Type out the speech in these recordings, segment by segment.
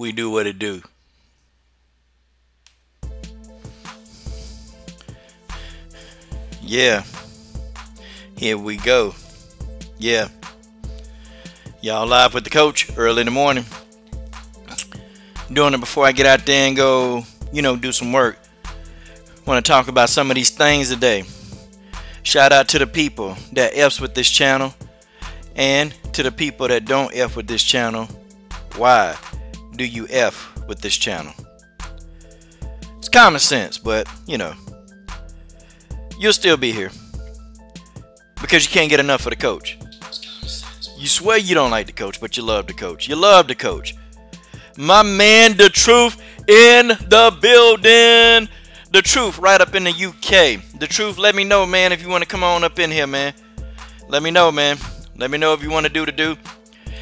We do what it do. Yeah, here we go. Yeah, y'all live with the coach early in the morning. Doing it before I get out there and go, do some work. Want to talk about some of these things today. Shout out to the people that F's with this channel and to the people that don't F with this channel. Why do you F with this channel? It's common sense, but you'll still be here because you can't get enough of the coach. You swear you don't like the coach, but you love the coach. You love the coach. My man, the truth in the building. The truth right up in the UK. The truth, let me know, man, if you want to come on up in here, man. Let me know, man. Let me know if you want to do the do.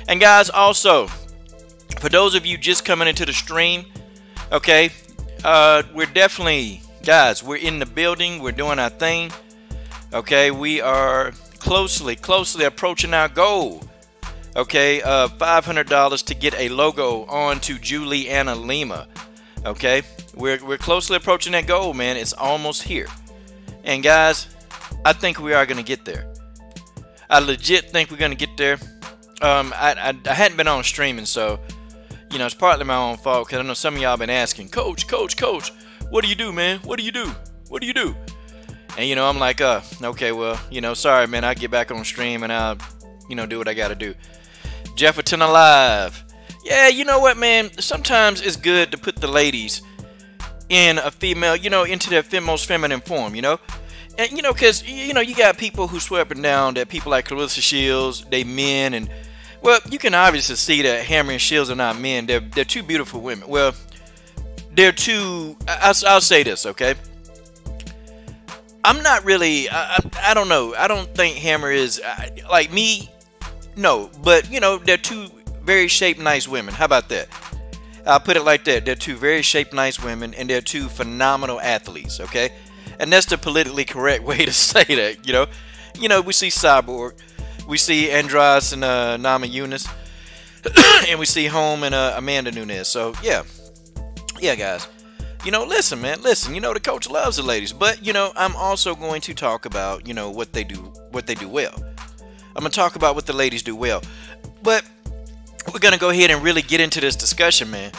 And guys, also, for those of you just coming into the stream, okay, we're definitely, guys, we're in the building. We're doing our thing. Okay, we are closely approaching our goal. Okay, $500 to get a logo onto Juliana Lima. Okay, we're closely approaching that goal, man. It's almost here. And guys, I think we are going to get there. I legit think we're going to get there. I hadn't been on streaming, so it's partly my own fault, because I know some of y'all been asking, Coach, what do you do, man? What do you do? What do you do? And I'm like, okay, well, sorry, man. I'll get back on stream and I'll do what I got to do. Jefferton Alive. Yeah, you know what, man? Sometimes it's good to put the ladies in a female, into their most feminine form, And, because, you got people who swear up and down that people like Clarissa Shields, they men, and, well, you can obviously see that Hammer and Shields are not men. They're two beautiful women. Well, they're two, I'll say this, okay? I'm not really, I don't know. I don't think Hammer is, like me, no. But, they're two very shaped, nice women. How about that? I'll put it like that. They're two very shaped, nice women, and they're two phenomenal athletes, okay? And that's the politically correct way to say that, we see Cyborg, we see Andrade and Namajunas, and we see Holm and Amanda Nunes. So, yeah, guys. Listen, man, the coach loves the ladies, but, I'm also going to talk about, what they do well. I'm going to talk about what the ladies do well. But we're going to go ahead and really get into this discussion, man.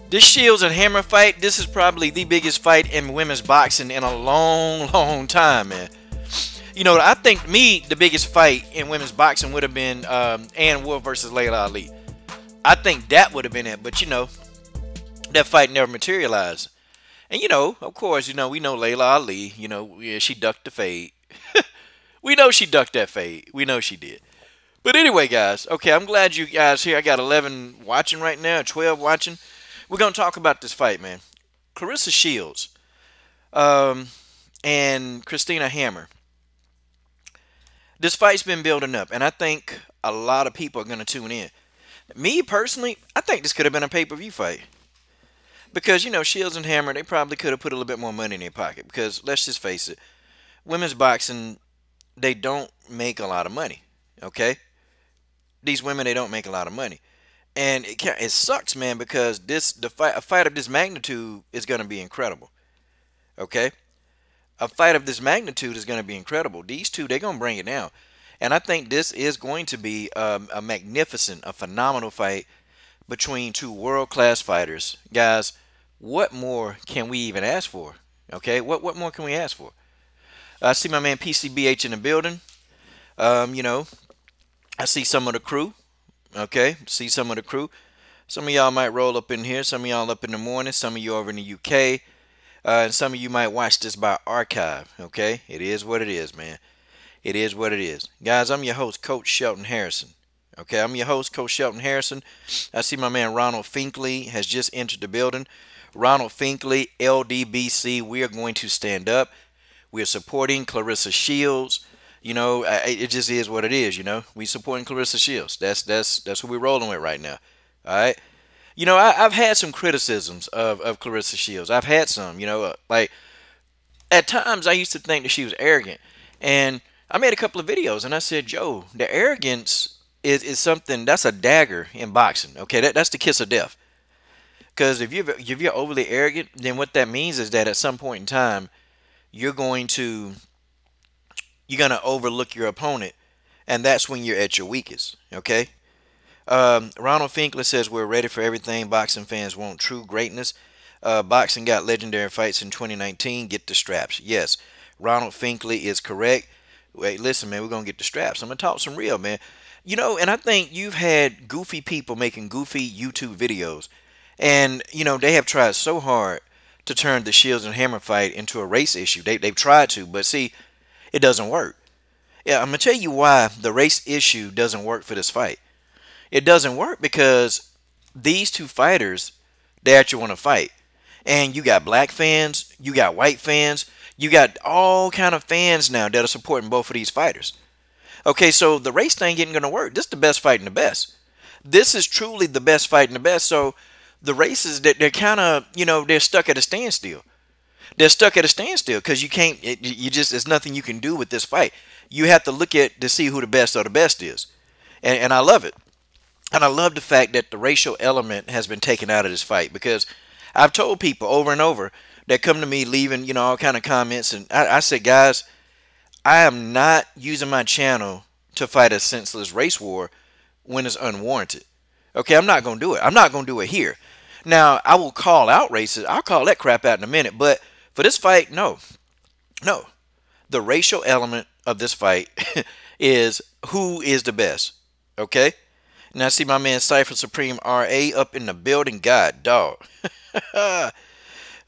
This Shields and Hammer fight, this is probably the biggest fight in women's boxing in a long time, man. I think the biggest fight in women's boxing would have been Ann Wolfe versus Layla Ali. I think that would have been it, but, that fight never materialized. And, of course, we know Layla Ali, yeah, she ducked the fade. We know she ducked that fade. We know she did. But anyway, guys, okay, I'm glad you guys here. I got 11 watching right now, 12 watching. We're going to talk about this fight, man. Clarissa Shields and Christina Hammer. This fight's been building up, and I think a lot of people are going to tune in. Me, personally, I think this could have been a pay-per-view fight. Because, Shields and Hammer, they probably could have put a little bit more money in their pocket. Because, let's just face it, women's boxing, they don't make a lot of money, okay? These women, they don't make a lot of money. And it sucks, man, because a fight of this magnitude is going to be incredible, okay? A fight of this magnitude is going to be incredible. These two, they're going to bring it down. And I think this is going to be a magnificent, a phenomenal fight between two world-class fighters. Guys, what more can we even ask for? Okay, what more can we ask for? I see my man PCBH in the building. I see some of the crew. Okay, see some of the crew. Some of y'all might roll up in here. Some of y'all up in the morning. Some of you over in the UK. And some of you might watch this by archive. Okay, it is what it is, man. It is what it is. Guys, I'm your host, Coach Shelton Harrison. Okay, I'm your host, Coach Shelton Harrison. I see my man Ronald Finkley has just entered the building. Ronald Finkley, Ldbc, we are going to stand up. We are supporting Clarissa Shields. It just is what it is, We supporting Clarissa Shields. That's who we're rolling with right now. All right? I've had some criticisms of Clarissa Shields. I've had some, like, at times I used to think that she was arrogant. And I made a couple of videos, and I said, Joe, the arrogance is something, that's a dagger in boxing, okay? That's the kiss of death. Because if you're overly arrogant, then what that means is that at some point in time, you're going to you're gonna overlook your opponent, and that's when you're at your weakest. Okay. Ronald Finkler says we're ready for everything. Boxing fans want true greatness. Boxing got legendary fights in 2019. Get the straps. Yes, Ronald Finkley is correct. Wait, listen, man, we're gonna get the straps. I'm gonna talk some real, man. And I think you've had goofy people making goofy YouTube videos, and they have tried so hard to turn the Shields and Hammer fight into a race issue. They've tried to, but see, it doesn't work. Yeah, I'm gonna tell you why the race issue doesn't work for this fight. It doesn't work because these two fighters, they actually want to fight. And you got black fans, you got white fans, you got all kind of fans now that are supporting both of these fighters. Okay, so the race thing isn't going to work. This is the best fight in the best. This is truly the best fight in the best. So the races, that they're kind of, they're stuck at a standstill. They're stuck at a standstill because you can't, there's nothing you can do with this fight. You have to look at to see who the best of the best is. And I love it. And I love the fact that the racial element has been taken out of this fight, because I've told people over and over that come to me leaving, all kind of comments. And I said, guys, I am not using my channel to fight a senseless race war when it's unwarranted. Okay, I'm not going to do it. I'm not going to do it here. Now, I will call out races. I'll call that crap out in a minute. But for this fight, no. No. The racial element of this fight is who is the best. Okay? Now, I see my man Cypher Supreme RA up in the building. God, dog.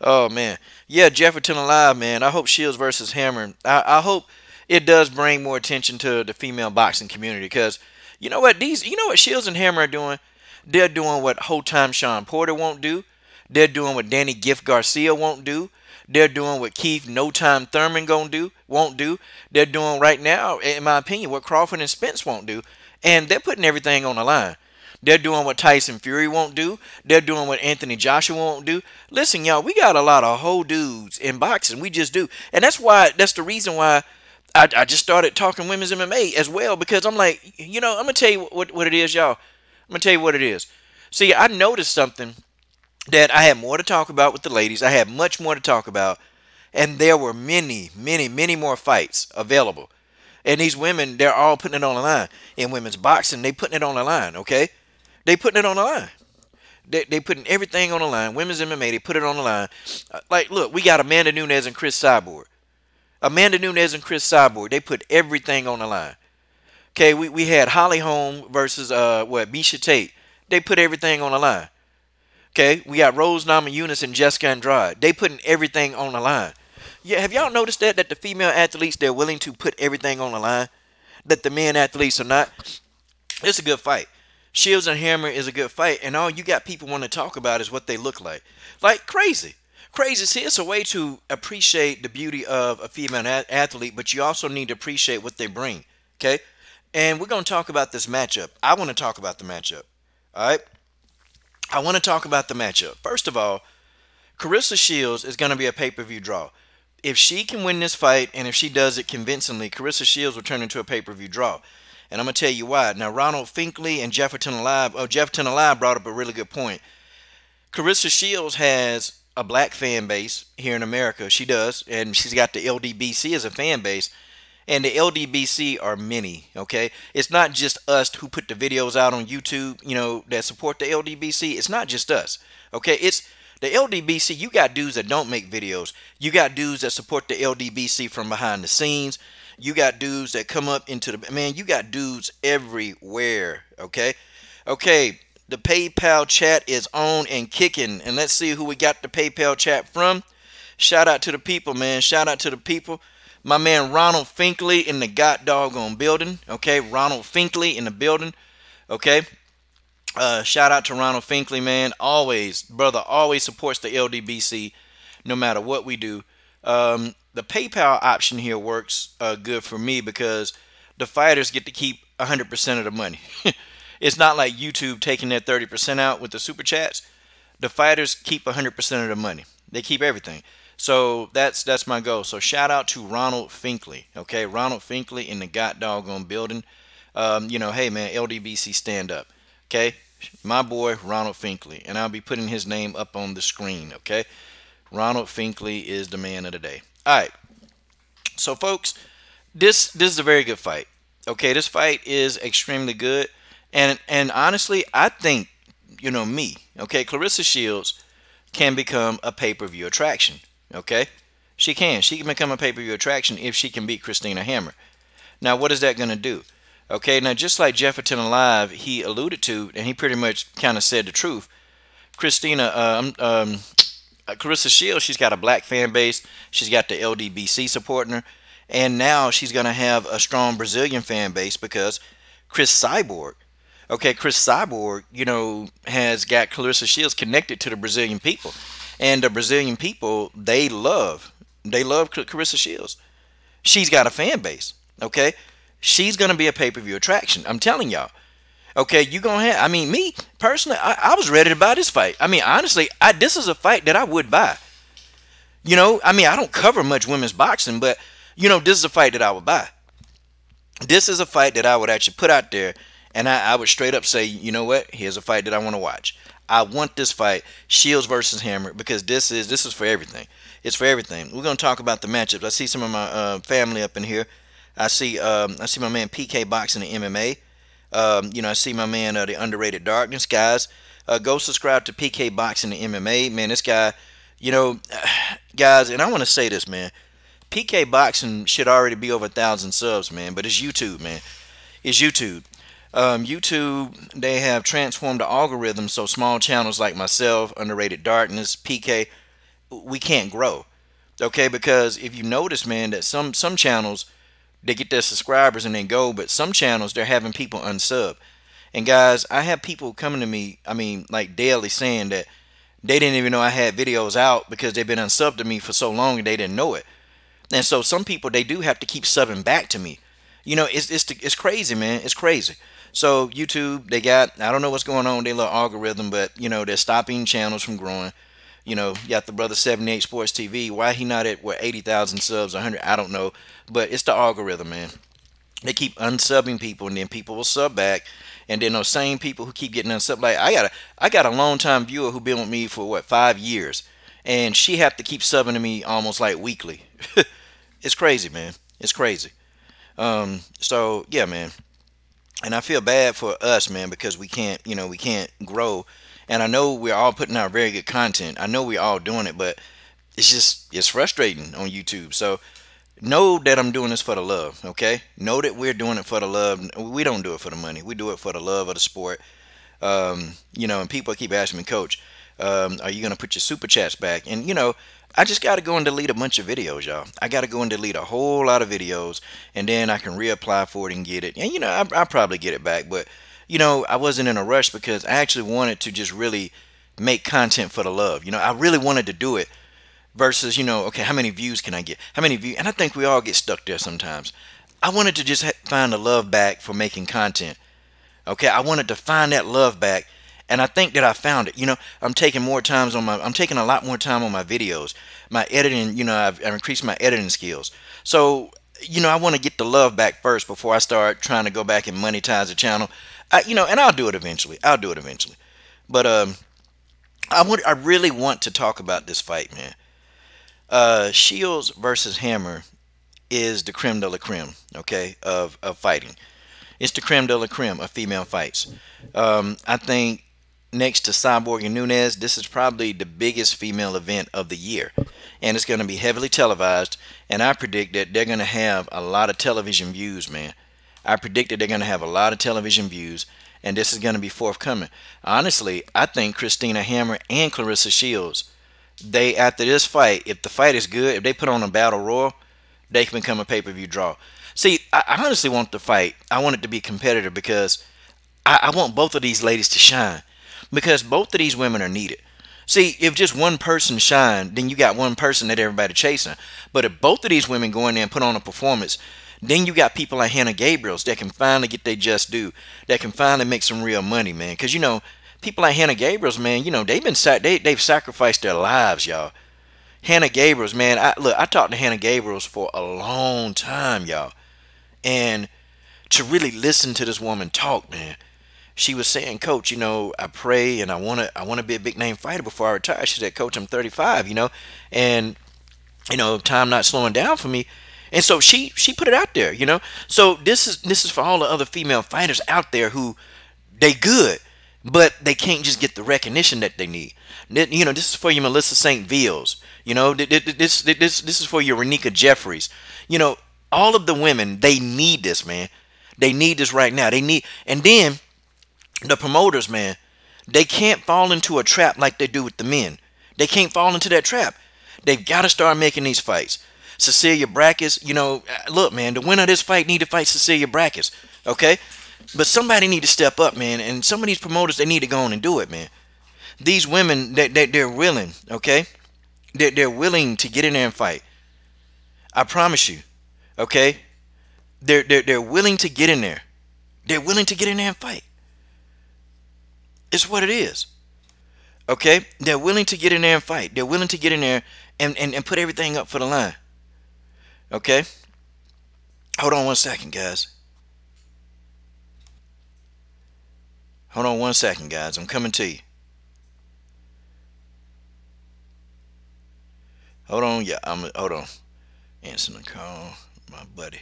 Oh, man. Yeah, Jefferson alive, man. I hope Shields versus Hammer. I hope it does bring more attention to the female boxing community, because you know what? Shields and Hammer are doing? They're doing what whole time Sean Porter won't do. They're doing what Danny Gift Garcia won't do. They're doing what Keith No Time Thurman won't do. They're doing right now, in my opinion, what Crawford and Spence won't do. And they're putting everything on the line. They're doing what Tyson Fury won't do. They're doing what Anthony Joshua won't do. Listen, y'all, we got a lot of whole dudes in boxing. We just do. And that's the reason why I just started talking women's MMA as well, because I'm like, I'm going to tell you what it is, y'all. I'm going to tell you what it is. See, I noticed something that I had more to talk about with the ladies. I had much more to talk about. And there were many, many, many more fights available. And these women, they're all putting it on the line. In women's boxing, they putting it on the line, okay? They putting it on the line. They putting everything on the line. Women's MMA, they put it on the line. Like, look, we got Amanda Nunes and Chris Cyborg. Amanda Nunes and Chris Cyborg, they put everything on the line. Okay, we had Holly Holm versus, Misha Tate. They put everything on the line. Okay, we got Rose Namajunas and Jessica Andrade. They putting everything on the line. Yeah, have y'all noticed that the female athletes, they're willing to put everything on the line? That the men athletes are not? It's a good fight. Shields and Hammer is a good fight, and all you got people want to talk about is what they look like. Like crazy. Crazy. See, it's a way to appreciate the beauty of a female athlete, but you also need to appreciate what they bring. Okay? And we're going to talk about this matchup. I want to talk about the matchup. All right? I want to talk about the matchup. First of all, Claressa Shields is going to be a pay-per-view draw. If she can win this fight, and if she does it convincingly, Claressa Shields will turn into a pay-per-view draw. And I'm going to tell you why. Now, Ronald Finkley and Jefferson Alive brought up a really good point. Claressa Shields has a black fan base here in America. She does. And she's got the Ldbc as a fan base. And the Ldbc are many, okay? It's not just us who put the videos out on YouTube, that support the Ldbc. It's not just us, okay? It's the Ldbc. You got dudes that don't make videos. You got dudes that support the Ldbc from behind the scenes. You got dudes that come up into the... Man, you got dudes everywhere, okay? Okay, the PayPal chat is on and kicking. And let's see who we got the PayPal chat from. Shout out to the people, man. Shout out to the people. My man Ronald Finkley in the doggone building. Okay, Ronald Finkley in the building. Okay. Shout out to Ronald Finkley, man. Always, brother, always supports the Ldbc no matter what we do. The PayPal option here works good for me because the fighters get to keep 100% of the money. It's not like YouTube taking their 30% out with the super chats. The fighters keep 100% of the money. They keep everything. So that's my goal. So shout out to Ronald Finkley. Okay, Ronald Finkley in the doggone building. Hey man, Ldbc stand up. Okay, My boy Ronald Finkley, and I'll be putting his name up on the screen. Okay, Ronald Finkley is the man of the day. All right, so folks, this is a very good fight. Okay, this fight is extremely good, and honestly, I think me. Okay, Clarissa Shields can become a pay-per-view attraction. Okay, she can become a pay-per-view attraction if she can beat Christina Hammer. Now, what is that going to do? Okay, now just like Jefferton Alive, he alluded to, and he pretty much kind of said the truth. Clarissa Shields, she's got a black fan base. She's got the Ldbc supporting her. And now she's going to have a strong Brazilian fan base because Chris Cyborg, Chris Cyborg, has got Clarissa Shields connected to the Brazilian people. And the Brazilian people, they love Clarissa Shields. She's got a fan base, okay? She's going to be a pay-per-view attraction. I'm telling y'all. Okay, you're going to have, me, personally, I was ready to buy this fight. Honestly, this is a fight that I would buy. I don't cover much women's boxing, but, this is a fight that I would buy. This is a fight that I would actually put out there, and I would straight up say, you know what, here's a fight that I want to watch. I want this fight, Shields versus Hammer, because this is for everything. It's for everything. We're going to talk about the matchups. I see some of my family up in here. I see my man PK boxing and MMA. I see my man the Underrated Darkness, guys. Go subscribe to PK Boxing and MMA, man. This guy, guys, and I want to say this, man. PK Boxing should already be over 1,000 subs, man. But it's YouTube, man. It's YouTube. YouTube, they have transformed the algorithm so small channels like myself, Underrated Darkness, PK, we can't grow. Okay, because if you notice, man, that some channels, they get their subscribers and then go, but some channels, they're having people unsub. And guys, I have people coming to me, like daily, saying that they didn't even know I had videos out because they've been unsubbed to me for so long and they didn't know it. And so some people, they do have to keep subbing back to me. It's crazy, man. It's crazy. So YouTube, they got, I don't know what's going on with their little algorithm, but they're stopping channels from growing. You got the brother 78 Sports TV. Why he not at 80,000 subs, 100? I don't know, but it's the algorithm, man. They keep unsubbing people, and then people will sub back, and then those same people who keep getting unsubbed. Like I got a long time viewer who been with me for 5 years, and she have to keep subbing to me almost like weekly. It's crazy, man. It's crazy. So yeah, man. And I feel bad for us, man, because we can't grow. And I know we're all putting out very good content. I know we're all doing it, but it's frustrating on YouTube. So know that I'm doing this for the love, okay? Know that we're doing it for the love. We don't do it for the money. We do it for the love of the sport. And people keep asking me, Coach, are you going to put your super chats back? And, I just got to go and delete a bunch of videos, y'all. I got to go and delete a whole lot of videos, and then I can reapply for it and get it. And, I'll probably get it back, but I wasn't in a rush because I actually wanted to just really make content for the love. I really wanted to do it versus, okay, how many views can I get? How many views? And I think we all get stuck there sometimes. I wanted to just find the love back for making content. Okay, I wanted to find that love back, and I think that I found it. I'm taking a lot more time on my videos. My editing, I've increased my editing skills. So, I want to get the love back first before I start trying to go back and monetize the channel. And I'll do it eventually. But I really want to talk about this fight, man. Shields versus Hammer is the creme de la creme, okay, of fighting. It's the creme de la creme of female fights. I think next to Cyborg and Nunez, this is probably the biggest female event of the year. And it's going to be heavily televised. And I predict that they're going to have a lot of television views, man. I predicted they're going to have a lot of television views, and this is going to be forthcoming. Honestly, I think Christina Hammer and Clarissa Shields, after this fight, if the fight is good, if they put on a battle royal, they can become a pay-per-view draw. See, I honestly want the fight. I want it to be competitive because I want both of these ladies to shine, because both of these women are needed. See, if just one person shine, then you got one person that everybody chasing. But if both of these women go in there and put on a performance, then you got people like Hannah Gabriels that can finally get their just due, that can finally make some real money, man. Because, people like Hannah Gabriels, man, they've sacrificed their lives, y'all. Hannah Gabriels, man, I talked to Hannah Gabriels for a long time, y'all. And to really listen to this woman talk, man, She was saying, Coach, I pray and I wanna be a big name fighter before I retire. She said, Coach, I'm 35, and time not slowing down for me. And so she put it out there. So this is for all the other female fighters out there who they good, but they can't just get the recognition that they need. This is for your Melissa St. Viles. This is for your Renika Jeffries. All of the women, they need this, man. They need this right now. And then the promoters, man, they can't fall into a trap like they do with the men. They can't fall into that trap. They've got to start making these fights. Cecilia Brackets, look, man, the winner of this fight need to fight Cecilia Brackets, okay? But somebody need to step up, man, and some of these promoters, they need to go on and do it, man. These women, they're willing, okay? They're willing to get in there and fight. I promise you, okay? They're willing to get in there. They're willing to get in there and fight. It's what it is. Okay? They're willing to get in there and fight. They're willing to get in there and put everything up for the line. Okay? Hold on one second, guys. Hold on one second, guys. I'm coming to you. Hold on. Yeah, hold on. Answering the call. My buddy.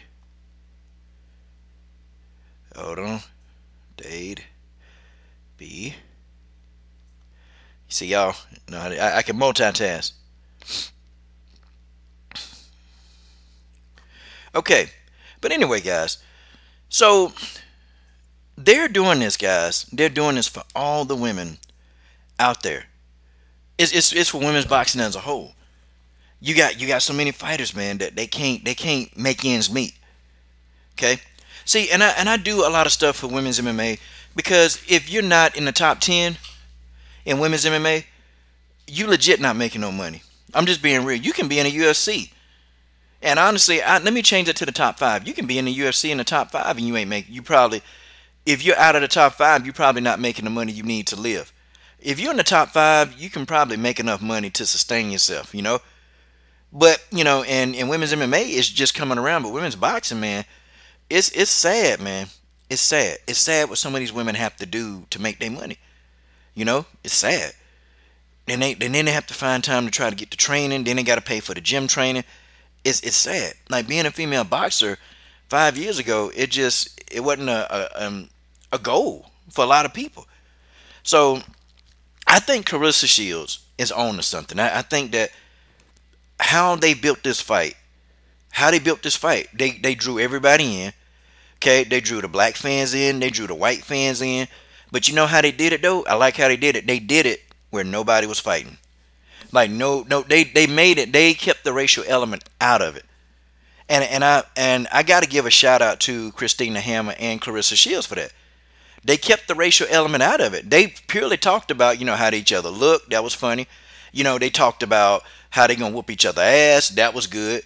Hold on. Dade. B. See, y'all, I can multitask. Okay, but anyway, guys, so they're doing this, guys. They're doing this for all the women out there. It's for women's boxing as a whole. You got so many fighters, man, that they can't make ends meet. Okay, see, and I do a lot of stuff for women's MMA because if you're not in the top 10 in women's MMA, you legit not making no money. I'm just being real. You can be in the UFC, and honestly, let me change it to the top 5. You can be in the UFC in the top 5, and if you're out of the top 5, you're probably not making the money you need to live. If you're in the top 5, you can probably make enough money to sustain yourself, But and women's MMA is just coming around, but women's boxing, man, it's sad, man. It's sad. It's sad what some of these women have to do to make their money. It's sad. And then they have to find time to try to get the training. Then they got to pay for the gym training. It's sad. Like being a female boxer 5 years ago, it wasn't a goal for a lot of people. So I think Claressa Shields is on to something. I think that how they built this fight, they drew everybody in. Okay, they drew the black fans in, they drew the white fans in. But you know how they did it though? I like how they did it. They did it where nobody was fighting. Like they made it. They kept the racial element out of it. And I got to give a shout out to Christina Hammer and Claressa Shields for that. They kept the racial element out of it. They purely talked about how each other looked. That was funny. They talked about how they gonna whoop each other ass. That was good.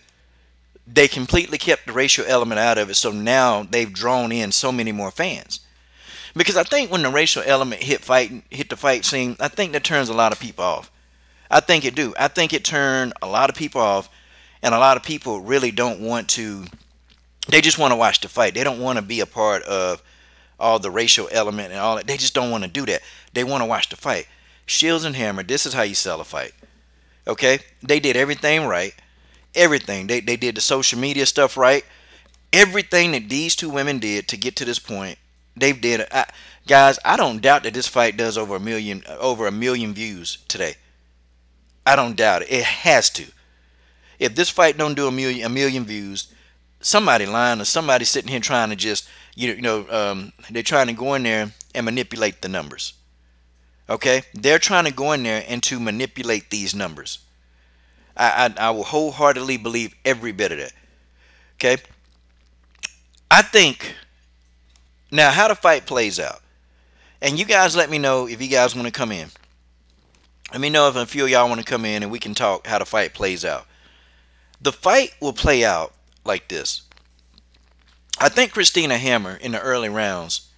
They completely kept the racial element out of it. So now they've drawn in so many more fans. Because I think when the racial element hit the fight scene, I think that turns a lot of people off. I think it do. I think it turned a lot of people off, and a lot of people really don't want to. They just want to watch the fight. They don't want to be a part of all the racial element and all that. They just don't want to do that. They want to watch the fight. Shields and Hammer, this is how you sell a fight. Okay? They did everything right. Everything. They did the social media stuff right. Everything that these two women did to get to this point, they did it. Guys, I don't doubt that this fight does over a million views today. I don't doubt it. It has to. If this fight don't do a million views, somebody lying or somebody sitting here trying to just they're trying to go in there and manipulate the numbers. Okay, they're trying to go in there and to manipulate these numbers. I will wholeheartedly believe every bit of that. Okay, I think now how the fight plays out, and you guys let me know if you guys want to come in. Let me know if a few of y'all want to come in and we can talk how the fight plays out. The fight will play out like this. I think Christina Hammer in the early rounds,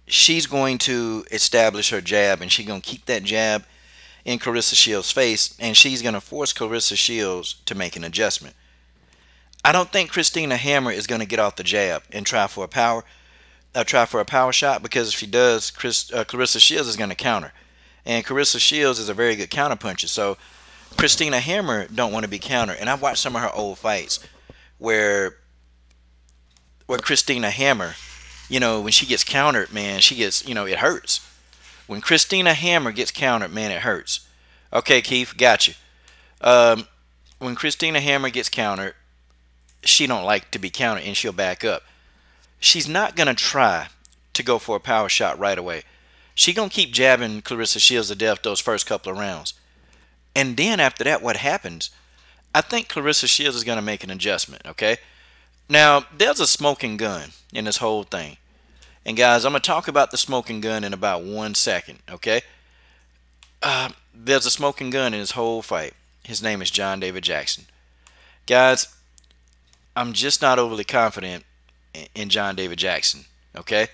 she's going to establish her jab, and she's going to keep that jab in Claressa Shields' face, and she's going to force Claressa Shields to make an adjustment. I don't think Christina Hammer is going to get off the jab and try for a power. try for a power shot, because if she does, Clarissa Shields is going to counter. And Clarissa Shields is a very good counter puncher. So Christina Hammer don't want to be countered. And I've watched some of her old fights where Christina Hammer, when she gets countered, man, she gets, it hurts. When Christina Hammer gets countered, man, it hurts. Okay, Keith, got you. When Christina Hammer gets countered, she don't like to be countered and she'll back up. She's not going to try to go for a power shot right away. She going to keep jabbing Clarissa Shields to death those first couple of rounds. And then after that, what happens? I think Clarissa Shields is going to make an adjustment, okay? Now, there's a smoking gun in this whole thing. And guys, I'm going to talk about the smoking gun in about 1 second, okay? There's a smoking gun in this whole fight. His name is John David Jackson. Guys, I'm just not overly confident in John David Jackson, okay?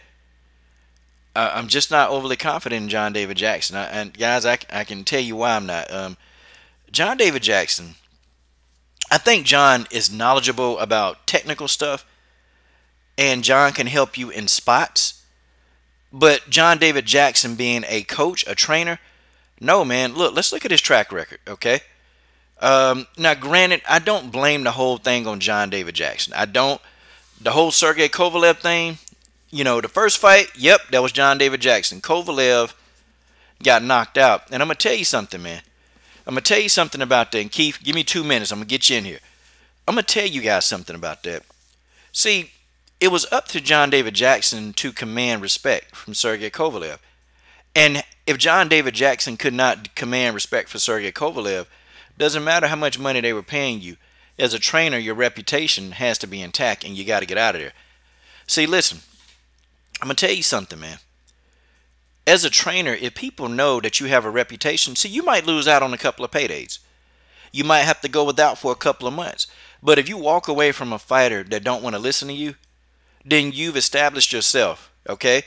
I'm just not overly confident in John David Jackson. And guys, I can tell you why I'm not. John David Jackson, I think John is knowledgeable about technical stuff, and John can help you in spots. But John David Jackson being a coach, a trainer, no, man. Look, let's look at his track record, okay? Now, granted, I don't blame the whole thing on John David Jackson. I don't. The whole Sergey Kovalev thing, the first fight, yep, that was John David Jackson. Kovalev got knocked out. And I'm going to tell you something, man. I'm going to tell you something about that. And Keith, give me 2 minutes. I'm going to get you in here. I'm going to tell you guys something about that. See, it was up to John David Jackson to command respect from Sergey Kovalev. And if John David Jackson could not command respect for Sergey Kovalev, doesn't matter how much money they were paying you. As a trainer, your reputation has to be intact, and you got to get out of there. See, listen, I'm going to tell you something, man. As a trainer, if people know that you have a reputation, see, you might lose out on a couple of paydays. You might have to go without for a couple of months. But if you walk away from a fighter that don't want to listen to you, then you've established yourself, okay?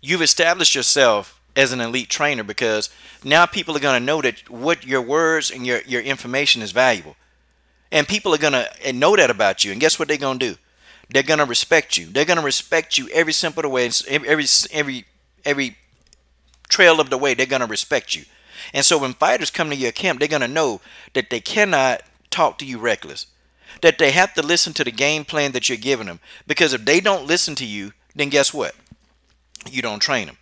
You've established yourself as an elite trainer, because now people are going to know that what your words and your information is valuable. And people are going to know that about you. And guess what they're going to do? They're going to respect you. They're going to respect you every simple way, every trail of the way. They're going to respect you. And so when fighters come to your camp, they're going to know that they cannot talk to you reckless, that they have to listen to the game plan that you're giving them. Because if they don't listen to you, then guess what? You don't train them.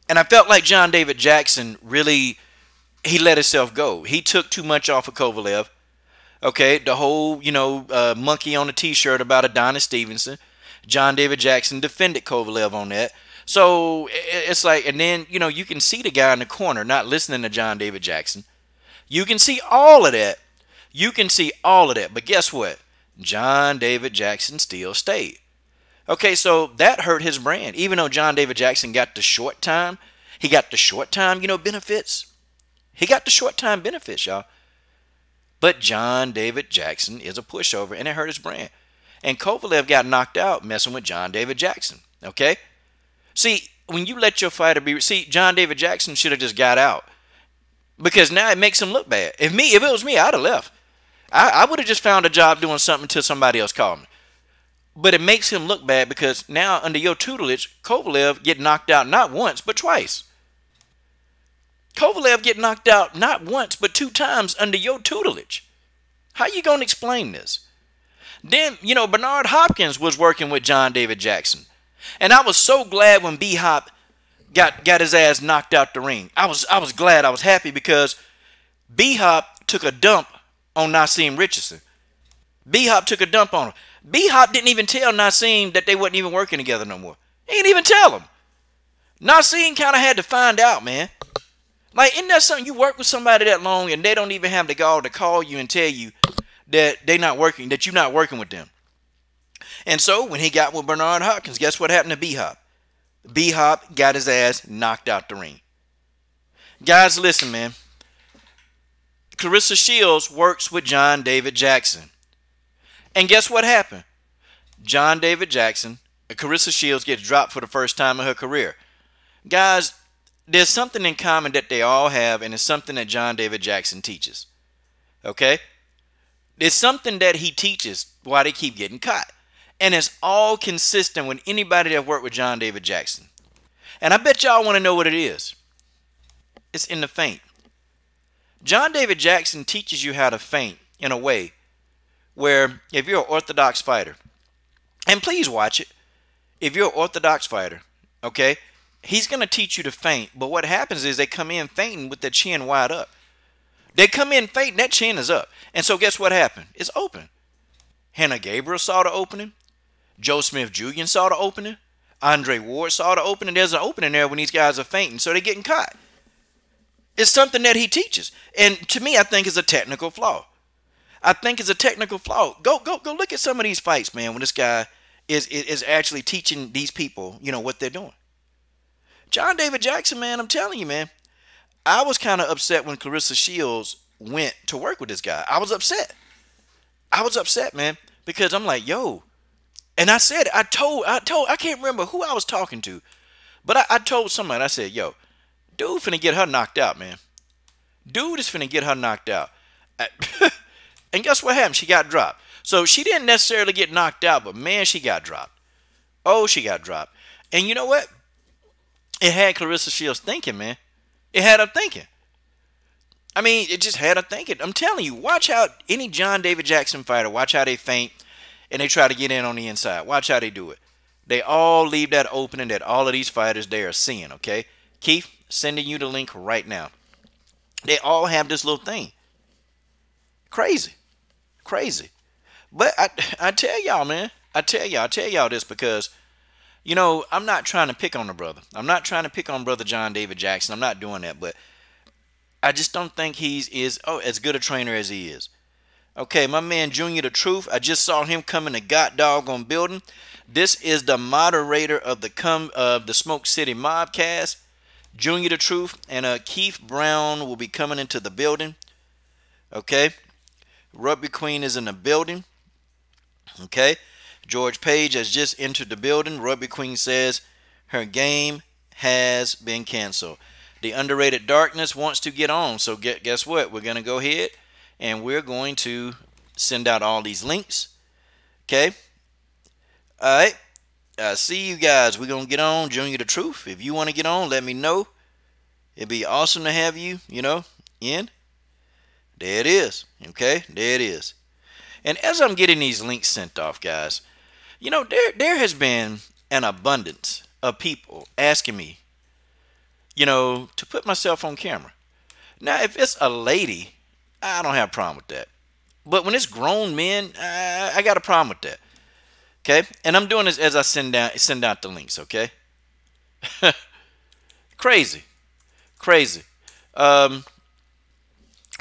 And I felt like John David Jackson really, he let himself go. He took too much off of Kovalev. Okay, the whole, monkey on the t-shirt about Adonis Stevenson. John David Jackson defended Kovalev on that. So it's like, and then, you can see the guy in the corner not listening to John David Jackson. You can see all of that. You can see all of that. But guess what? John David Jackson still stayed. Okay, so that hurt his brand. Even though John David Jackson got the short time, benefits. He got the short time benefits, y'all. But John David Jackson is a pushover, and it hurt his brand. And Kovalev got knocked out messing with John David Jackson, okay? See, when you let your fighter be... See, John David Jackson should have just got out. Because now it makes him look bad. If it was me, I'd have left. I would have just found a job doing something until somebody else called me. But it makes him look bad because now under your tutelage, Kovalev get knocked out not once, but twice. Kovalev get knocked out not once, but 2 times under your tutelage. How you going to explain this? Then, Bernard Hopkins was working with John David Jackson. And I was so glad when B-Hop got his ass knocked out the ring. I was glad. I was happy because B-Hop took a dump on Naseem Richardson. B-Hop took a dump on him. B-Hop didn't even tell Naseem that they wasn't even working together no more. He didn't even tell him. Naseem kind of had to find out, man. Like, isn't that something? You work with somebody that long and they don't even have the gall to call you and tell you that they're not working, that you're not working with them. And so when he got with Bernard Hopkins, guess what happened to B-Hop? B-Hop got his ass knocked out the ring. Guys, listen, man. Clarissa Shields works with John David Jackson. And guess what happened? John David Jackson, Clarissa Shields gets dropped for the first time in her career. Guys, there's something in common that they all have, and it's something that John David Jackson teaches. Okay? There's something that he teaches why they keep getting caught. And it's all consistent with anybody that worked with John David Jackson. And I bet y'all want to know what it is. It's in the feint. John David Jackson teaches you how to feint in a way where if you're an orthodox fighter, and please watch it, if you're an orthodox fighter, okay, he's going to teach you to feint. But what happens is they come in feinting with their chin wide up. They come in feinting, that chin is up. And so guess what happened? It's open. Hannah Gabriel saw the opening. Joe Smith-Julian saw the opening. Andre Ward saw the opening. There's an opening there when these guys are feinting, so they're getting caught. It's something that he teaches. And to me, I think it's a technical flaw. I think it's a technical flaw. Go look at some of these fights, man, when this guy is actually teaching these people, you know, what they're doing. John David Jackson, man, I'm telling you, man, I was kind of upset when Clarissa Shields went to work with this guy. I was upset. Man, because I'm like, yo, and I said, I can't remember who I was talking to, but I told somebody, I said, yo, dude finna get her knocked out, man. Dude is finna get her knocked out. And guess what happened? She got dropped. So she didn't necessarily get knocked out, but man, she got dropped. Oh, she got dropped. And you know what? It had Clarissa Shields thinking, man. It had her thinking. I mean, it just had her thinking. I'm telling you, watch how any John David Jackson fighter, watch how they feint and they try to get in on the inside. Watch how they do it. They all leave that opening that all of these fighters they are seeing, okay? Keith, sending you the link right now. They all have this little thing. Crazy. But I tell y'all, man. I tell y'all this because, you know, I'm not trying to pick on the brother. I'm not trying to pick on brother John David Jackson. I'm not doing that. But I just don't think he's as good a trainer as he is. Okay, my man Junior the Truth. I just saw him come in the god doggone building. This is the moderator of the Smoke City Mobcast. Junior the Truth and Keith Brown will be coming into the building. Okay. Rugby Queen is in the building. Okay. George Page has just entered the building. Rugby Queen says her game has been canceled. The Underrated Darkness wants to get on. So guess what? We're going to go ahead and we're going to send out all these links. Okay. All right. See you guys. We're going to get on. Junior the Truth. If you want to get on, let me know. It'd be awesome to have you, you know, in. There it is. Okay. There it is. And as I'm getting these links sent off, guys, you know, there has been an abundance of people asking me, you know, to put myself on camera. Now, if it's a lady, I don't have a problem with that. But when it's grown men, I got a problem with that. Okay? And I'm doing this as I send out the links, okay? Crazy.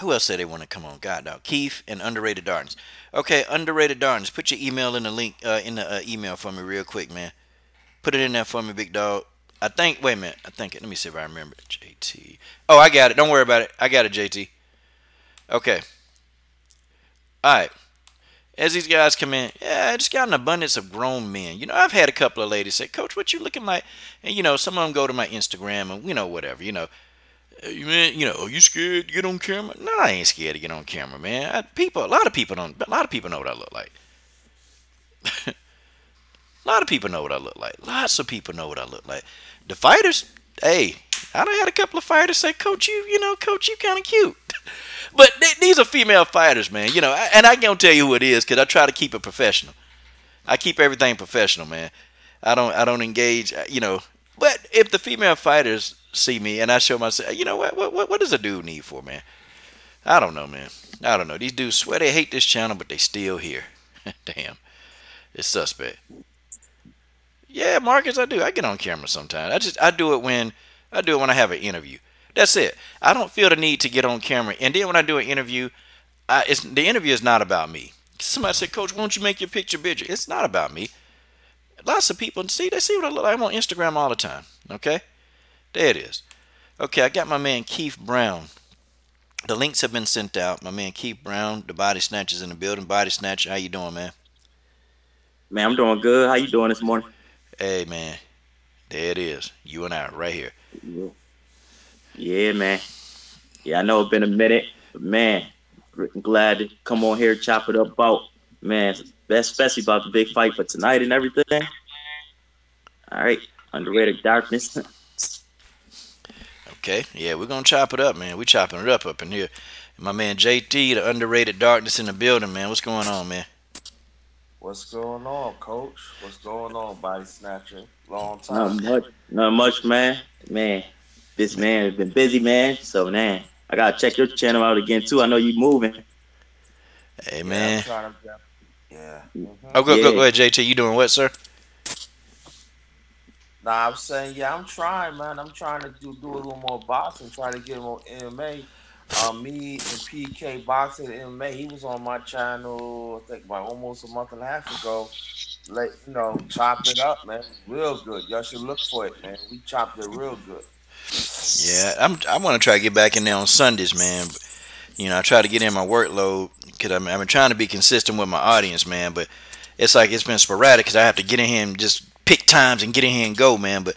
Who else said they want to come on? God, dog. Keith and Underrated Darkness. Okay, Underrated Darkness. Put your email in the link in the email for me real quick, man. Put it in there for me, big dog. I think. Wait a minute. Let me see if I remember it. JT. Oh, I got it. Don't worry about it. I got it, JT. Okay. All right. As these guys come in, yeah, I just got an abundance of grown men. You know, I've had a couple of ladies say, "Coach, what you looking like?" And you know, some of them go to my Instagram and you know whatever. You know. Man, you know, are you scared to get on camera? No, I ain't scared to get on camera, man. A lot of people know what I look like. A lot of people know what I look like. Lots of people know what I look like. The fighters, hey, I done had a couple of fighters say, Coach, Coach, you kind of cute. But these are female fighters, man. You know, and I can't tell you who it is because I try to keep it professional. I keep everything professional, man. I don't engage, you know. But if the female fighters see me and I show myself, you know what does a dude need for, man? I don't know, man. I don't know. These dudes swear they hate this channel, but they still here. Damn, it's suspect. Yeah, Marcus, I do. I get on camera sometimes. I do it when I have an interview. That's it. I don't feel the need to get on camera. And then when I do an interview, the interview is not about me. Somebody said, Coach, won't you make your picture bigger? It's not about me. Lots of people they see what I look like. I'm on Instagram all the time. Okay, there it is. Okay, I got my man Keith Brown. The links have been sent out. My man Keith Brown, the Body Snatcher's in the building. Body Snatcher, how you doing, man? Man, I'm doing good. How you doing this morning? Hey, man, there it is. You and I right here. Yeah, man. Yeah, I know it's been a minute, but man, I'm glad to come on here, chop it up about, man, especially about the big fight for tonight and everything. All right, underrated darkness. Okay, yeah, we're gonna chop it up, man. We chopping it up in here. And my man JT, the underrated darkness in the building, man. What's going on, man? What's going on, Coach? What's going on, Body Snatcher? Long Not time. much, not much, man. Man, this man has been busy, man. So, man, I gotta check your channel out again too. I know you moving. Hey, Yeah, I'm man. trying to. Yeah. Oh, go Yeah, ahead, JT. You doing what, sir? Nah, I'm saying, yeah, I'm trying, man. I'm trying to do a little more boxing, try to get more MMA. Me and PK boxing MMA. He was on my channel, I think, about almost a month and a half ago. Like, chop it up, man. Real good. Y'all should look for it, man. We chopped it real good. Yeah, I want to try to get back in there on Sundays, man. But, I try to get in my workload because I'm trying to be consistent with my audience, man. But it's like it's been sporadic because I have to get in here and just pick times and get in here and go, man. But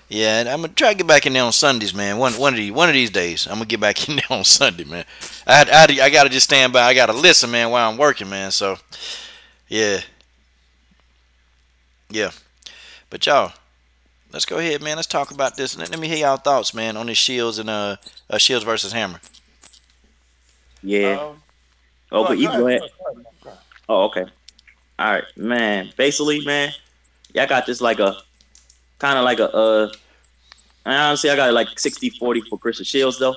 yeah, I'm gonna try to get back in there on Sundays, man. One of these days, I'm gonna get back in there on Sunday, man. I gotta just stand by. I gotta listen, man, while I'm working, man. So yeah, yeah. But y'all, let's go ahead, man. Let's talk about this. Let me hear y'all thoughts, man, on this Shields and Shields versus Hammer. yeah. Oh, Go but ahead, you go go ahead, ahead. go ahead. Oh, okay. All right, man. Basically, man, yeah, I got this like a kind of like a honestly, I got like 60-40 for Christian Shields though.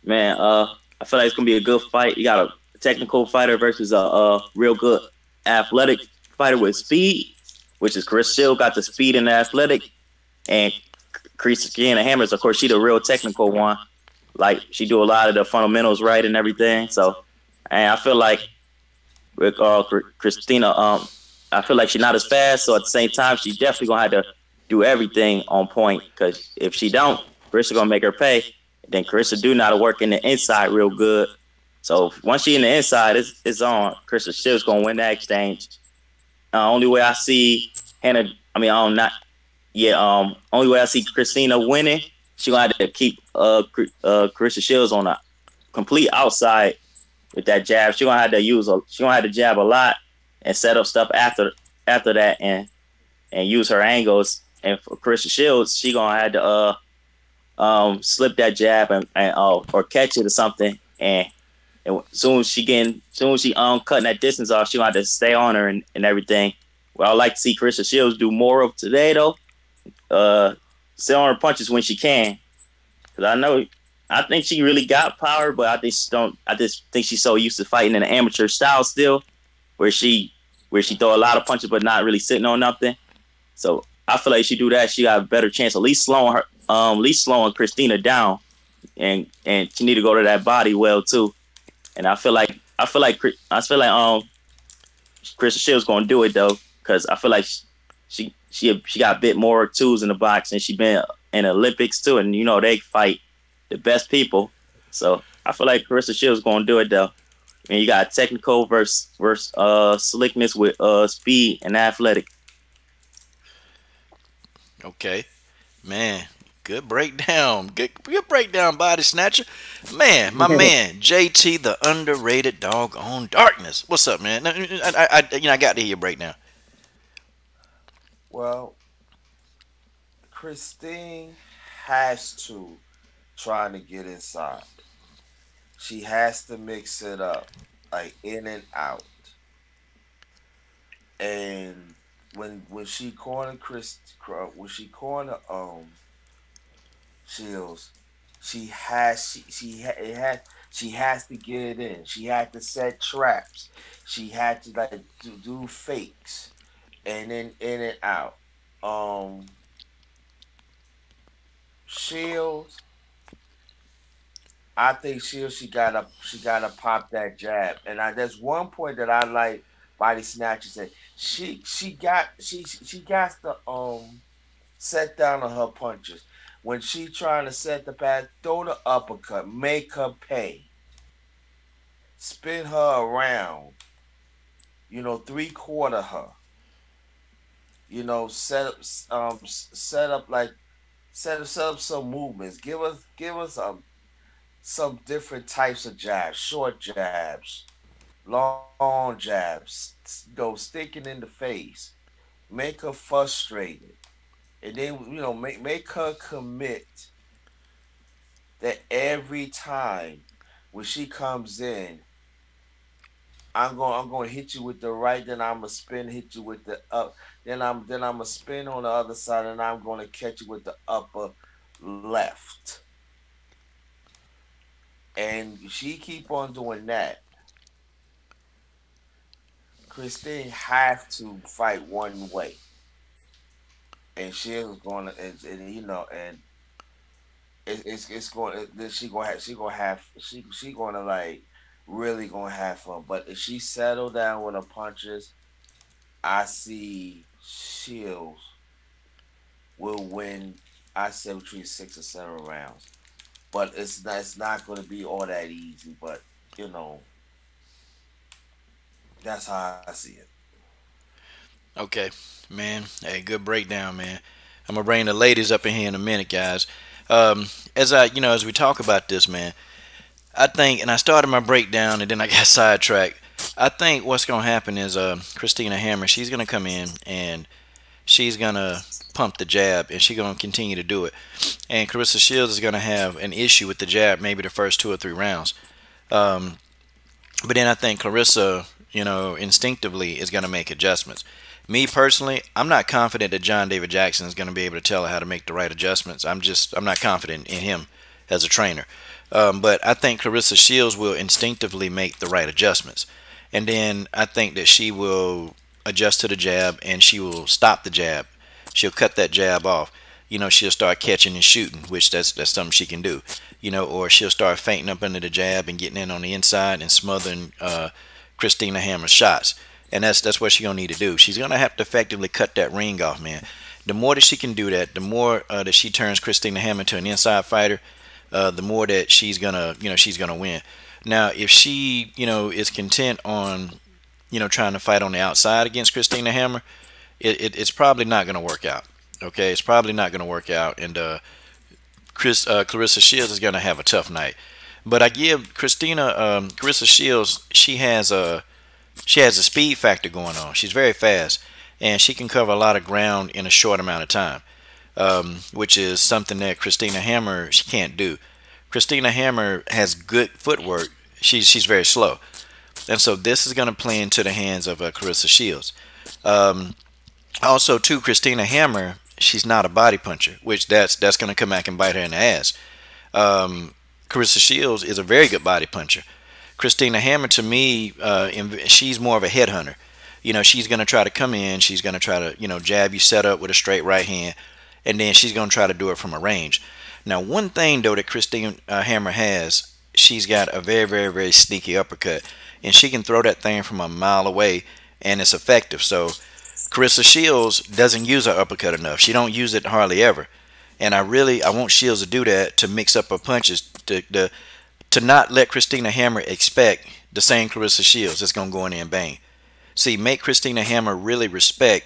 Man, I feel like it's gonna be a good fight. You got a technical fighter versus a real good athletic fighter with speed, which is Chris Shield got the speed and the athletic, and Christina Hammers, of course, she the real technical one. Like she do a lot of the fundamentals right and everything. So, and I feel like with Christina, I feel like she's not as fast. So at the same time, she definitely gonna have to do everything on point. Because if she don't, Carissa gonna make her pay. Then Carissa do know how to work in the inside real good. So once she in the inside, it's on. Carissa Shields gonna win that exchange. Only way I see Hannah, I mean, I don't not, yeah. Only way I see Christina winning, she gonna have to keep Carissa Shields on a complete outside with that jab. She gonna have to she gonna have to jab a lot and set up stuff after that and use her angles. And for Carissa Shields, she gonna have to slip that jab and or catch it or something. And soon as she cutting that distance off, she gonna have to stay on her and everything. Well, I like to see Carissa Shields do more of today though. Sit on her punches when she can. Because I think she really got power, but I just think she's so used to fighting in an amateur style still, where she throw a lot of punches but not really sitting on nothing. So I feel like she do that, she got a better chance at least slowing Christina down, and she need to go to that body well too. And I feel like Krista Shields gonna do it though, because I feel like she got a bit more tools in the box, and she been in the Olympics too, and they fight the best people. So I feel like Carissa Shields gonna do it though. And you got technical versus slickness with speed and athletic. Okay, man. Good breakdown. Good breakdown, Body Snatcher. Man, my man, JT, the underrated dog on darkness. What's up, man? I got to hear your breakdown. Well, Christine has to try to get inside. She has to mix it up, like in and out. And when she cornered when she cornered Shields, she has to get it in. She had to set traps. She had to like do fakes and then in and out. Um, Shields, I think she gotta pop that jab. And there's one point that I like Body Snatcher said she got to set down on her punches. When she trying to set the path, throw the uppercut, make her pay, spin her around, 3/4 her, set up some movements. Give us some different types of jabs, short jabs, long jabs, sticking in the face, make her frustrated, and then make her commit that every time when she comes in, I'm gonna hit you with the right, then I'm gonna spin, hit you with the up, then I'm gonna spin on the other side, and I'm gonna catch you with the upper left. And she keep on doing that. Christine have to fight one way, and she's gonna, and it's going. Then she gonna like really gonna have fun. But if she settle down with her punches, I see Shields will win. I say between 6 or 7 rounds, but it's not going to be all that easy. But you know that's how I see it. Okay, man. Hey, good breakdown, man. I'm gonna bring the ladies up in here in a minute, guys. As we talk about this, man, I think, and I started my breakdown, and then I got sidetracked. I think what's gonna happen is, Christina Hammer, she's gonna come in and she's gonna pump the jab, and she's gonna continue to do it. And Carissa Shields is gonna have an issue with the jab, maybe the first 2 or 3 rounds. Um, but then I think Clarissa, instinctively is going to make adjustments. Me personally, I'm not confident that John David Jackson is going to be able to tell her how to make the right adjustments. I'm not confident in him as a trainer. But I think Clarissa Shields will instinctively make the right adjustments. And then I think that she will adjust to the jab and she will stop the jab. She'll cut that jab off. She'll start catching and shooting, which that's something she can do. Or she'll start fainting up under the jab and getting in on the inside and smothering Christina Hammer's shots. And that's what she's gonna need to do. She's gonna have to effectively cut that ring off, man. The more that she can do that, the more that she turns Christina Hammer into an inside fighter, the more that she's gonna win. Now, if she, is content on, trying to fight on the outside against Christina Hammer, it's probably not gonna work out. Okay, it's probably not gonna work out, and Clarissa Shields is gonna have a tough night. But I give Clarissa Shields, she has a speed factor going on. She's very fast, and she can cover a lot of ground in a short amount of time, which is something that Christina Hammer she can't do. Christina Hammer has good footwork. She's very slow, and so this is going to play into the hands of Clarissa Shields. Um, Also, too, Christina Hammer, she's not a body puncher, which that's going to come back and bite her in the ass. Um, Carissa Shields is a very good body puncher. Christina Hammer, to me, she's more of a headhunter. She's going to try to come in. She's going to try to, jab you set up with a straight right hand, and then she's going to try to do it from a range. Now, one thing, though, that Christina Hammer has, she's got a very, very, very sneaky uppercut, and she can throw that thing from a mile away, and it's effective. So, Carissa Shields doesn't use her uppercut enough. She don't use it hardly ever. And I want Shields to do that, to mix up her punches, to not let Christina Hammer expect the same Carissa Shields that's going to go in there and bang. See, make Christina Hammer really respect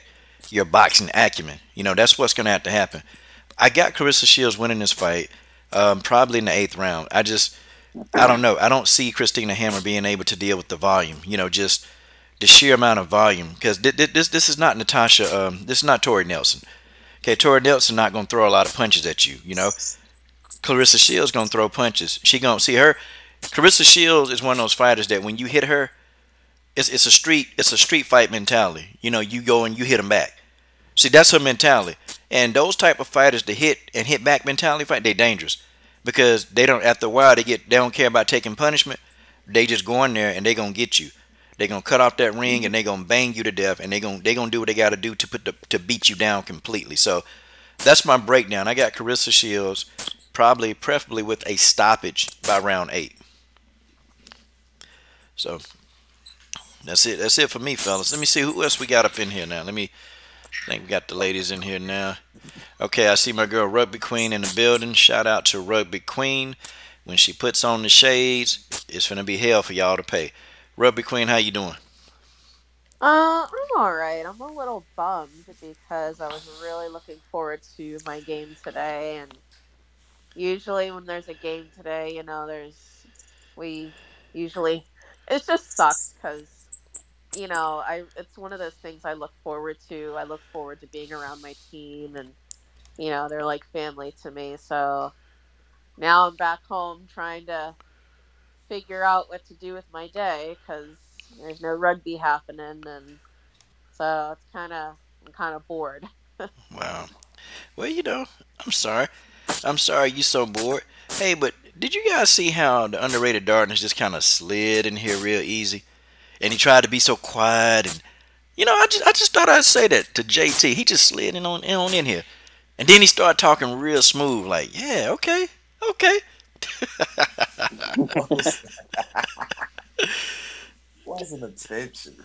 your boxing acumen. That's what's going to have to happen. I got Carissa Shields winning this fight, probably in the 8th round. I don't know. I don't see Christina Hammer being able to deal with the volume. Just the sheer amount of volume. Because this is not Natasha. This is not Tori Nelson. Okay, Tori Nelson not gonna throw a lot of punches at you. Clarissa Shields gonna throw punches. She gonna see her. Clarissa Shields is one of those fighters that when you hit her, it's a street fight mentality. You go and you hit them back. See, that's her mentality. And those type of fighters, the hit and hit back mentality fight, they dangerous because they don't. After a while, they don't care about taking punishment. They just go in there and they gonna get you. They gonna cut off that ring and they gonna bang you to death, and they gonna do what they gotta do to beat you down completely. So that's my breakdown. I got Carissa Shields, preferably with a stoppage by round 8. So that's it. That's it for me, fellas. Let me see who else we got up in here now. I think we got the ladies in here now. Okay, I see my girl Rugby Queen in the building. Shout out to Rugby Queen. When she puts on the shades, it's gonna be hell for y'all to pay. Rugby Queen, how you doing? I'm alright. I'm a little bummed because I was really looking forward to my game today, and usually when there's a game today, we usually it just sucks because it's one of those things I look forward to. I look forward to being around my team, and they're like family to me. So now I'm back home trying to figure out what to do with my day because there's no rugby happening, and so I'm kind of bored. Wow. Well, I'm sorry. I'm sorry you so bored. Hey, but did you guys see how the underrated darkness just kind of slid in here real easy? And he tried to be so quiet, and I just thought I'd say that to JT. He just slid in here, and then he started talking real smooth, like, yeah, okay, okay. Wasn't attention.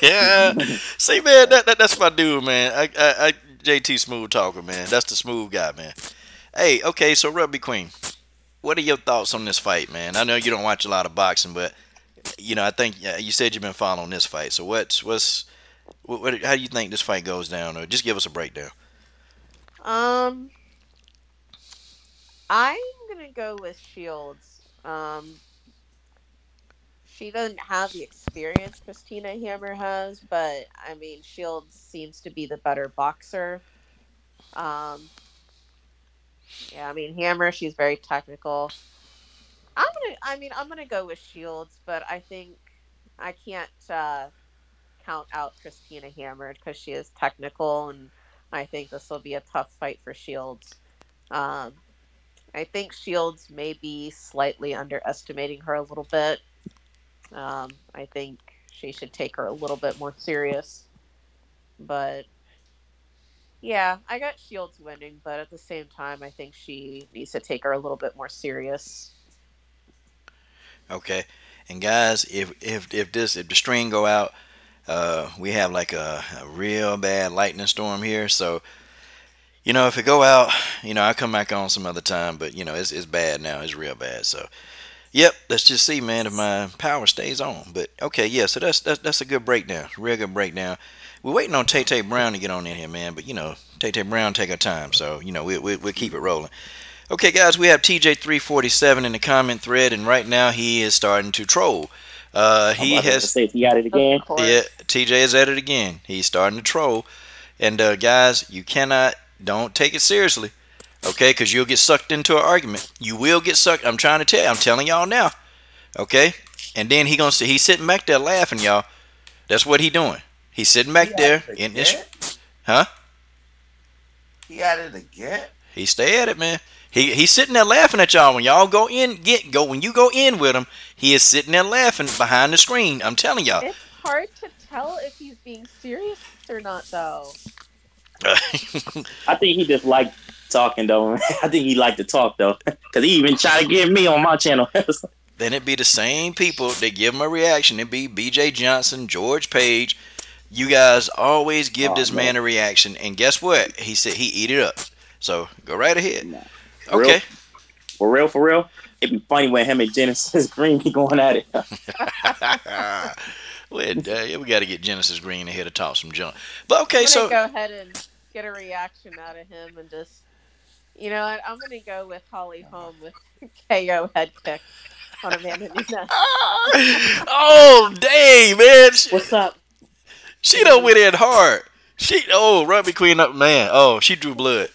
Yeah. See, man, that's my dude, man. I JT smooth talker, man. That's the smooth guy, man. Hey, okay, so Rugby Queen, what are your thoughts on this fight, man? I know you don't watch a lot of boxing, but I think you said you've been following this fight. So how do you think this fight goes down? Or just give us a breakdown. Um, I'm gonna go with Shields. She doesn't have the experience Christina Hammer has, but I mean, Shields seems to be the better boxer. Um, yeah, I mean, Hammer, she's very technical. I'm gonna go with Shields, but I think I can't count out Christina Hammer because she is technical, and I think this will be a tough fight for Shields. Um, I think Shields may be slightly underestimating her a little bit. I think she should take her a little bit more serious. But yeah, I got Shields winning, but at the same time, I think she needs to take her a little bit more serious. Okay. And guys, if the string go out, we have like a real bad lightning storm here. So if it go out, I'll come back on some other time. But it's bad now. It's real bad. So yep, let's just see, man, if my power stays on. But okay, yeah. So that's a good breakdown. Real good breakdown. We're waiting on Tay Brown to get on in here, man. But Tay Brown take her time. So we'll keep it rolling. Okay, guys, we have TJ347 in the comment thread, and right now he is starting to troll. He has say he at it again. Yeah, TJ is at it again. He's starting to troll, and guys, don't take it seriously, okay? Because you'll get sucked into an argument. You will get sucked. I'm trying to tell you. I'm telling y'all now, okay? And then he's sitting back there laughing, y'all. That's what he doing. He's sitting back there in this, huh? He at it again. He stay at it, man. He's sitting there laughing at y'all when y'all when you go in with him. He is sitting there laughing behind the screen. I'm telling y'all. It's hard to tell if he's being serious or not, though. I think he just liked talking, though. I think he liked to talk, though, because he even tried to get me on my channel. Then it be the same people that give him a reaction. It be B.J. Johnson, George Page. You guys always give this man a reaction, and guess what? He said he eat it up. So go right ahead. Nah. Okay. For real. It'd be funny when him and Genesis Green be going at it. We got to get Genesis Green in here to talk some junk. But okay, I'm gonna go ahead and get a reaction out of him, and just what? I'm gonna go with Holly Holm with KO head kick on Amanda Nunes. Oh dang, man! What's up? She done went in hard. Rugby Queen up, man. Oh, she drew blood.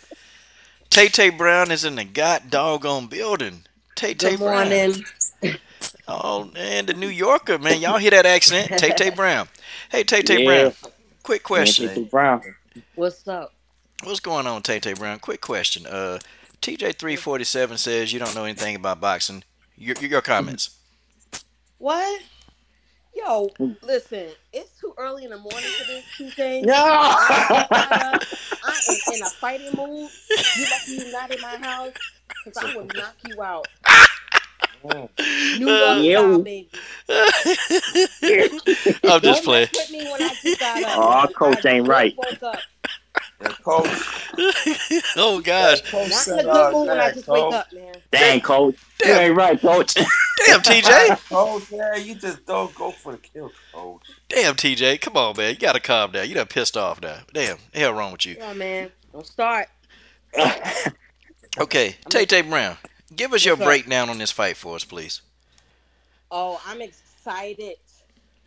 Tay Brown is in the doggone building. Tay Brown. Good morning. Oh, man, the New Yorker, man. Y'all hear that accent? Tay Brown. Hey, Tay Brown. Quick question. Tay Brown. What's up? What's going on, Tay Brown? Quick question. TJ347 says you don't know anything about boxing. Your comments. What? Yo, listen, it's too early in the morning for this, TJ. No! I am in a fighting mood. You lucky you're not in my house, because I will knock you out. New York style, baby. I'm just playing. Don't mess with me when I just got up. Oh, coach ain't right. Woke up. Yeah, coach. Oh gosh. Coach Not in said, a good mood when I "Dang, just coach." wake up, man. Dang, coach. You ain't right, coach. Damn, TJ. Coach, yeah, you just don't go for the kill, coach. Damn, TJ. Come on, man. You gotta calm down. You done pissed off now. Damn, the hell wrong with you? Yeah, man. Don't start. Okay, Tay Brown. Give us your breakdown on this fight for us, please. Oh, I'm excited.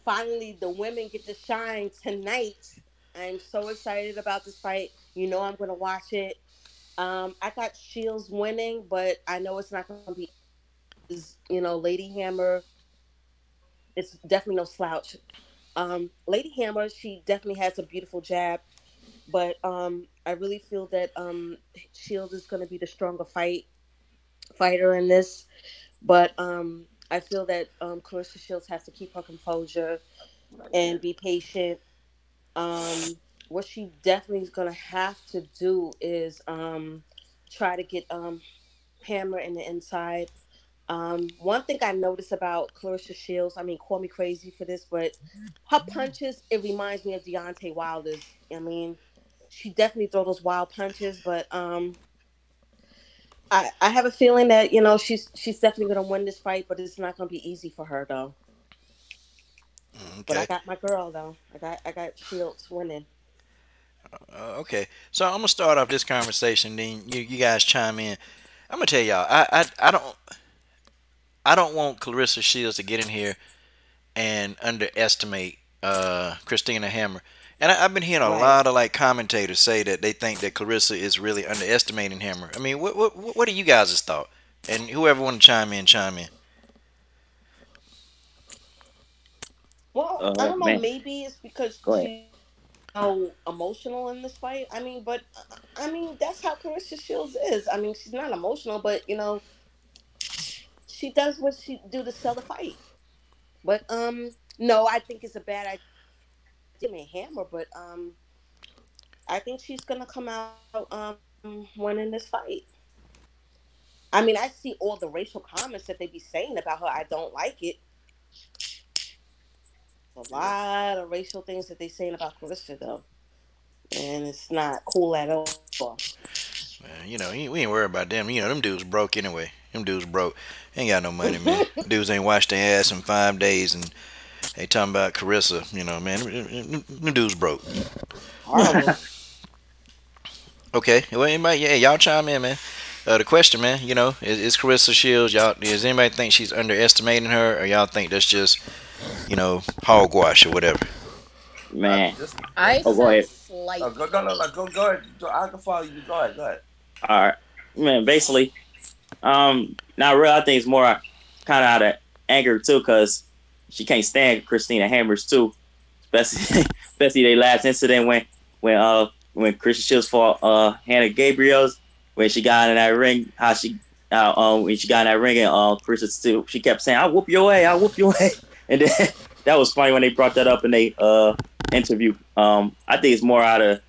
Finally, the women get to shine tonight. I'm so excited about this fight. You know I'm gonna watch it. I got Shields winning, but I know it's not gonna be easy because Lady Hammer is definitely no slouch. Lady Hammer, she definitely has a beautiful jab, but I really feel that Shields is gonna be the stronger fighter in this. But I feel that Clarissa Shields has to keep her composure and be patient. What she definitely is gonna have to do is try to get Hammer in the inside. One thing I noticed about Clarissa Shields, I mean, call me crazy for this, but her punches, it reminds me of Deontay Wilder's. I mean, she definitely throws those wild punches, but I have a feeling that she's definitely gonna win this fight, but it's not gonna be easy for her though. But I Okay. got my girl though. I got Shields winning. Okay. So I'm gonna start off this conversation. Then you guys chime in. I'm gonna tell y'all. I don't want Clarissa Shields to get in here and underestimate Christina Hammer. And I've been hearing a Right. lot of like commentators say that they think that Clarissa is really underestimating Hammer. I mean, what are you guys' thought? And whoever want to chime in, chime in. Well, I don't know. Man, Maybe it's because go ahead. she's so emotional in this fight. I mean, but I mean that's how Clarissa Shields is. I mean, she's not emotional, but she does what she do to sell the fight. But no, I think it's a bad idea. Hammer, but I think she's gonna come out winning this fight. I mean, I see all the racial comments that they be saying about her. I don't like it. A Yeah. lot of racial things that they saying about Clarissa though, and it's not cool at all. We ain't worried about them. Them dudes broke anyway. Them dudes broke. Ain't got no money, man. Dudes ain't washed their ass in 5 days, and they talking about Carissa. Man, them dudes broke. Horrible. Okay, well, anybody, yeah, y'all chime in, man. The question, man, is Carissa Shields? Y'all, does anybody think she's underestimating her, or y'all think that's just, hogwash or whatever? Man. Just I Oh, go said ahead. slight. go, no, no, no, go ahead. I can follow you. Go ahead, go ahead. All right, man. Basically, not real. I think it's more kind of out of anger too, cause she can't stand Christina Hammers too, especially especially their last incident when Christian Shields fought Hannah Gabriel's when she got in that ring, how she when she got in that ring and Christian still she kept saying, "I'll whoop your way, I'll whoop your way," and then that was funny when they brought that up in a interview. I think it's more out of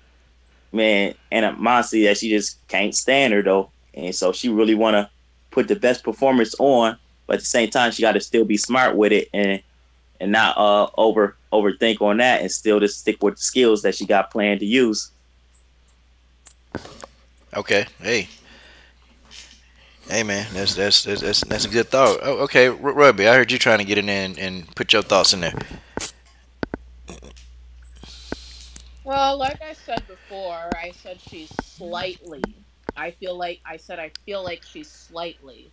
man animosity that she just can't stand her though, and so she really want to put the best performance on, but at the same time she got to still be smart with it and not overthink on that and still just stick with the skills that she got planned to use. Okay, hey, man, that's a good thought. Oh, okay, Rugby, I heard you trying to get in there and put your thoughts in there. Well, like I said before, I said she's slightly. I feel like she's slightly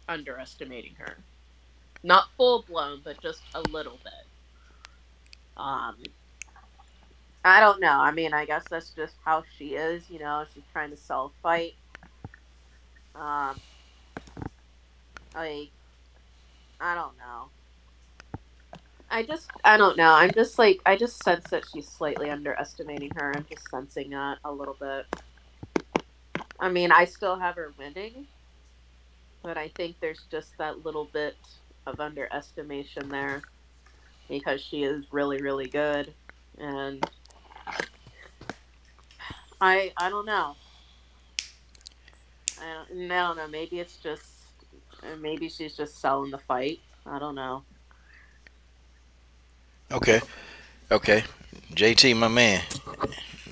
underestimating her. Not full blown, but just a little bit. Um, I don't know. I mean, I guess that's just how she is. She's trying to sell a fight. Um, like I don't know. I don't know. I just sense that she's slightly underestimating her. I'm just sensing that a little bit. I mean, I still have her winning, but I think there's just that little bit of underestimation there because she is really, really good. And I don't know. I don't know. Maybe she's just selling the fight. I don't know. Okay, okay, JT, my man,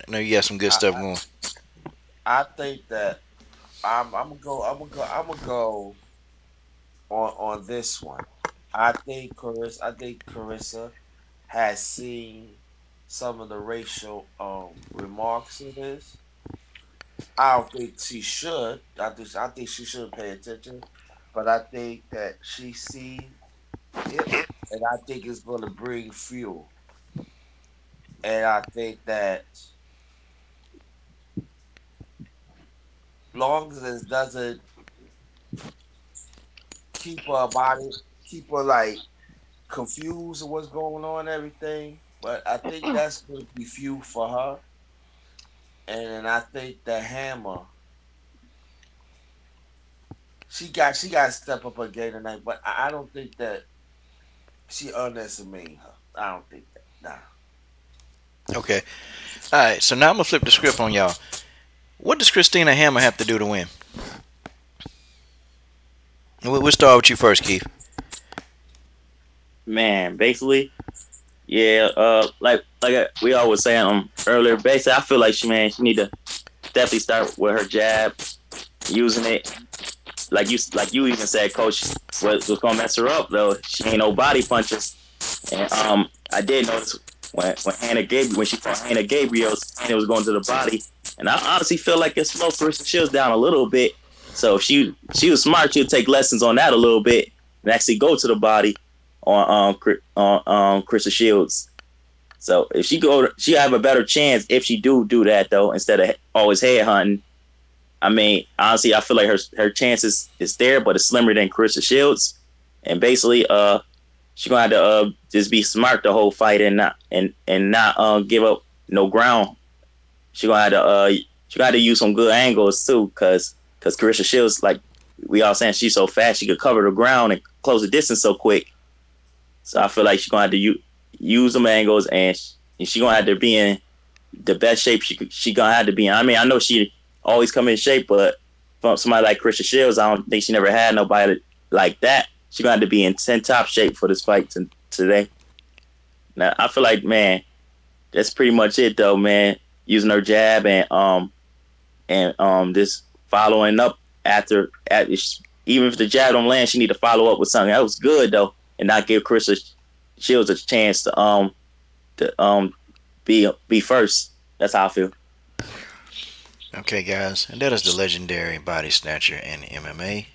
I know you got some good I, stuff going. I think that I'm gonna go on this one. I think Carissa has seen some of the racial remarks in this. I don't think she should. I think she should pay attention. But I think that she seen Yep. And I think it's going to bring fuel. And I think that long as it doesn't keep her body, keep her like confused with what's going on and everything. But I think that's going to be fuel for her. And I think the Hammer, she got to step up her game tonight. But I don't think that she underestimating her. I don't think that. Nah. Okay. All right. So now I'm gonna flip the script on y'all. What does Christina Hammer have to do to win? We'll start with you first, Keith. Man, basically, yeah. Like we always saying earlier. Basically, I feel like she need to definitely start with her jab, using it. Like you even said, Coach, was gonna mess her up though. She ain't no body punches. And I did notice when she fought Hannah Gabriel, Hannah was going to the body, and I honestly feel like it slowed Carissa Shields down a little bit. So if she was smart, she'd take lessons on that a little bit and actually go to the body on Carissa Shields. So if she have a better chance if she do that though, instead of always head hunting. I mean, honestly, I feel like her chances is there, but it's slimmer than Carissa Shields, and basically, she's gonna have to just be smart the whole fight and not give up no ground. She gonna have to use some good angles too, cause Carissa Shields, like we all saying, she's so fast she could cover the ground and close the distance so quick. So I feel like she's gonna have to use them angles, and she gonna have to be in the best shape she gonna have to be in. I mean, I know she always come in shape, but from somebody like Carissa Shields, I don't think she never had nobody like that. She gonna have to be in 10 top shape for this fight today. Now I feel like, man, that's pretty much it though, man. Using her jab and this following up even if the jab don't land, she need to follow up with something else good though, and not give Carissa Shields a chance to be first. That's how I feel. Okay, guys, and that is the legendary body snatcher in MMA.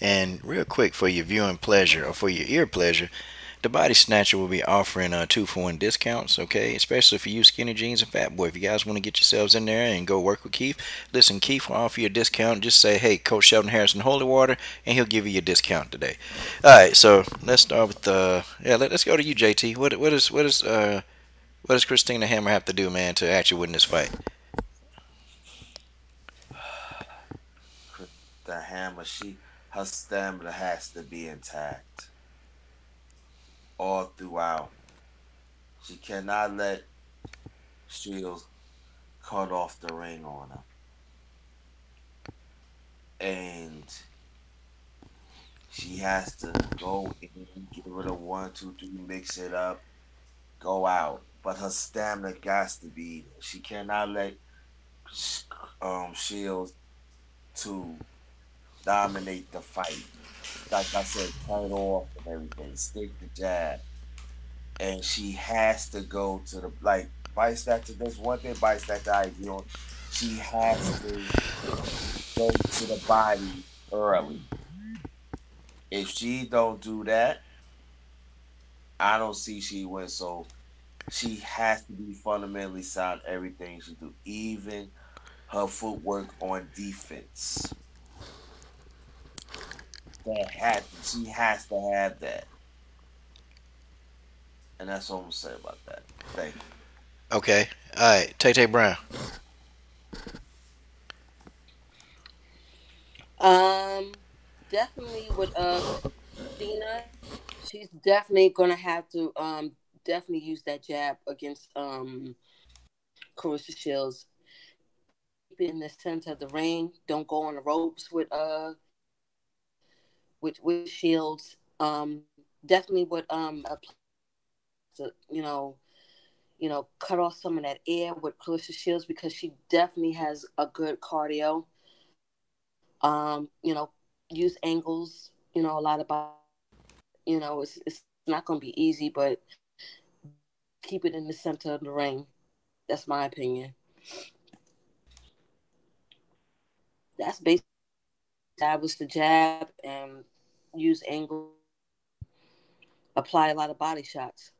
And real quick for your viewing pleasure or for your ear pleasure, the body snatcher will be offering 2-for-1 discounts. Okay, especially for you skinny jeans and fat boy. If you guys want to get yourselves in there and go work with Keith, listen, Keith will offer you a discount. Just say, "Hey, Coach Sheldon Harrison Holy Water," and he'll give you a discount today. All right, so let's start with let's go to you, JT. What does Christina Hammer have to do, man, to actually win this fight? The Hammer, her stamina has to be intact all throughout. She cannot let Shields cut off the ring on her. And she has to go in, give it a 1, 2, 3, mix it up, go out. But her stamina got to be there. She cannot let Shields to dominate the fight. Like I said, turn off and everything. Stick the jab. And she has to go to the bite snatcher. There's one thing bite snatcher I do. She has to go to the body early. If she don't do that, I don't see she wins. So she has to be fundamentally sound everything she do, even her footwork on defense. She has to have that. And that's all I'm gonna say about that. Thank you. Okay. All right. Tay Brown. Definitely with Christina, she's definitely gonna have to definitely use that jab against Carissa Shields. Keep it in the center of the ring. Don't go on the ropes with Shields. Definitely would cut off some of that air with Carissa Shields because she definitely has a good cardio. Use angles, a lot about, it's not going to be easy, but keep it in the center of the ring. That's my opinion. That's basically establish the jab and use angles apply a lot of body shots.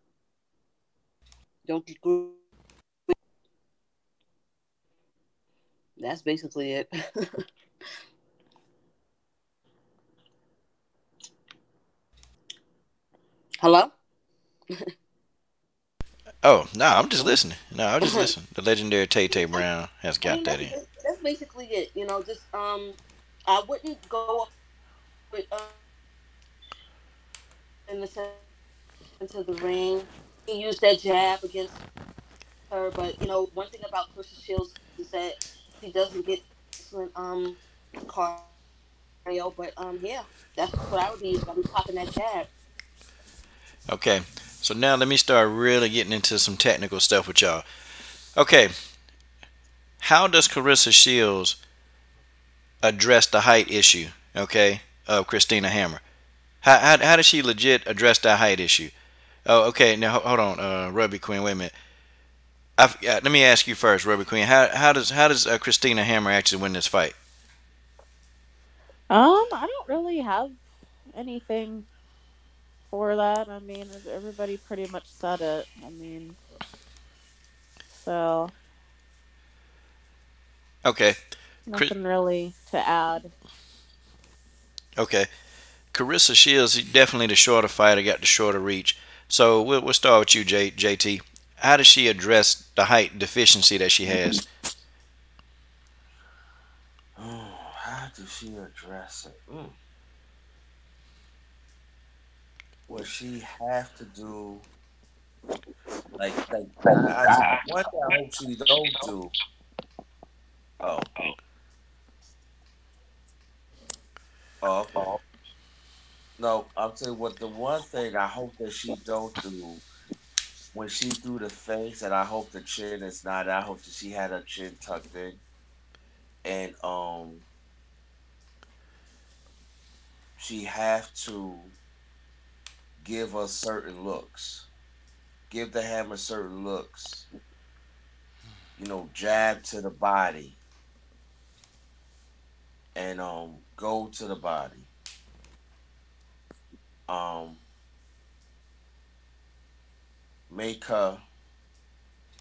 Don't you agree? That's basically it. Hello? Oh, no, I'm just listening. No, I'm just listening. The legendary Tay Tay Brown has I got mean, that in. that's basically it. You know, just I wouldn't go up with in the sense of the ring. He used that jab against her, but you know, one thing about Clarissa Shields is that she doesn't get excellent cardio. But yeah, that's what I would be using. I'd be popping that jab. Okay, so now let me start really getting into some technical stuff with y'all. Okay, how does Clarissa Shields address the height issue, okay, of Christina Hammer? How does she legit address that height issue? Oh, okay, now hold on, Ruby Queen, wait a minute. Let me ask you first, Ruby Queen. How does Christina Hammer actually win this fight? I don't really have anything for that. I mean, everybody pretty much said it. I mean, so Okay, nothing really to add. okay. Carissa Shields, definitely the shorter fighter, got the shorter reach. So we'll start with you, JT. How does she address the height deficiency that she has? How does she address it? What she have to do, one thing I hope she don't do. Oh, okay. No, I'm saying what the one thing I hope that she don't do when she do the face, and I hope the chin is not. I hope that she had her chin tucked in, and she have to give us certain looks, give the hammer certain looks. Jab to the body, and go to the body. Um, make her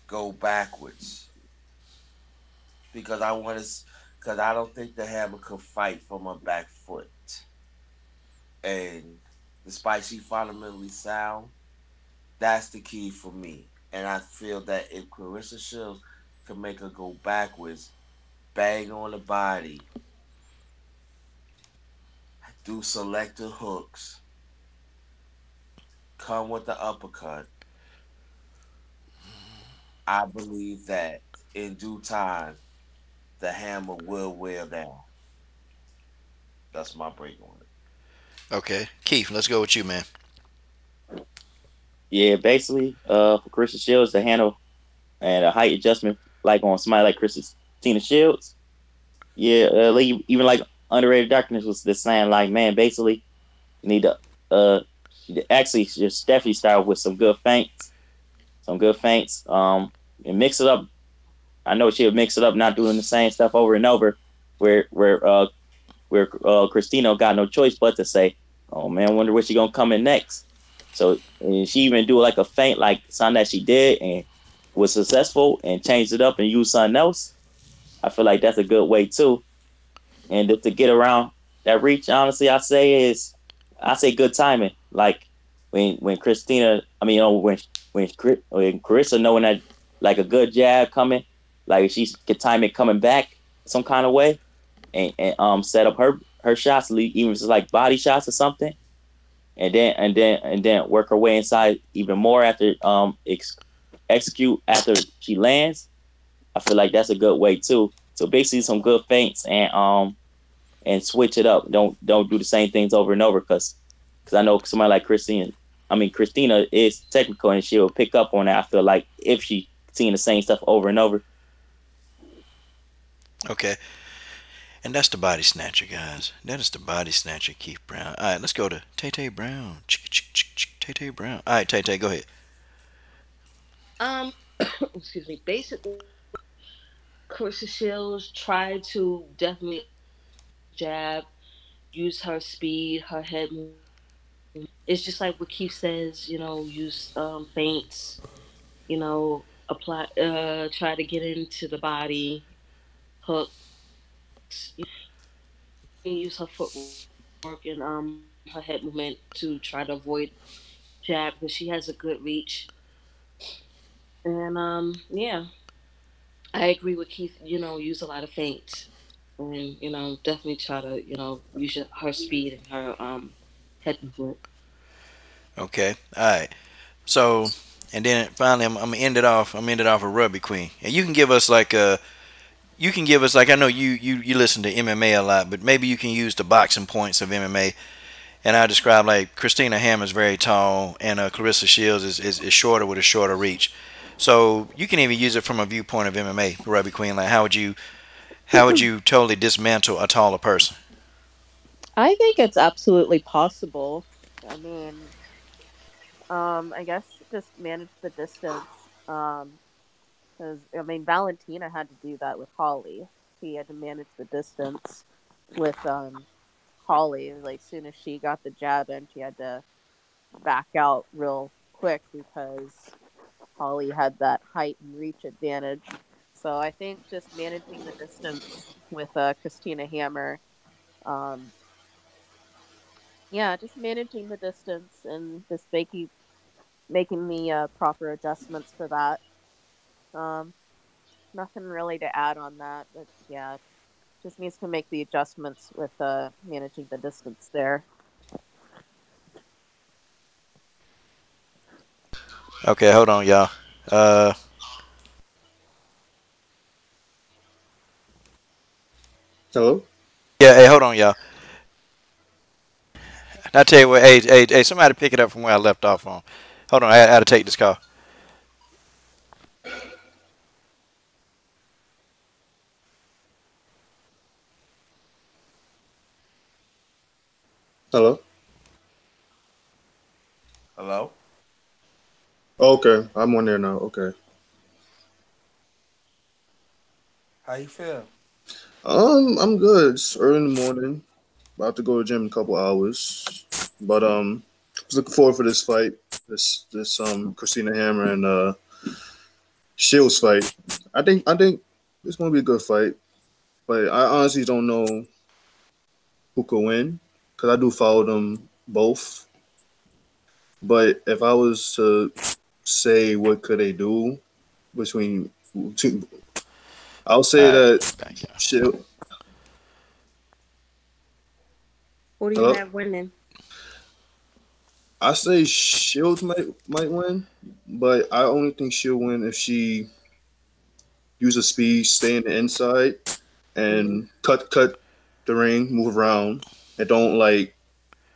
go backwards because because I don't think the hammer could fight from a back foot. And despite she fundamentally sound, that's the key for me. And I feel that if Clarissa Shields could make her go backwards, bang on the body, do selective hooks, come with the uppercut, I believe that in due time, the hammer will wear down. That's my break on it. Okay, Keith, let's go with you, man. Yeah, basically, for Christian Shields to handle and a height adjustment like on somebody like Christina Shields. Yeah, even like Underrated Darkness was the saying like, man, basically you need to actually just definitely start with some good feints, and mix it up. I know she'll mix it up, not doing the same stuff over and over, where Christina got no choice but to say, "Oh man, I wonder where she gonna come in next." So and she even do like a feint like something that she did and was successful and changed it up and used something else. I feel like that's a good way too. And to get around that reach, honestly, I say good timing. Like when Christina, I mean, when Carissa knowing that like a good jab coming, like if she could time it coming back some kind of way, and set up her shots, even if it's like body shots or something, and then work her way inside even more after execute after she lands. I feel like that's a good way too. So basically, some good feints and switch it up. Don't do the same things over and over because I know somebody like Christina is technical and she'll pick up on that. I feel like if she seeing the same stuff over and over. Okay, and that's the body snatcher, guys. That is the body snatcher, Keith Brown. All right, let's go to Tay Tay Brown. Tay Tay Brown. All right, Tay Tay, go ahead. Um, excuse me. Basically, Carissa Shields tried to definitely jab, use her speed, her head movement It's just like what Keith says, use feints, apply, try to get into the body, hooks, use her footwork and her head movement to try to avoid jab because she has a good reach. And yeah, I agree with Keith. Use a lot of feints, and definitely try to use her speed and her head movement. Okay. All right. So, and then finally, I'm gonna end it off. I'm gonna end it off with Rugby Queen, and you can give us like a. You can give us like I know you listen to MMA a lot, but maybe you can use the boxing points of MMA. And I describe like Christina Hammer's very tall, and Clarissa Shields is shorter with a shorter reach. So you can even use it from a viewpoint of MMA, Rugby Queen. Like how would you totally dismantle a taller person? I think it's absolutely possible. I mean, I guess just manage the distance. Because I mean, Valentina had to do that with Holly. She had to manage the distance with Holly. Like, soon as she got the jab in, she had to back out real quick because Holly had that height and reach advantage. So I think just managing the distance with Christina Hammer, um, yeah, just managing the distance and just making the proper adjustments for that. Um, Nothing really to add on that, but yeah, just needs to make the adjustments with managing the distance there. Okay, hold on, y'all. Uh, Hello? yeah, hey, hold on, y'all. I tell you what, hey, somebody pick it up from where I left off on. Hold on, I had to take this call. Hello? Hello? Okay, I'm on there now. Okay. How you feel? I'm good. It's early in the morning. About to go to the gym in a couple hours. But was looking forward for this fight. This Christina Hammer and Shields fight. I think it's gonna be a good fight. But I honestly don't know who could win. Because I do follow them both. But if I was to say what could they do between two, I'll All say right, that thank you. Shield. Who do you Hello? have winning? I say Shields might win, but I only think she'll win if she uses speed, stay in the inside, Hmm. and cut the ring, move around, and don't like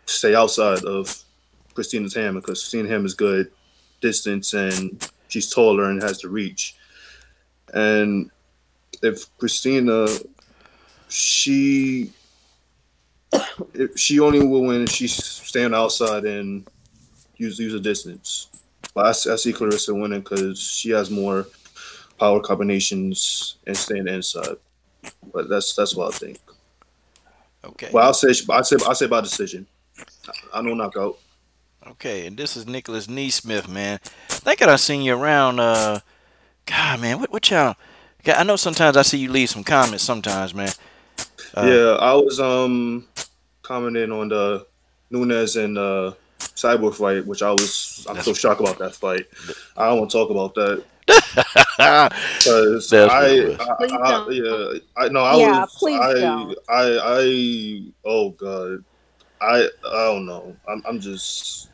stay outside of Christina's hammer because Christina's hammer is good distance and she's taller and has the reach. And if Christina, she if she only will win if she's staying outside and use a distance. But I see Clarissa winning because she has more power combinations and staying inside. But that's what I think. Okay, But I'll say by decision. I know knockout. okay, and this is Nicholas Neesmith, man. I think I done seen you around. God, man, what y'all? I know sometimes I see you leave some comments. Sometimes, man. Uh, Yeah, I was commenting on the Nunes and Cyborg fight, which I'm that's so shocked about that fight. I don't want to talk about that because that's what it was. Please I don't. yeah I no I Yeah, was please don't. I oh god I don't know I'm just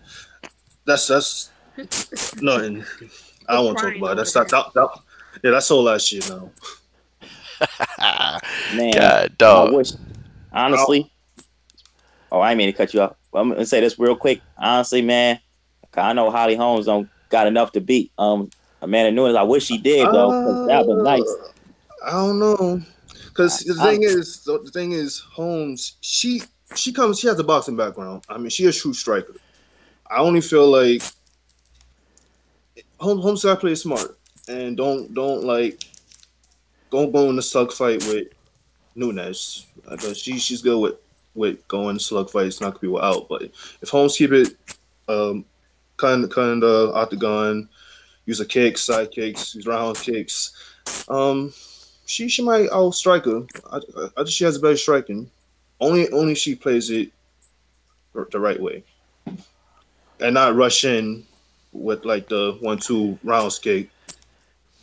that's nothing. I We're don't want to talk crying about it. over That, that. yeah, that's all last year now. Man, God, I dog. wish I, honestly. Oh, I ain't mean to cut you off. But I'm gonna say this real quick. Honestly, man, 'cause I know Holly Holmes don't got enough to beat Amanda Nunes. I wish she did though, because that'd been nice. uh, I don't know, because I, the thing is, Holmes, she has a boxing background. I mean, she a true striker. I only feel like Holmes got to play smart and don't like don't go in the suck fight with Nunes because she's good with with going slug fights, knock people out. But if Holmes keep it kind of octagon, use a kick, side kicks, use round kicks, she might outstrike her. I think she has a better striking. Only she plays it the right way and not rush in with like the 1-2 round kick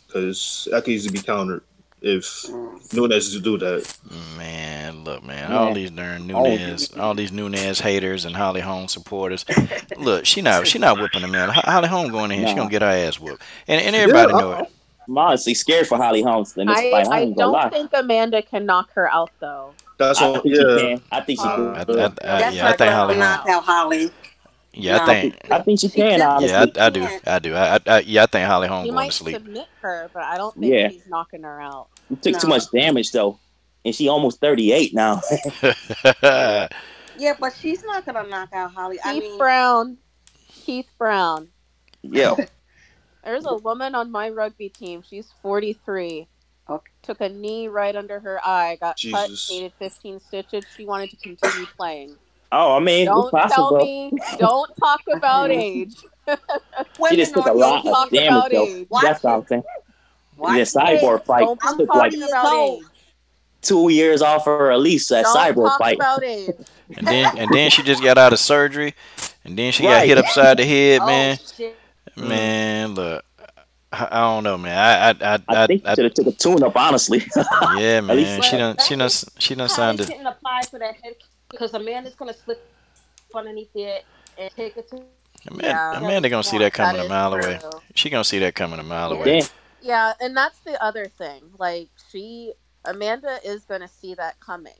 because that can easily be countered if Nunes to do that. Man, look, man, all these darn Nunes, all these Nunes haters and Holly Holm supporters. Look, she not whipping them man. Holly Holm going in here, she gonna get her ass whooped, and everybody know it. I'm honestly scared for Holly Holm in this fight. I don't think Amanda can knock her out though. That's all. Yeah, I think she can. I think Holly knock out Holly. Yeah, I think she can. Honestly. Yeah, I do. I think Holly Holm He going might to sleep. submit her, but I don't think he's knocking her out. She took too much damage though, and she almost 38 now. Yeah, but she's not gonna knock out Holly. Keith Brown. Yeah. There's a woman on my rugby team. She's 43. Okay. Took a knee right under her eye. Got cut. Jesus. Needed 15 stitches. She wanted to continue playing. Oh, I mean, Don't tell me. Don't talk about age. She just took a lot of damage though. That's what I'm saying. The Cyborg fight took like about age. 2 years off her at least that Cyborg fight. About age. And then she just got out of surgery, and then she got hit upside the head, man. Shit. Man, look, I don't know, man. I think she should have took a tune up, honestly. Yeah, man. She done signed it. Shouldn't apply for that head because Amanda's gonna slip underneath it and take it to. Amanda gonna see that coming a mile away. She gonna see that coming a mile away. Yeah, and that's the other thing. Like Amanda is gonna see that coming.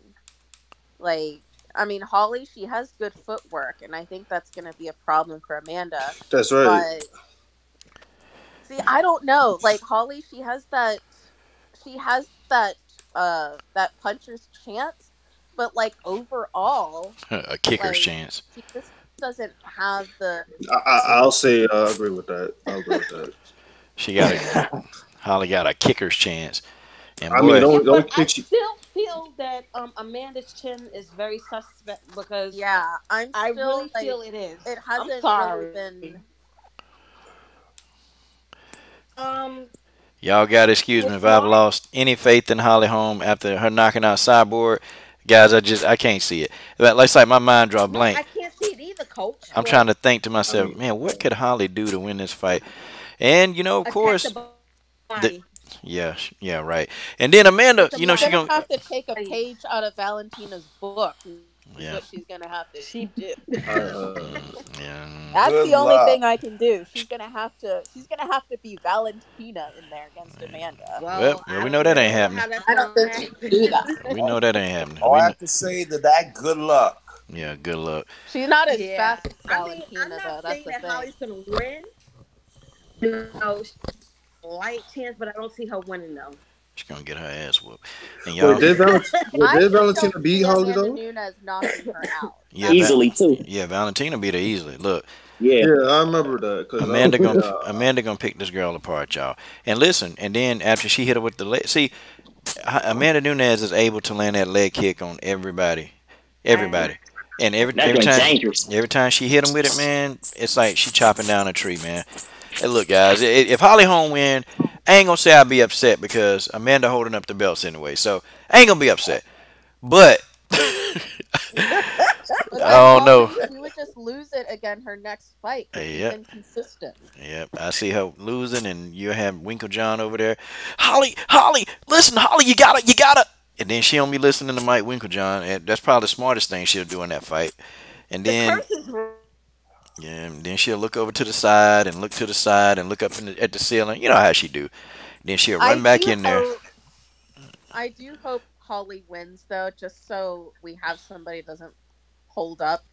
Like, I mean, Holly, she has good footwork, and I think that's gonna be a problem for Amanda. That's right. But see, I don't know. Like Holly, she has that puncher's chance, but like overall, a kicker's chance. She just doesn't have the. I'll say I agree with that. Holly got a kicker's chance. And I mean, don't I still feel that Amanda's chin is very suspect because I really feel it is. It hasn't really been. Y'all gotta excuse me if I've lost any faith in Holly Holm after her knocking out Cyborg. Guys, I can't see it. It's like my mind draw blank. I can't see it either, Coach. I'm trying to think to myself, man, what could Holly do to win this fight? And of course, yeah, right. And then Amanda, she's gonna have to take a page out of Valentina's book. Yeah. What she's gonna have to do. That's the only thing I can do. She's gonna have to be Valentina in there against Amanda. Well, we know that ain't happening. I don't think she can do that. We know that ain't happening. All I have to say that good luck. Yeah, good luck. She's not as fast as Valentina, I'm not though. saying That's that Holly's gonna win. Light chance, but I don't see her winning though. She's gonna get her ass whooped. And y'all, did Valentina beat Holly though? Nunes knocking her out. Yeah, easily too. Yeah, Valentina beat her easily. Look. Yeah, I remember that. Amanda gonna pick this girl apart, y'all. And listen, and then after she hit her with the leg, see, Amanda Nunes is able to land that leg kick on everybody. And every time she hit him with it, man, it's like she chopping down a tree, man. Hey, look, guys, if Holly Holm win, I ain't gonna say I'll be upset because Amanda holding up the belts anyway, so I ain't gonna be upset. But I don't know. She would just lose it again her next fight. She's inconsistent. Yep, I see her losing, and you have Winklejohn over there. Holly, listen, Holly, you gotta. And then she don't be listening to Mike Winklejohn, and that's probably the smartest thing she'll do in that fight. And then. Yeah, and then she'll look over to the side and look to the side and look up at the ceiling. You know how she do. Then she'll run back in there. I do hope Holly wins, though, just so we have somebody that doesn't hold up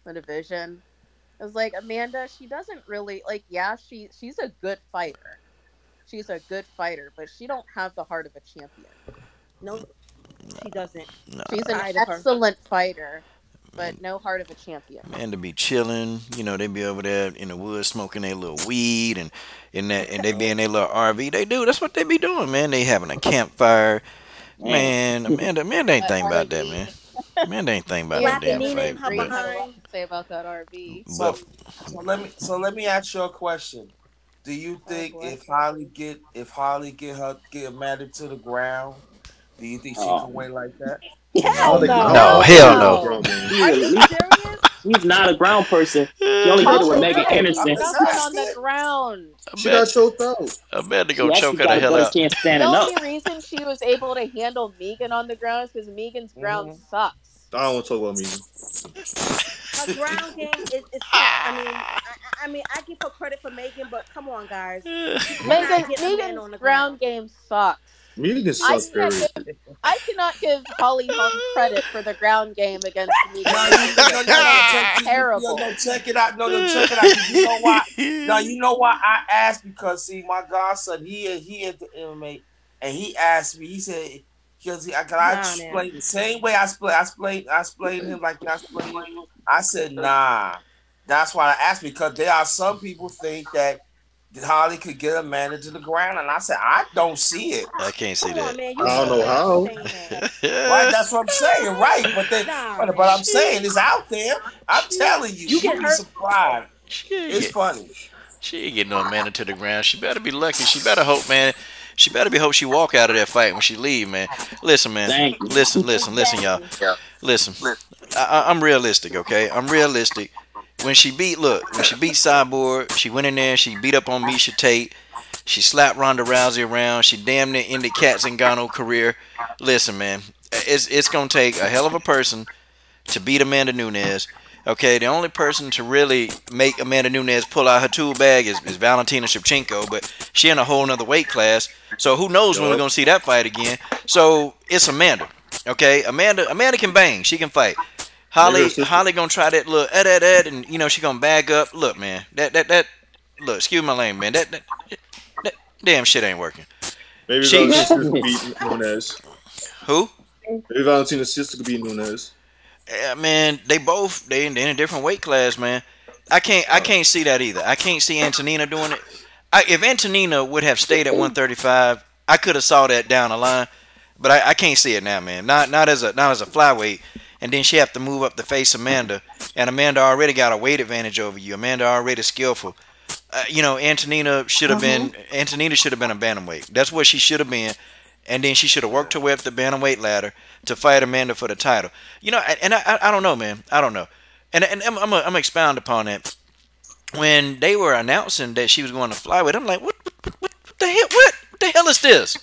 the division. It's like Amanda, she doesn't really she's a good fighter. She's a good fighter, but she don't have the heart of a champion. No, she doesn't. No. She's an excellent fighter. But no heart of a champion. Man, to be chilling, they be over there in the woods smoking their little weed and they be in their little RV. They do. That's what they be doing, man. They having a campfire. Man, Amanda ain't thinking about that, man. Man, they ain't thinking about no Slapping damn Nina fight. in her Green had a lot behind. to say about that RB. But So let me ask you a question. Do you think boy. if Holly get Amanda to the ground, do you think she can win like that? Hell no. No, hell no. Are you serious? She's not a ground person. She only did it with Holly Megan got Anderson. nothing on the ground. She got choked out. Amanda She gonna actually choke her got the a hell better out. chance The standing up. only reason she was able to handle Megan on the ground is because Megan's ground sucks. I don't want to talk about me. Her ground game is sucks. I mean, I give her credit for Megan, but come on, guys. Megan's ground game sucks. Megan sucks, period. I cannot give Holly Holm credit for the ground game against Megan. Terrible. No, check it out. No, check it out. You know why? No, you know why I asked? Because see, my godson, he into MMA, and he asked me. He said, "Because I explain the same way I explained him like I explained you." I said, "Nah." That's why I asked, because there are some people think that Holly could get Amanda to the ground, and I said, I don't see it. I can't see that. Man, I don't know how. Right, that's what I'm saying, right? But I'm saying it's out there. I'm telling you, you'd be surprised. It's funny. She ain't getting no Amanda to the ground. She better be lucky. She better hope, man. She better be hope she walk out of that fight when she leave, man. Listen, man. Listen, y'all. Listen. I'm realistic, okay? I'm realistic. When she beat Cyborg, she went in there, she beat up on Miesha Tate, she slapped Ronda Rousey around, she damn near ended Kat Zingano's career. Listen, man, it's gonna take a hell of a person to beat Amanda Nunes. Okay, the only person to really make Amanda Nunes pull out her tool bag is Valentina Shevchenko, but she in a whole nother weight class. So who knows when we're gonna see that fight again? So it's Amanda. Okay, Amanda can bang, she can fight. Holly gonna try that look and you know she gonna bag up. Look, man, that look, excuse my language, man. That damn shit ain't working. Maybe Valentina's sister could beat Nunes. Who? Maybe Valentina's sister could beat Nunes. Yeah, man, they in a different weight class, man. I can't see that either. I can't see Antonina doing it. If Antonina would have stayed at 135, I could have saw that down the line, but I can't see it now, man. Not as a flyweight. And then she have to move up to face Amanda, and Amanda already got a weight advantage over you. Amanda already skillful. You know, Antonina should have been a bantamweight. That's what she should have been, and then she should have worked her way up the bantamweight ladder to fight Amanda for the title. You know, and I don't know, man. I don't know, and I'm gonna expound upon that. When they were announcing that she was going to flyweight, I'm like, what the hell? What the hell is this?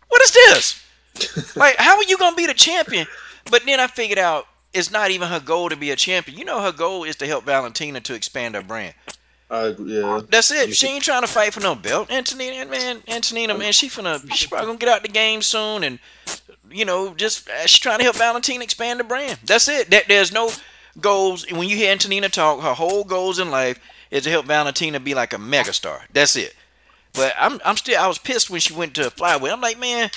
What is this? Like, how are you gonna be the champion? But then I figured out it's not even her goal to be a champion. You know, her goal is to help Valentina to expand her brand. Yeah. That's it. She ain't trying to fight for no belt. Antonina, man, she probably gonna get out the game soon, and you know, just she's trying to help Valentina expand the brand. That's it. There's no goals. When you hear Antonina talk, her whole goals in life is to help Valentina be like a megastar. That's it. But I was pissed when she went to flyweight. I'm like, man, what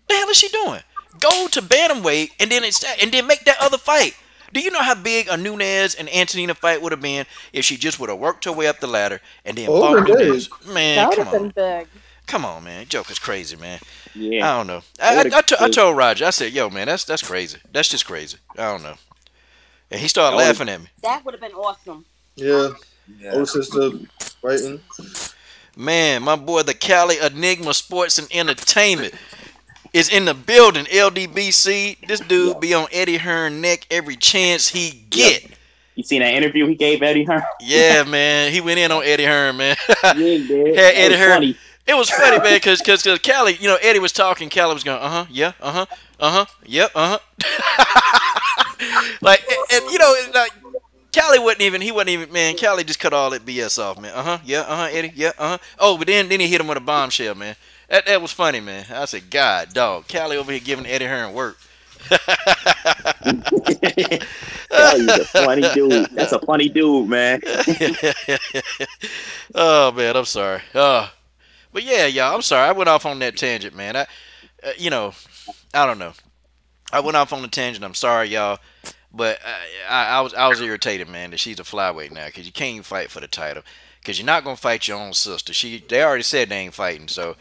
the hell is she doing? Go to bantamweight and then make that other fight. Do you know how big a Nunes and Antonina fight would have been if she just would have worked her way up the ladder and then fought Nunes? Man, come on. Big. Come on, man. Joker's crazy, man. Yeah. I don't know. I told Roger, I said, yo, man, that's crazy. That's just crazy. I don't know. And he started laughing at me. That would have been awesome. Yeah. Old sister fighting. Man, my boy, the Cali Enigma Sports and Entertainment is in the building. Ldbc. This dude be on Eddie Hearn neck every chance he get. You seen that interview he gave Eddie Hearn? Yeah, man. He went in on Eddie Hearn, man. Yeah, he did. Had Eddie Hearn. Funny. It was funny, man, because Cali, you know, Eddie was talking. Cali was going, yeah, yep, like, and you know, like, Cali wasn't even, man. Cali just cut all that BS off, man. Eddie, yeah, Oh, but then he hit him with a bombshell, man. That was funny, man. I said, God, dog. Cali over here giving Eddie Hearn work. Oh, he's a funny dude. That's a funny dude, man. Oh, man, I'm sorry. But yeah, y'all, I'm sorry. I went off on that tangent, man. You know, I don't know. I went off on the tangent. I'm sorry, y'all. But I was irritated, man, that she's a flyweight now, because you can't even fight for the title. Because you're not going to fight your own sister. They already said they ain't fighting, so,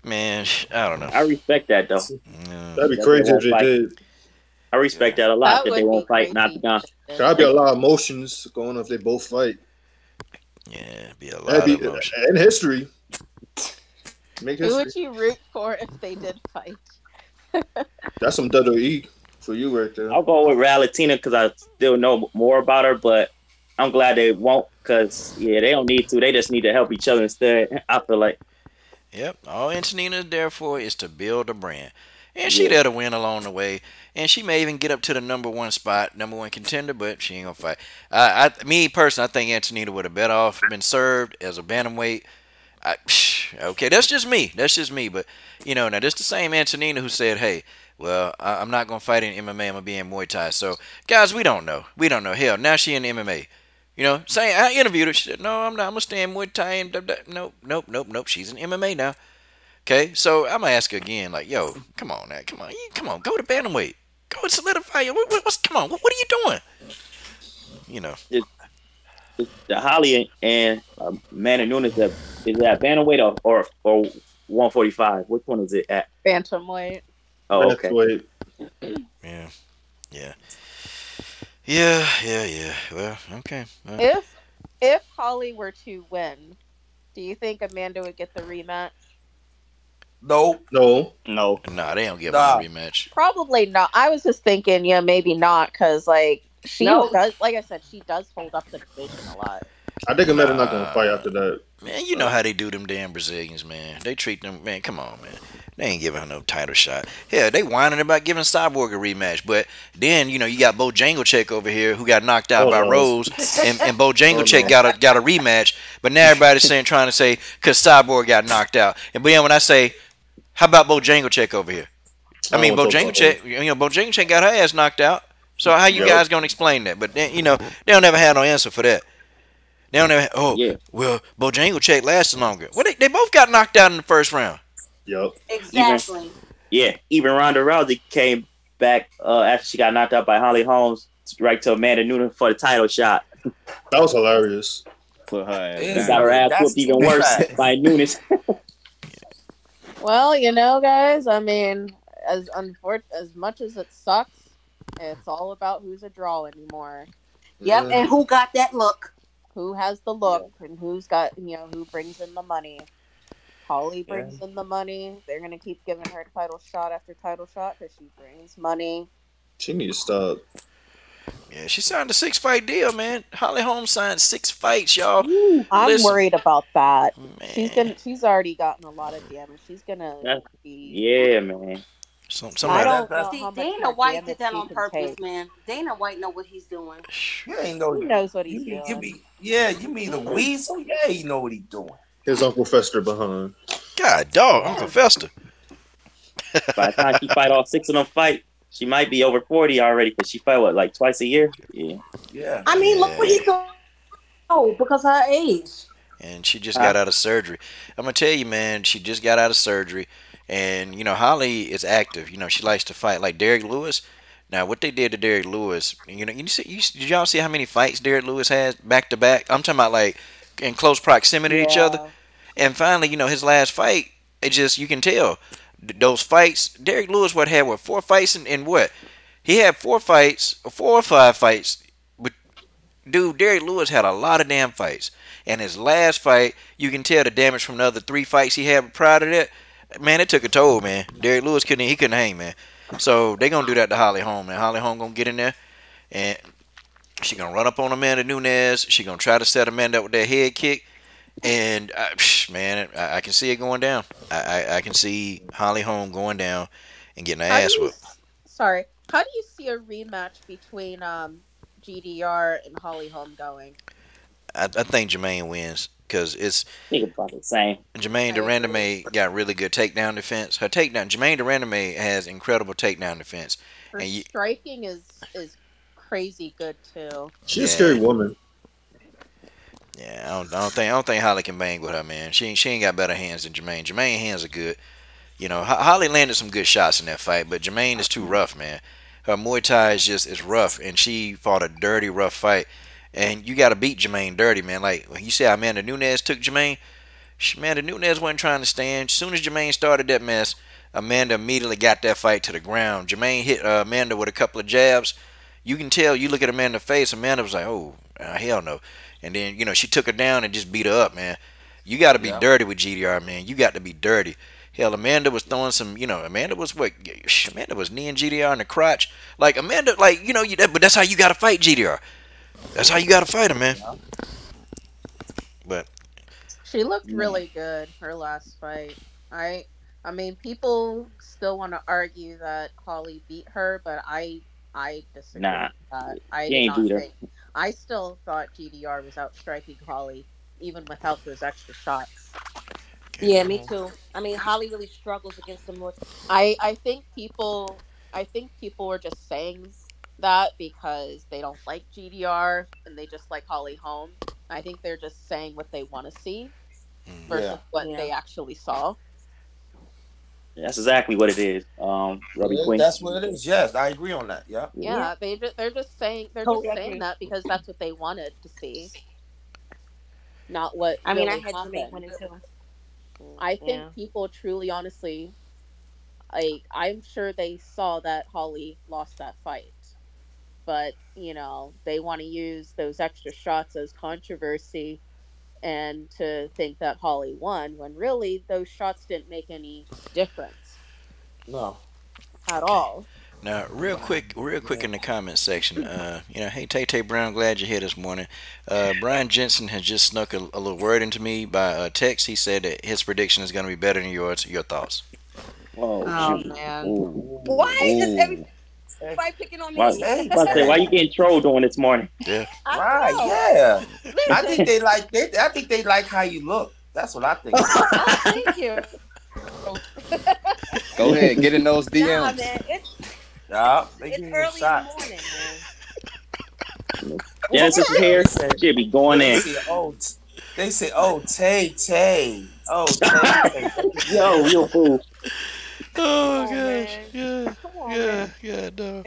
man, I don't know. I respect that, though. That'd be crazy if they did. I respect that a lot. That they would be won't fight in crazy. octagon. There'll be a lot of emotions going on if they both fight. Yeah, be a That'd lot be of emotion. in history. Make Who history. would you root for if they did fight? That's some WWE for you right there. I'll go with Latina because I still know more about her, but I'm glad they won't because, yeah, they don't need to. They just need to help each other instead. I feel like. Yep, all Antonina is there for is to build a brand. And she there to win along the way. And she may even get up to the #1 spot, #1 contender, but she ain't going to fight. Me personally, I think Antonina would have better off been served as a bantamweight. Okay, that's just me. But, now this the same Antonina who said, hey, well, I'm not going to fight in MMA. I'm going to be in Muay Thai. So, guys, we don't know. Hell, now she in MMA. Saying I interviewed her. She said, no, I'm not. I'm going to stay in Muay Thai. And nope. She's in MMA now. Okay, so I'm going to ask her again, like, yo, come on. Go to bantamweight. Go and solidify. Come on, what are you doing? The Holly and Amanda Nunes, is that bantamweight or 145? Which one is it at? Bantamweight. Oh, okay. Yeah. Well, okay. If Holly were to win, do you think Amanda would get the rematch? No. Nah, they don't give her a rematch. Probably not. I was just thinking, maybe not, because she does. Like I said, she does hold up the division a lot. I think Amanda's not gonna fight after that. Man, you know how they do them damn Brazilians, man. They treat them, man. Come on, man. They ain't giving her no title shot. Hell, they whining about giving Cyborg a rematch, but then you got Bojanglecheck over here who got knocked out by Rose, and Bojanglecheck got a rematch. But now everybody's trying to say because Cyborg got knocked out, and but then when I say, how about Bojanglecheck over here? I mean, Bojanglecheck got her ass knocked out. So how you guys gonna explain that? But then, they don't ever have no answer for that. They don't ever. Well, Bojanglecheck lasted longer. Well, they both got knocked out in the first round. Yep. Exactly. Even Ronda Rousey came back after she got knocked out by Holly Holmes right to Amanda Nunes for the title shot. That was hilarious. Put her ass. Got her ass whooped even worse by Nunes. Well, guys, I mean, as much as it sucks, it's all about who's a draw anymore. Yep, and who got that look? Who has the look and who's got, who brings in the money. Holly brings in the money. They're going to keep giving her title shot after title shot because she brings money. She needs to stop. Yeah, she signed a 6-fight deal, man. Holly Holm signed 6 fights, y'all. I'm worried about that. Man. She's already gotten a lot of damage. She's gonna be. Yeah, man. I don't know See, how much Dana White did that she on can purpose, take. man. Dana White know what he's doing. You ain't know. He knows what he's doing. You mean the weasel? Yeah, you know what he's doing. His Uncle Fester behind. God, dog, Uncle Fester. By the time she fight all 6 of them fight, she might be over 40 already because she fight like twice a year. Yeah. I mean, look what he's doing. Oh, because of her age. And she just got out of surgery. I'm gonna tell you, man, she just got out of surgery. And, Holly is active. She likes to fight like Derek Lewis. Now, what they did to Derek Lewis, did y'all see how many fights Derek Lewis has back to back? I'm talking about like in close proximity to each other. And finally, his last fight, you can tell those fights. Derek Lewis had 4 fights in what? He had 4 or 5 fights. But dude, Derek Lewis had a lot of damn fights. And his last fight, you can tell the damage from the other 3 fights he had prior to that. Man, it took a toll, man. Derek Lewis couldn't hang, man. So they gonna do that to Holly Holm, man. Holly Holm gonna get in there, and she gonna run up on Amanda Nunes. She gonna try to set Amanda up with that head kick, and man, I can see it going down. I can see Holly Holm going down and getting her ass whooped. Sorry, how do you see a rematch between GDR and Holly Holm going? I think Jermaine wins. Because it's about the same. Jermaine Randamie got really good takedown defense. Jermaine Randamie has incredible takedown defense. Her striking is crazy good too. She's a scary woman. Yeah, I don't think Holly can bang with her, man. She ain't got better hands than Jermaine. Jermaine hands are good. Holly landed some good shots in that fight, but Jermaine is too rough, man. Her Muay Thai is rough, and she fought a dirty, rough fight. And you got to beat Jermaine dirty, man. Like, when you see how Amanda Nunes took Jermaine, Amanda Nunes wasn't trying to stand. As soon as Jermaine started that mess, Amanda immediately got that fight to the ground. Jermaine hit Amanda with a couple of jabs. You can tell. You look at Amanda's face. Amanda was like, "Oh, hell no!" And then she took her down and just beat her up, man. You got to be dirty with GDR, man. You got to be dirty. Hell, Amanda was throwing some. Amanda was what? Amanda was kneeing GDR in the crotch. Like Amanda, but that's how you got to fight GDR. That's how you got to fight him, man. But she looked really good her last fight. I mean, people still want to argue that Holly beat her, but I disagree with that. I did not think. I still thought GDR was outstriking Holly, even without those extra shots. Yeah, me too. I mean, Holly really struggles against them. I think people were just saying that because they don't like GDR and they just like Holly Holm. I think they're just saying what they want to see versus what they actually saw. That's exactly what it is. Robbie Queen. That's what it is. Yes, I agree on that. Yeah. Yeah, they're just saying that because that's what they wanted to see, not what. I mean, really I had happened. to make one too. I think people truly, honestly, I'm sure they saw that Holly lost that fight, but they want to use those extra shots as controversy and to think that Holly won when really those shots didn't make any difference. No. At all. Now, real quick in the comment section, hey Tay Brown, glad you're here this morning. Brian Jensen has just snuck a little word into me by text. He said that his prediction is going to be better than yours. Your thoughts? Oh man! Why is everybody picking on me? Why you getting trolled on this morning? Yeah. Right. Yeah. I think they like. I think they like how you look. That's what I think. Oh, thank you. Go ahead, get in those DMs. Nah, man, it's early in the morning, man. Genesis is here. She'll be going in. They say, "Oh, Tay. Oh, Tay. Yo, fool. Oh gosh, yeah, no.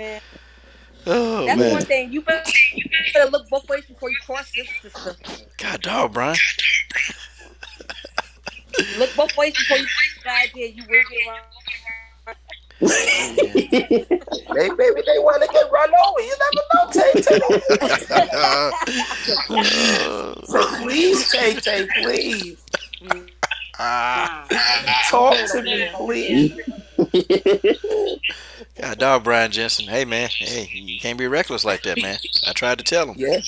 Oh, that's man. one thing. You better look both ways before you cross this system. God dog, Brian. Look both ways before you the idea. You will get wrong. Maybe they want to get run over. You never know, Tay. So please, Tay, please. Talk to me, please. God dog, Brian Jensen. Hey man, you can't be reckless like that, man. I tried to tell him. Yeah.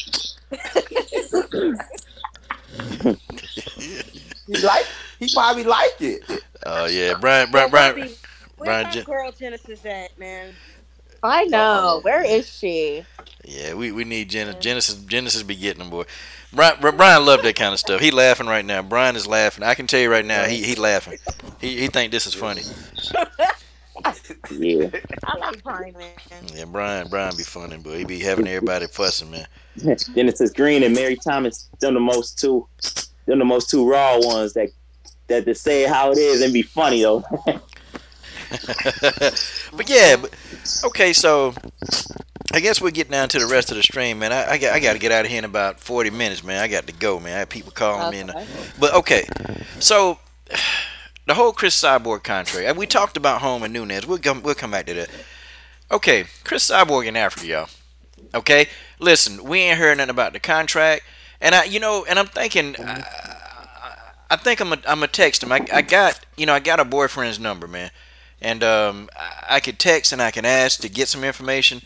He probably like it. Oh yeah, Brian girl Genesis at, man? I know. Where is she? Yeah, we need Genesis be getting them, boy. Brian loved that kind of stuff. He laughing right now. Brian is laughing. I can tell you right now, he laughing. He think this is funny. Yeah. I like Brian, man. Yeah, Brian be funny, but he be having everybody fussing, man. Genesis Green and Mary Thomas, them the most two raw ones that say how it is and be funny though. Okay, so I guess we'll get down to the rest of the stream, man. I got to get out of here in about 40 minutes, man. I got to go, man. I have people calling me. But okay, so the whole Chris Cyborg contract. We talked about Holm and Nunes. We'll come back to that. Okay, Chris Cyborg in Africa, y'all. Okay, listen, we ain't heard nothing about the contract, and I'm thinking. I think I'm a text him. I got a boyfriend's number, man, and I could text and I can ask to get some information.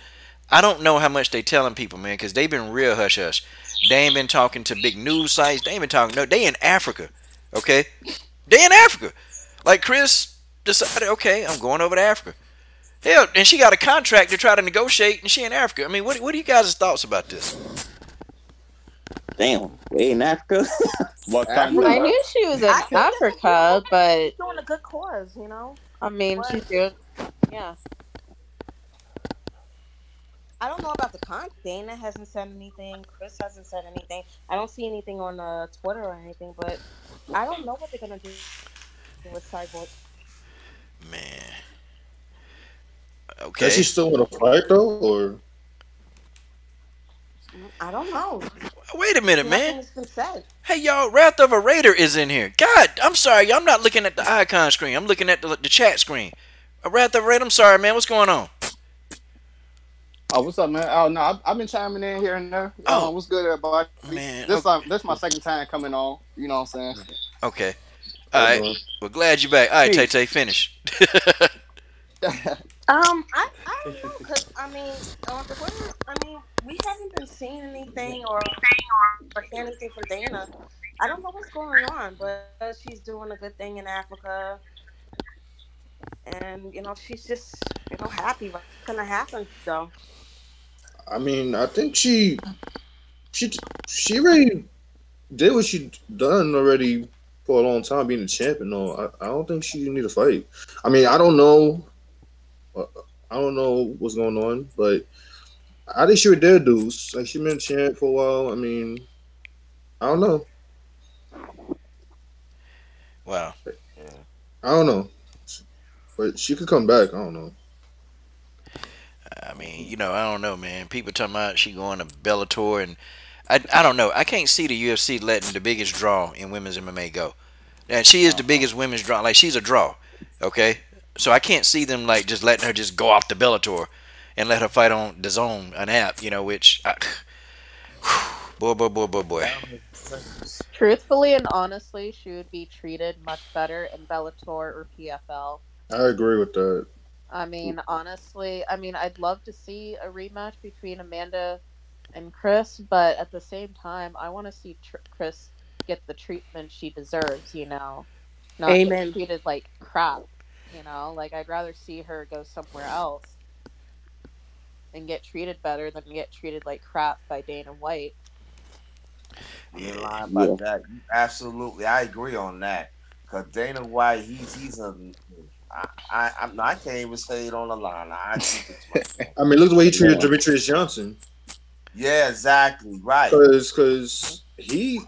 I don't know how much they telling people, man, because they've been real hush hush. They ain't been talking to big news sites. They ain't been talking. No, they in Africa, okay? They in Africa. Like Chris decided, okay, I'm going over to Africa. Hell, and she got a contract to try to negotiate, and she in Africa. I mean, what are you guys' thoughts about this? Damn, we in Africa. I knew she was in Africa, but She's doing a good cause, you know. I mean, she's doing, yeah. I don't know about the con. Dana hasn't said anything. Chris hasn't said anything. I don't see anything on Twitter or anything, but I don't know what they're gonna do with Cyborg. Man. Okay. Does she still want to fight though, or? I don't know. Wait a minute, man. Nothing's been said. Hey y'all, Wrath of a Raider is in here. God, I'm sorry, I'm not looking at the icon screen. I'm looking at the chat screen. Wrath of a Raider, I'm sorry, man. What's going on? Oh, what's up, man? Oh no, I've been chiming in here and there. Oh, What's good, everybody? man. This my second time coming on. You know what I'm saying? Okay. How All you right. doing? Well, glad you're back. All right, Peace. Tay, finish. I don't know, cause I mean, on Twitter, I mean, we haven't been seeing anything or hearing anything from Dana. I don't know what's going on, but she's doing a good thing in Africa, and she's just happy. What's gonna happen though? I mean, I think she already did what she done already for a long time, being a champion. No, I don't think she need a fight. I mean, I don't know. I don't know what's going on, but I think she would dare do. Like, she been champ for a while. I mean, I don't know. Wow. I don't know, but she could come back. I don't know. I mean, I don't know, man. People talking about she going to Bellator, and I don't know. I can't see the UFC letting the biggest draw in women's MMA go. And she is the biggest women's draw. Like, she's a draw, okay? So I can't see them, like, just letting her just go off the Bellator and let her fight on DAZN, an app, which, boy. Truthfully and honestly, she would be treated much better in Bellator or PFL. I agree with that. I mean, honestly, I'd love to see a rematch between Amanda and Chris, but at the same time, I want to see Chris get the treatment she deserves, not Amen. get treated like crap, like I'd rather see her go somewhere else and get treated better than get treated like crap by Dana White. You ain't lying about that. Absolutely, I agree on that. Cause Dana White, he's a. I can't even say it on the line. I mean, look at the way he treated Demetrius Johnson. Yeah, exactly. Right. Because he's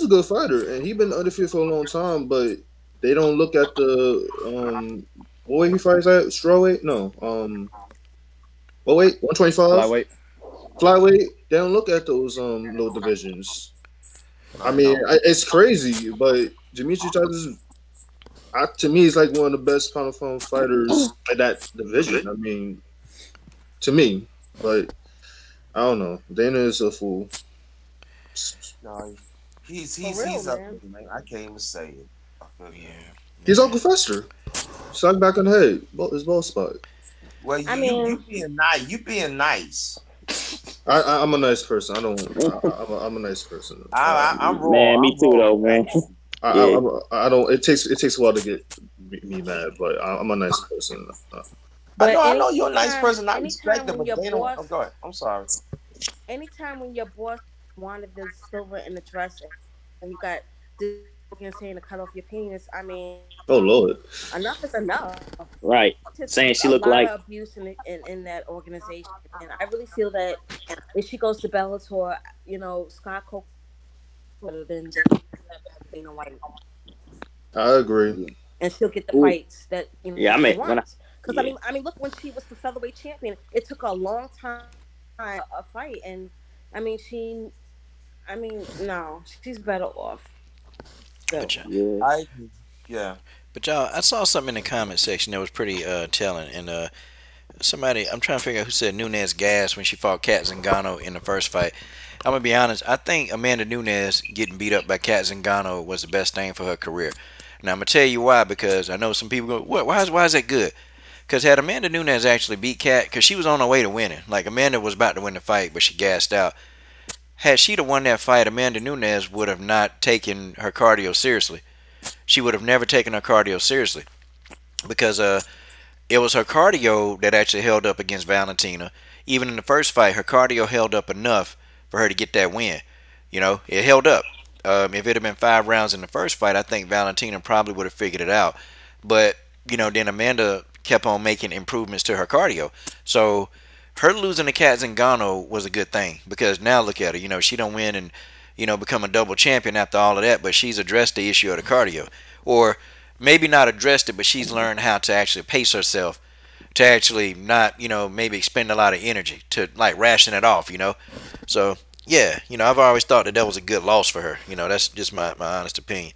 a good fighter and he's been undefeated for a long time, but they don't look at the what weight he fights at? Strawweight? No. What weight? 125? Flyweight. They don't look at those low divisions. I mean, it's crazy, but Demetrius Johnson, to me, is like one of the best pound for pound fighters at that division. I mean, to me, but I don't know. Dana is a fool. No, he's up there, man. I can't even say it. Yeah. He's Uncle Fester. Suck back on the head. His ball spot. Well, you being nice. You being nice. I'm a nice person. I'm a nice person. I'm raw. Man, me too, though, man. I don't. It takes a while to get me mad, but I'm a nice person. I know you're a nice person. I respect it, but they don't. Oh, go ahead. I'm sorry. Anytime when your boss wanted the silver in the dress and you got this saying to cut off your penis, I mean, oh Lord, enough is enough. Right, saying she looked like abuse in that organization, and I really feel that if she goes to Bellator, Scott Coker would have been Dana White. I agree, and she'll get the fights that she wants. Because I mean, look, when she was the featherweight champion, it took a long time a fight, and no, she's better off. But y'all, I saw something in the comment section that was pretty telling, and somebody, I'm trying to figure out who said Nunes gassed when she fought Kat Zingano in the first fight. I'm gonna be honest, I think Amanda Nunes getting beat up by Kat Zingano was the best thing for her career. Now I'm gonna tell you why, because I know some people go, "What? Why is that good?" Because had Amanda Nunes actually beat Kat, because she was on her way to winning. Like, Amanda was about to win the fight, but she gassed out. Had she won that fight, Amanda Nunes would have not taken her cardio seriously. She would have never taken her cardio seriously, because it was her cardio that actually held up against Valentina. Even in the first fight, her cardio held up enough for her to get that win. It held up. If it had been 5 rounds in the first fight, I think Valentina probably would have figured it out. But, then Amanda kept on making improvements to her cardio. So her losing to Kat Zingano was a good thing, because now look at her. She don't win and, become a double champion after all of that, but she's addressed the issue of the cardio. Or maybe not addressed it, but she's learned how to actually pace herself to actually not, maybe expend a lot of energy, to like ration it off, So, yeah, I've always thought that was a good loss for her. That's just my honest opinion.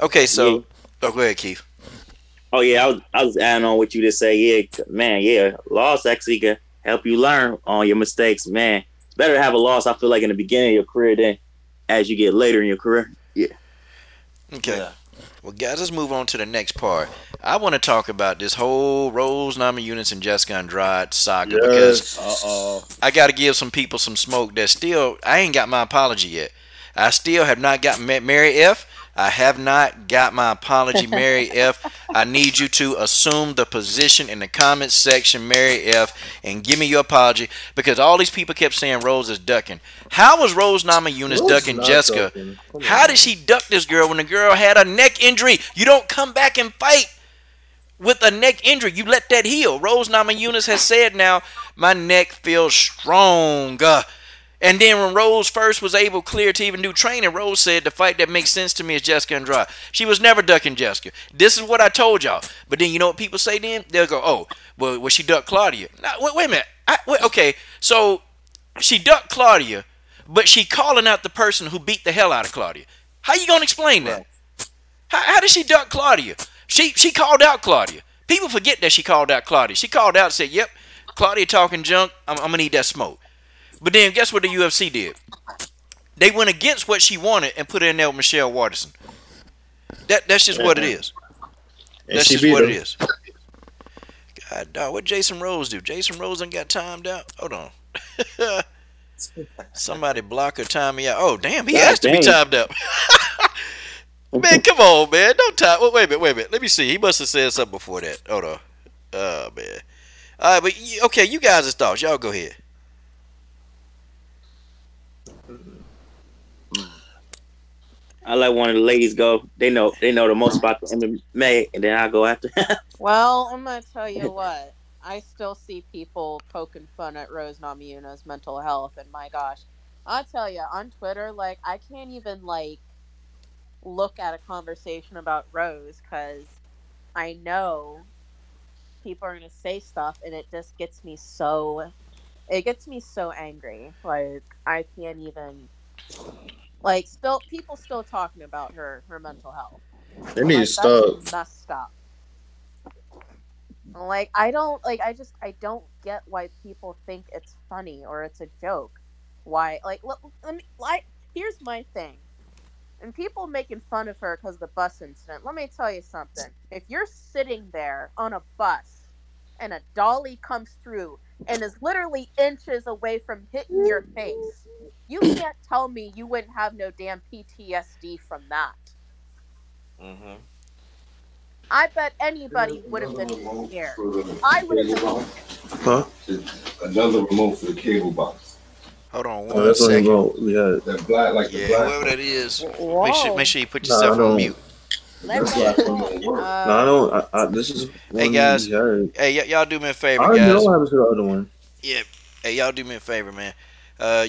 Okay, Yeah. so go ahead, Keith. Oh yeah, I was adding on what you just say. Yeah, man. Yeah, loss actually can help you learn on your mistakes, man. It's better to have a loss. I feel like in the beginning of your career than as you get later in your career. Yeah. Okay. Yeah. Well, guys, let's move on to the next part. I want to talk about this whole Rose Namajunas and Jessica Andrade saga because I got to give some people some smoke that still, I ain't got my apology yet. I still have not got Mary F. I have not got my apology, Mary F. I need you to assume the position in the comments section, Mary F., and give me your apology because all these people kept saying Rose is ducking. How was Rose Namajunas ducking Jessica? How did she duck this girl when the girl had a neck injury? You don't come back and fight with a neck injury. You let that heal. Rose Namajunas has said now, my neck feels stronger. And then when Rose first was able clear to even do training, Rose said the fight that makes sense to me is Jessica Andrade. She was never ducking Jessica. This is what I told y'all. But then you know what people say then? They'll go, oh, well she ducked Claudia. Now, wait a minute. Okay, so she ducked Claudia, but she calling out the person who beat the hell out of Claudia. How you going to explain that? How did she duck Claudia? She called out Claudia. People forget that she called out Claudia. She called out and said, yep, Claudia talking junk. I'm going to need that smoke. But then guess what the UFC did? They went against what she wanted and put her in there with Michelle Waterson. That's just what it is. That's just what it is. God dog, what Jason Rose do? Jason Rose done got timed out. Hold on. Somebody block her, time me out. Oh damn, he has to be timed out. Man, come on, man. Don't time. Wait a minute. Let me see. He must have said something before that. Hold on. Oh man. All right, but okay, you guys' thoughts. Y'all go ahead. I let one of the ladies go. They know the most about the MMA, and then I go after. Well, I'm gonna tell you what. I still see people poking fun at Rose Namajunas' mental health, and my gosh, I'll tell you on Twitter, like I can't even like look at a conversation about Rose because I know people are gonna say stuff, and it just gets me so. It gets me so angry. Like I can't even. Like people still talking about her mental health. They need to stop. Messed up. Like I don't get why people think it's funny or it's a joke. Why let me here's my thing. And people making fun of her because of the bus incident. Let me tell you something. If you're sitting there on a bus and a dolly comes through and is literally inches away from hitting your face, you can't tell me you wouldn't have no damn PTSD from that. Mm-hmm. I bet anybody would have been scared. I would have been scared. Huh? Another remote for the cable box. Hold on Oh, one that's second. That black, like the black. Whoever that is, Whoa. make sure you put yourself on mute. That black one don't work. No, I don't. This is. Hey guys, hey y'all do me a favor, I know guys. what happens to the other one. Yeah, hey y'all do me a favor, man.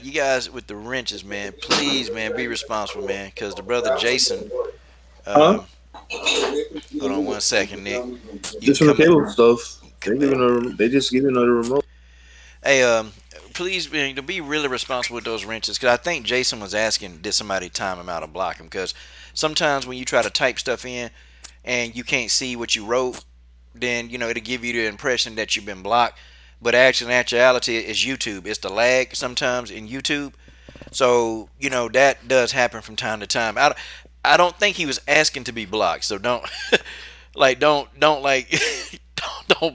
You guys with the wrenches, man. Please, man, be responsible, man, because the brother Jason. Huh? Hold on one second, Nick. Just from the cable stuff. They just giving her the remote. Hey, please be really responsible with those wrenches, because I think Jason was asking, did somebody time him out or block him? Because sometimes when you try to type stuff in and you can't see what you wrote, then it'll give you the impression that you've been blocked. But actually, in actuality, it's YouTube. It's the lag sometimes in YouTube. So that does happen from time to time. I don't think he was asking to be blocked. So don't don't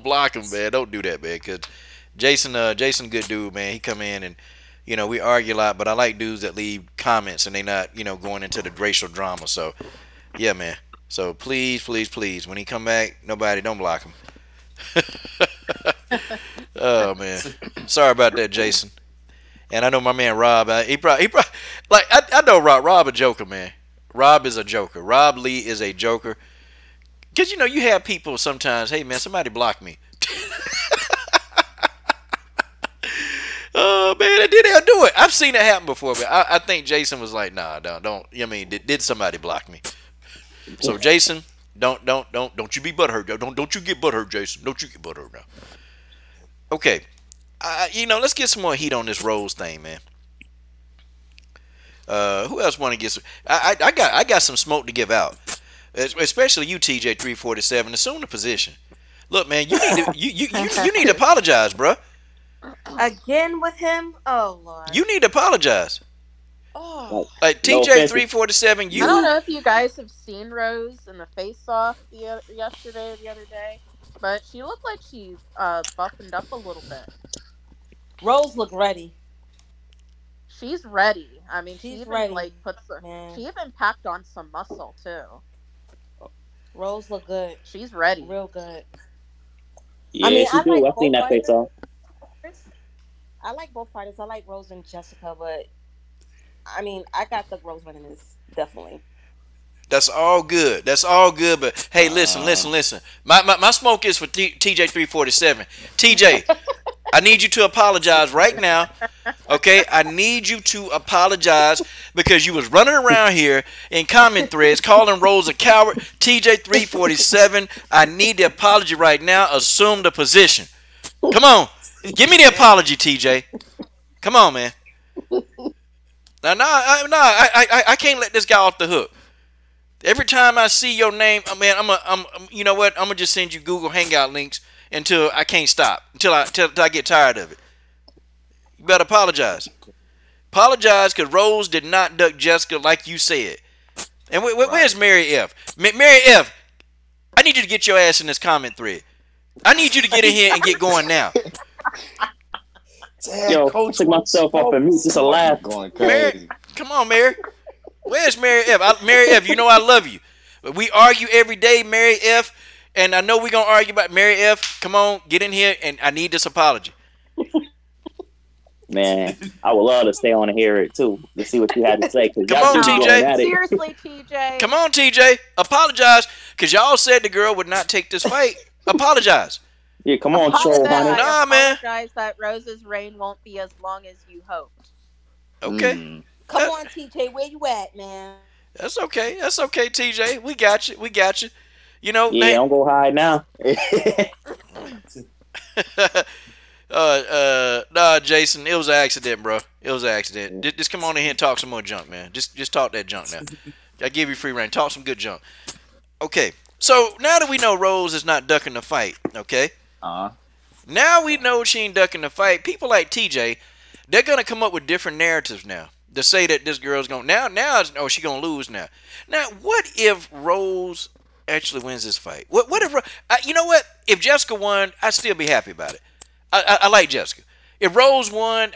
block him, man. Don't do that, man. Because Jason, good dude, man. He come in and we argue a lot, but I like dudes that leave comments and they not going into the racial drama. So yeah, man. So please, when he come back, nobody don't block him. Oh man, sorry about that, Jason. And I know my man Rob. He probably like I know Rob a joker, man. Rob is a joker. Rob Lee is a joker. Cause you have people sometimes. Hey man, somebody block me. Oh man, and then they'll do it. I've seen it happen before, but I think Jason was like, nah, don't. I mean, did somebody block me? So Jason, don't you be butthurt. Don't you get butthurt, Jason. Don't you get butthurt now. Okay, let's get some more heat on this Rose thing, man. Who else want to get some? I got some smoke to give out, especially you, TJ 347. Assume the position. Look, man, you need to you need to apologize, bro. Again with him? Oh Lord. You need to apologize. Oh. Like No TJ offense. 347, I don't you know if you guys have seen Rose in the face-off yesterday or the other day, but she looked like she buffined up a little bit. Rose looked ready. She's ready. I mean, she She's even ready. like Man. she even packed on some muscle too. Rose looked good. She's ready. Real good. Yeah, I mean, she I do. like I seen both that face off. I like both fighters. I like Rose and Jessica, but I mean, I got the Rose winning this definitely. That's all good. That's all good. But hey, listen. My smoke is for TJ 347. TJ, I need you to apologize right now. Okay, I need you to apologize because you was running around here in comment threads calling Rose a coward. TJ 347, I need the apology right now. Assume the position. Come on, give me the apology, TJ. Come on, man. I can't let this guy off the hook. Every time I see your name, man, you know what? I'm gonna just send you Google Hangout links until I can't stop, until I get tired of it. You better apologize. Apologize, because Rose did not duck Jessica like you said. And where's Mary F? Mary F, I need you to get your ass in this comment thread. I need you to get in here and get going now. Damn, Yo, Coach took myself off and mute. Just a laugh. Going Mary, crazy. come on, Mary. Where's Mary F? Mary F, you know I love you. But we argue every day, Mary F. And I know we're going to argue about Mary F. Come on, get in here, and I need this apology. Man, I would love to stay on and hear it too to see what you had to say. Come on, TJ. Seriously, TJ. Come on, TJ. Apologize, because y'all said the girl would not take this fight. Apologize. Yeah, come on, troll, honey. Nah, man. Apologize that Rose's reign won't be as long as you hoped. Okay. Come on, TJ, where you at, man? That's okay. That's okay, TJ. We got you. We got you. You know, Yeah, don't go hide now. Nah, Jason, it was an accident, bro. It was an accident. Just come on in here and talk some more junk, man. Just talk that junk now. I give you free reign. Talk some good junk. Okay. So now that we know Rose is not ducking the fight, okay? Now we know she ain't ducking the fight. People like TJ, they're gonna come up with different narratives now to say that this girl's gonna she's gonna lose now. Now, what if Rose actually wins this fight? What if you know what? If Jessica won, I'd still be happy about it. I like Jessica. If Rose won,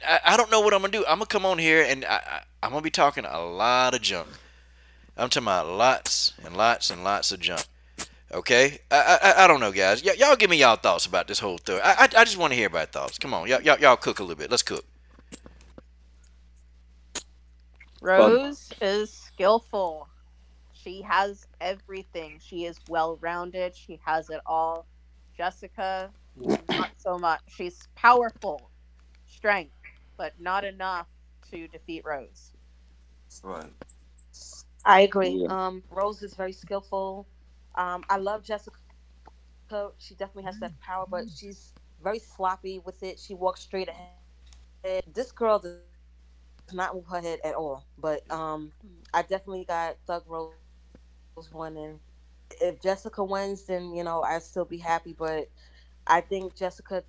I don't know what I'm gonna do. I'm gonna come on here and I'm gonna be talking a lot of junk. I'm talking about lots and lots and lots of junk. Okay, I don't know, guys. Y'all give me y'all thoughts about this whole thing. I just want to hear about thoughts. Come on, y'all cook a little bit. Let's cook. Rose is skillful. She has everything. She is well-rounded. She has it all. Jessica, not so much. She's powerful, strength, but not enough to defeat Rose. Right. I agree. Yeah. Rose is very skillful. I love Jessica. She definitely has that power, but she's very sloppy with it. She walks straight ahead. This girl does not move her head at all. But I definitely got Thug Rose winning. If Jessica wins, then I'd still be happy. But I think Jessica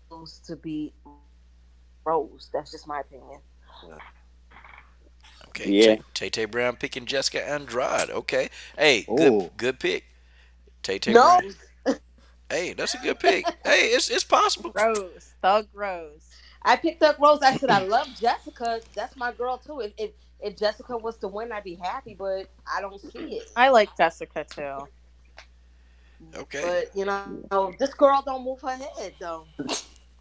goes to beat Rose. That's just my opinion. Yeah. Okay, Yeah. Tay Brown picking Jessica Andrade. Okay, hey, good pick. Tay No. Brown. Hey, that's a good pick. Hey, it's possible. Rose, Thug Rose. I picked up Rose. I said I love Jessica. That's my girl too. If Jessica was to win, I'd be happy, but I don't see it. I like Jessica too. Okay. But this girl don't move her head though.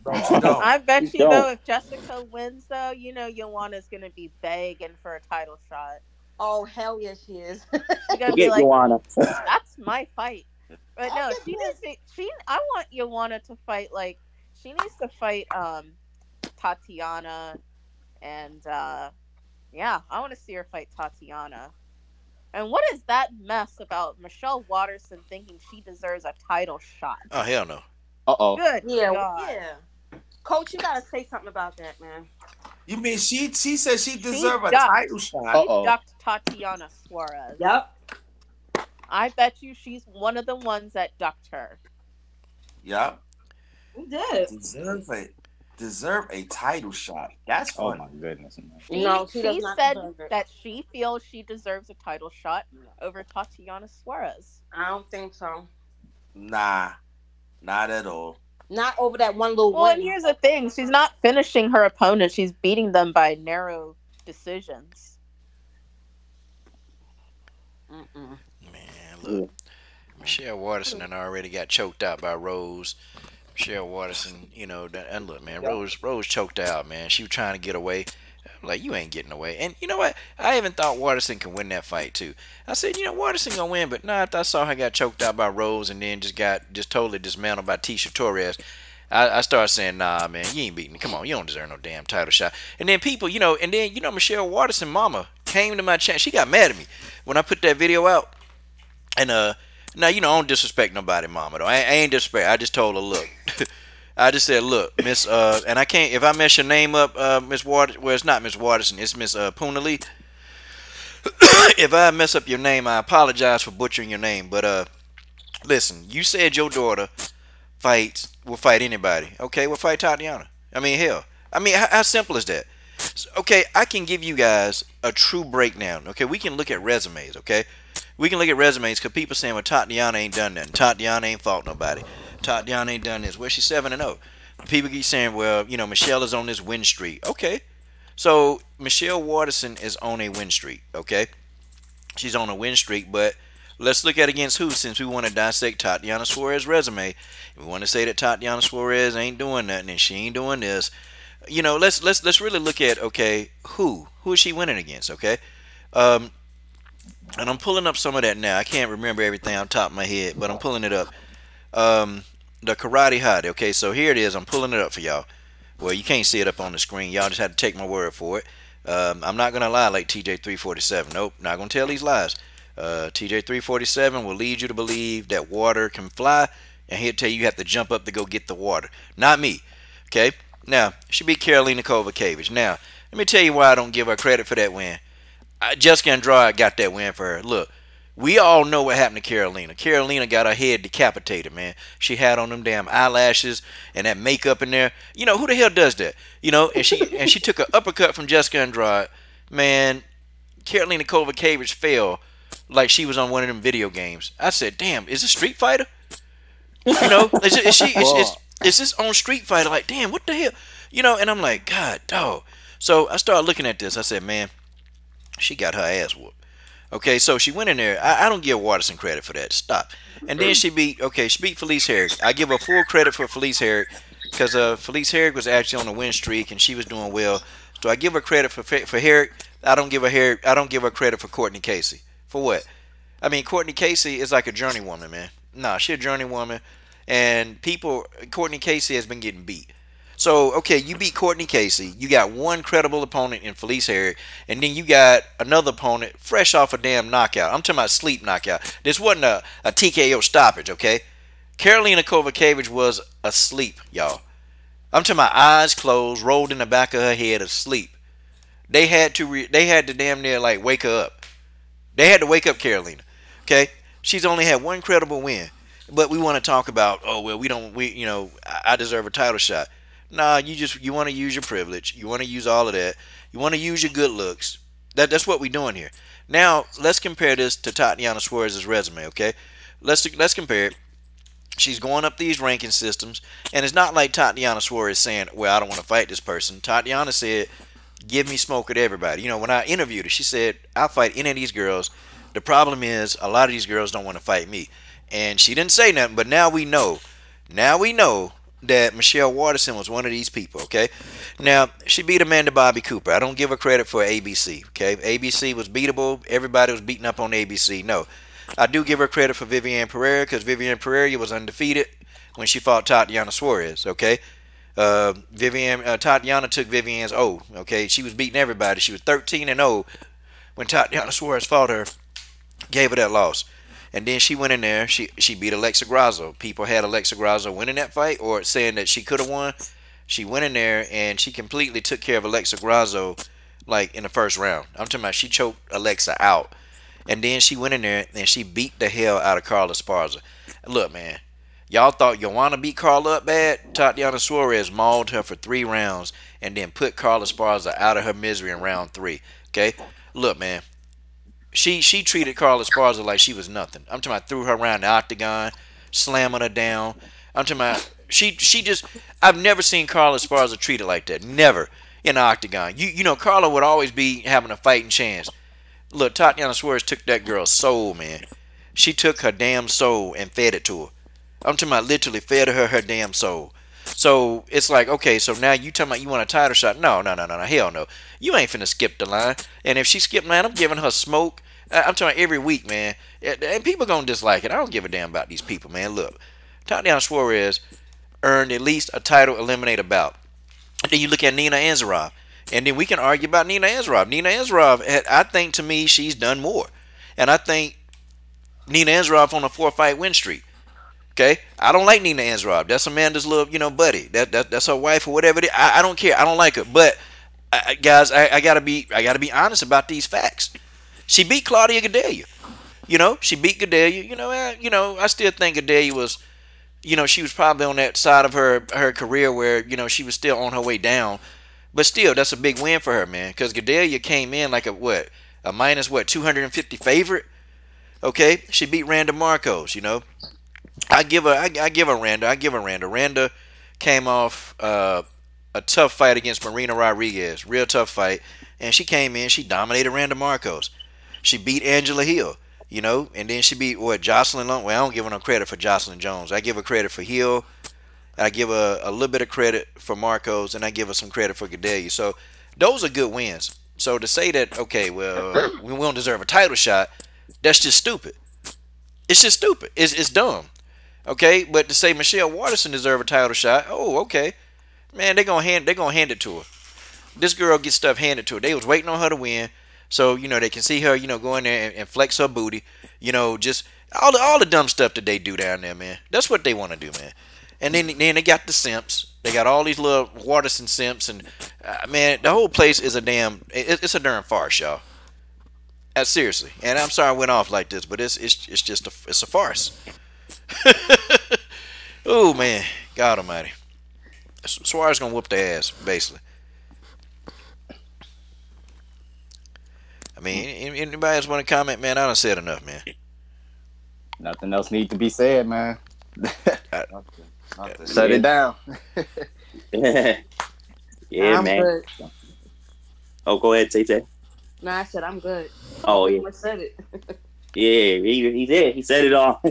I bet you Don't. though, if Jessica wins though, Joanna's gonna be begging for a title shot. Oh hell yeah, she is. She's gonna be Forget like, Joanna. "That's my fight." But no, she needs to. I want Joanna to fight. Like, she needs to fight Tatiana, and yeah, I want to see her fight Tatiana. And what is that mess about Michelle Waterson thinking she deserves a title shot? Oh hell no. Uh-oh. Good Yeah, God. yeah. Coach, you gotta say something about that, man. You mean she said she deserved a ducked. title shot? She ducked Tatiana Suarez. Yep. I bet you she's one of the ones that ducked her. Yep. Who did? Deserve a title shot. That's funny. Oh my goodness. She said that she feels she deserves a title shot over Tatiana Suarez. I don't think so. Nah, not at all. Not over that one little win. And here's the thing. She's not finishing her opponent. She's beating them by narrow decisions. Man, look. Michelle Waterson and already got choked out by Rose. Michelle Waterson, you know, and look, man, Rose choked out, man. She was trying to get away. Like, you ain't getting away. And you know what? I even thought Waterson could win that fight, too. I said, you know, Waterson gonna win, but after I saw her got choked out by Rose and then just totally dismantled by Tisha Torres, I started saying, nah, man, you ain't beating me. Come on, you don't deserve no damn title shot. And then people, Michelle Waterson mama came to my channel. She got mad at me when I put that video out. And, now, I don't disrespect nobody, mama, though. I ain't disrespect. I just told her, look. I just said, look, Miss, and I can't, if I mess your name up, Miss Waterson, well, it's not Miss Waterson, it's Miss Poonali. If I mess up your name, I apologize for butchering your name. But, listen, you said your daughter will fight anybody. Okay, we'll fight Tatiana. I mean, hell. I mean, how simple is that? Okay, I can give you guys a true breakdown. Okay, we can look at resumes, okay? We can look at resumes because people saying, well, Tatiana ain't done nothing. Tatiana ain't fought nobody. Tatiana ain't done this. Well, she's 7-0. People keep saying, well, Michelle is on this win streak. Okay. So, Michelle Waterson is on a win streak, okay? She's on a win streak, but let's look at against who, since we want to dissect Tatiana Suarez's resume. We want to say that Tatiana Suarez ain't doing nothing and she ain't doing this. Let's really look at, okay, who is she winning against, okay? And I'm pulling up some of that now. I can't remember everything on top of my head, but I'm pulling it up. The Karate Hot. Okay, so here it is. I'm pulling it up for y'all. Well, you can't see it up on the screen. Y'all just had to take my word for it. I'm not going to lie like TJ347. Nope, not going to tell these lies. TJ347 will lead you to believe that water can fly, and he'll tell you have to jump up to go get the water. Not me. Okay? Now, she beat Karolina Kowalkiewicz. Now, let me tell you why I don't give her credit for that win. Jessica Andrade got that win for her. Look, we all know what happened to Karolina. Karolina got her head decapitated, man. She had on them damn eyelashes and that makeup in there. Who the hell does that? And she took an uppercut from Jessica Andrade. Man, Karolina Kowalkiewicz fell like she was on one of them video games. I said, damn, is this Street Fighter? Is this on Street Fighter? Like, damn, what the hell? And I'm like, God, dog. So I started looking at this. I said, man, she got her ass whooped. Okay, so she went in there. I don't give Waterson credit for that. Stop. And then she beat Felice Herrig. I give her full credit for Felice Herrig because Felice Herrig was actually on a win streak and she was doing well. So I give her credit for Herrig. I don't give her credit for Courtney Casey. For what? I mean, Courtney Casey is like a journeywoman, man. Nah, she a journeywoman, and Courtney Casey has been getting beat. So, okay, you beat Courtney Casey. You got one credible opponent in Felice Herrig. And then you got another opponent fresh off a damn knockout. I'm talking about sleep knockout. This wasn't a TKO stoppage, okay? Karolina Kowalkiewicz was asleep, y'all. I'm talking about eyes closed, rolled in the back of her head, asleep. They had to damn near, like, wake her up. They had to wake up Karolina, okay? She's only had one credible win. But we want to talk about, oh, well, I deserve a title shot. Nah, you want to use your privilege. You want to use all of that. You want to use your good looks. That's what we're doing here. Now, let's compare this to Tatiana Suarez's resume, okay? Let's compare it. She's going up these ranking systems, and it's not like Tatiana Suarez saying, well, I don't want to fight this person. Tatiana said, give me smoke at everybody. When I interviewed her, she said, I'll fight any of these girls. The problem is a lot of these girls don't want to fight me. And she didn't say nothing, but now we know. That Michelle Waterson was one of these people, okay? Now, she beat Amanda Bobby Cooper. I don't give her credit for ABC, okay? ABC was beatable. Everybody was beating up on ABC. No. I do give her credit for Viviane Pereira because Viviane Pereira was undefeated when she fought Tatiana Suarez, okay? Tatiana took Viviane's O, okay? She was beating everybody. She was 13-0 when Tatiana Suarez fought her, gave her that loss. And then she went in there. She beat Alexa Grasso. People had Alexa Grasso winning that fight or saying that she could have won. She went in there and she completely took care of Alexa Grasso, like in the first round. I'm talking about she choked Alexa out, and then she went in there and she beat the hell out of Carla Esparza. Look, man, y'all thought Joanna beat Carla up bad. Tatiana Suarez mauled her for 3 rounds and then put Carla Esparza out of her misery in round 3. Okay, look, man. She treated Carla Esparza like she was nothing. I'm talking about threw her around the octagon, slamming her down. I'm talking about she just I've never seen Carla Esparza treated like that. Never in the octagon. You know Carla would always be having a fighting chance. Look, Tatiana Suarez took that girl's soul, man. She took her damn soul and fed it to her. I'm talking about literally fed her damn soul. So it's like, okay, so now you talking about you want a title shot? No, hell no. You ain't finna skip the line. And if she skipped, man, I'm giving her smoke. I'm talking every week, man. And people gonna dislike it. I don't give a damn about these people, man. Look, Tatiana Suarez earned at least a title eliminator bout. And then you look at Nina Ansaroff, and then we can argue about Nina Ansaroff. Nina Ansaroff, I think to me, she's done more. And I think Nina Ansaroff on a 4-fight win streak. Okay, I don't like Nina Ansaroff. That's Amanda's little, buddy. That's her wife or whatever it is. I don't care. I don't like her. But guys, I gotta be honest about these facts. She beat Claudia Gadelha. She beat Gadelha. I still think Gadelha was, she was probably on that side of her career where she was still on her way down. But still, that's a big win for her, man. Because Gadelha came in like a minus 250 favorite. Okay, she beat Randa Marcos. I give her Randa. Randa came off a tough fight against Marina Rodriguez, real tough fight, and she came in, she dominated Randa Marcos. She beat Angela Hill, and then she beat Jocelyn Long. Well, I don't give her no credit for Jocelyn Jones. I give her credit for Hill. I give her a little bit of credit for Marcos, and I give her some credit for Gadelha. So those are good wins. So to say that, okay, well, we don't deserve a title shot, that's just stupid. It's just stupid. It's dumb. Okay, but to say Michelle Waterson deserve a title shot, oh, okay, man, they're gonna hand it to her. This girl gets stuff handed to her. They was waiting on her to win, so they can see her, go in there and flex her booty, just all the dumb stuff that they do down there, man. That's what they want to do, man. And then they got the simps. They got all these little Waterson simps, and man, the whole place is it's a darn farce, y'all. Seriously, and I'm sorry I went off like this, but it's just a farce. Oh man, God Almighty! Suarez gonna whoop their ass, basically. I mean, anybody else want to comment, man? I done said enough, man. Nothing else need to be said, man. Nothing. Shut it down. Yeah, I'm man. good. Oh, go ahead, Tay. No, I said I'm good. Oh yeah, I said it. yeah. He did. He said it all.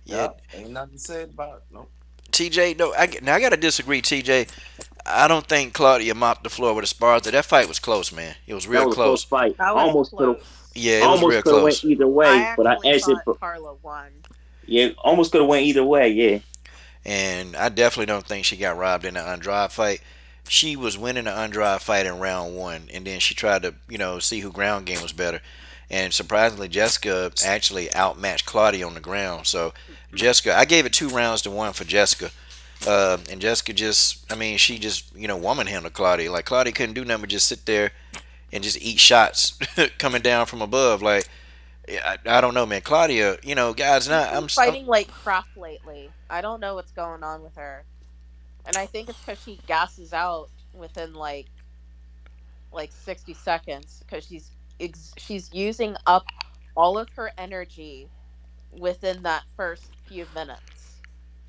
Yeah, ain't nothing to say about it. No. TJ, no, I gotta disagree, TJ. I don't think Claudia mopped the floor with Esparza. That fight was close, man. It was real that was close. A close fight. That was Almost close. Yeah, it was real could have close. went either way, I but I actually thought Carla won. Yeah, almost could have went either way. Yeah. And I definitely don't think she got robbed in the Andrade fight. She was winning the Andrade fight in round 1, and then she tried to, see who ground game was better. And surprisingly, Jessica actually outmatched Claudia on the ground. So Jessica, I gave it 2 rounds to 1 for Jessica. And Jessica she just, woman handled Claudia. Like, Claudia couldn't do nothing but just sit there and just eat shots coming down from above. Like, I don't know, man. Claudia, guys, I'm fighting like crap lately. I don't know what's going on with her. And I think it's because she gasses out within like 60 seconds because she's using up all of her energy within that first few minutes.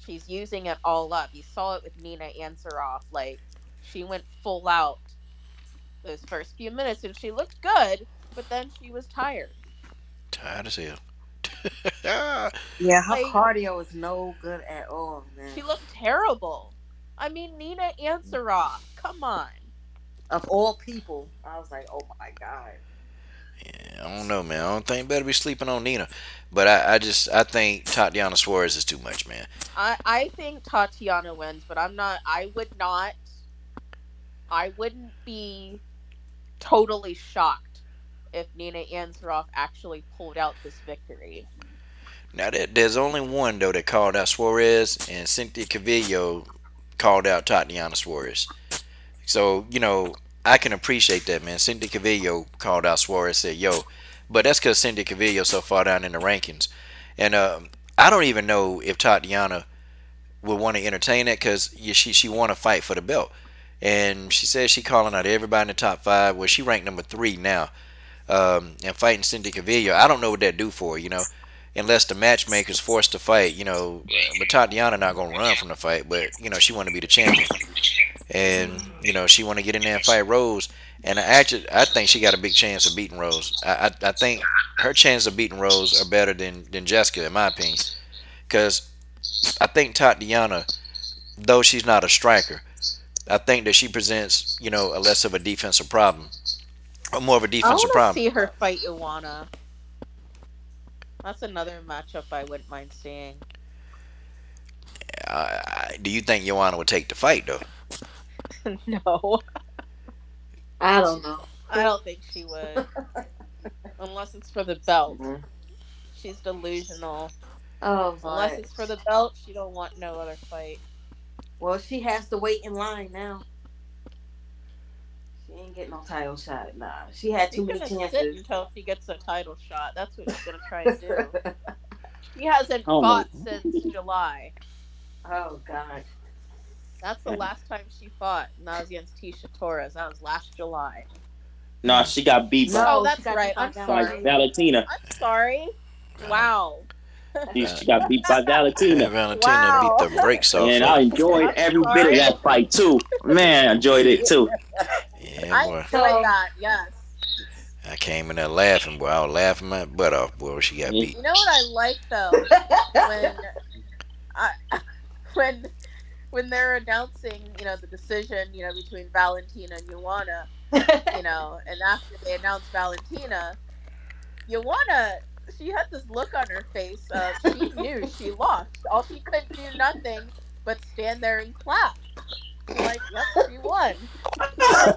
She's using it all up. You saw it with Nina Ansaroff. Like, she went full out those first few minutes, and she looked good, but then she was tired. Tired as hell. Yeah, her cardio is no good at all, man. She looked terrible. I mean, Nina Ansaroff. Come on. Of all people, I was like, oh my God. Yeah, I don't know, man. I don't think better be sleeping on Nina. But I think Tatiana Suarez is too much, man. I think Tatiana wins, but I wouldn't be totally shocked if Nina Ansaroff actually pulled out this victory. Now, there's only one, though, that called out Suarez, and Cynthia Calvillo called out Tatiana Suarez. So, you know, I can appreciate that, man. Cindy Cavillo called out Suarez, said, yo, but that's because Cindy Cavillo so far down in the rankings. And I don't even know if Tatiana would want to entertain that because she want to fight for the belt. And she says she calling out everybody in the top 5. Well, she ranked number 3 now. And fighting Cindy Cavillo, I don't know what that do for her, you know, unless the matchmaker's forced to fight, you know. But Tatiana not gonna run from the fight, but you know she want to be the champion, and you know she want to get in there and fight Rose. And I think she got a big chance of beating Rose. I think her chances of beating Rose are better than Jessica, in my opinion, because I think Tatiana, though she's not a striker, I think that she presents, you know, a less of a defensive problem. Or more of a defensive problem. I want to see her fight Ioana. That's another matchup I wouldn't mind seeing. Do you think Ioana would take the fight, though? No. I don't know. I don't think she would. Unless it's for the belt. She's delusional. Oh, unless it's for the belt, she don't want no other fight. Well, she has to wait in line now. She ain't getting no title shot. Nah, she had too many chances. Sit until she gets a title shot. That's what she's gonna try to do. She hasn't fought since July. Oh God. That's the last time she fought, and that was against Tisha Torres. That was last July. No, she got beat by. Oh, that's right. I'm sorry. Valentina. I'm sorry. Wow. She got beat by Valentina. Valentina beat the brakes off. And I enjoyed every bit of that fight too. Man, I enjoyed it too. Yeah, I boy. enjoyed that. Yes. I came in there laughing, boy. I was laughing my butt off, boy. She got beat. You know what I like though, when they're announcing, you know, the decision, you know, between Valentina and Ioana, you know, and after they announced Valentina, Ioana, she had this look on her face of she knew she lost. All she could do nothing but stand there and clap. Like, yep, she won.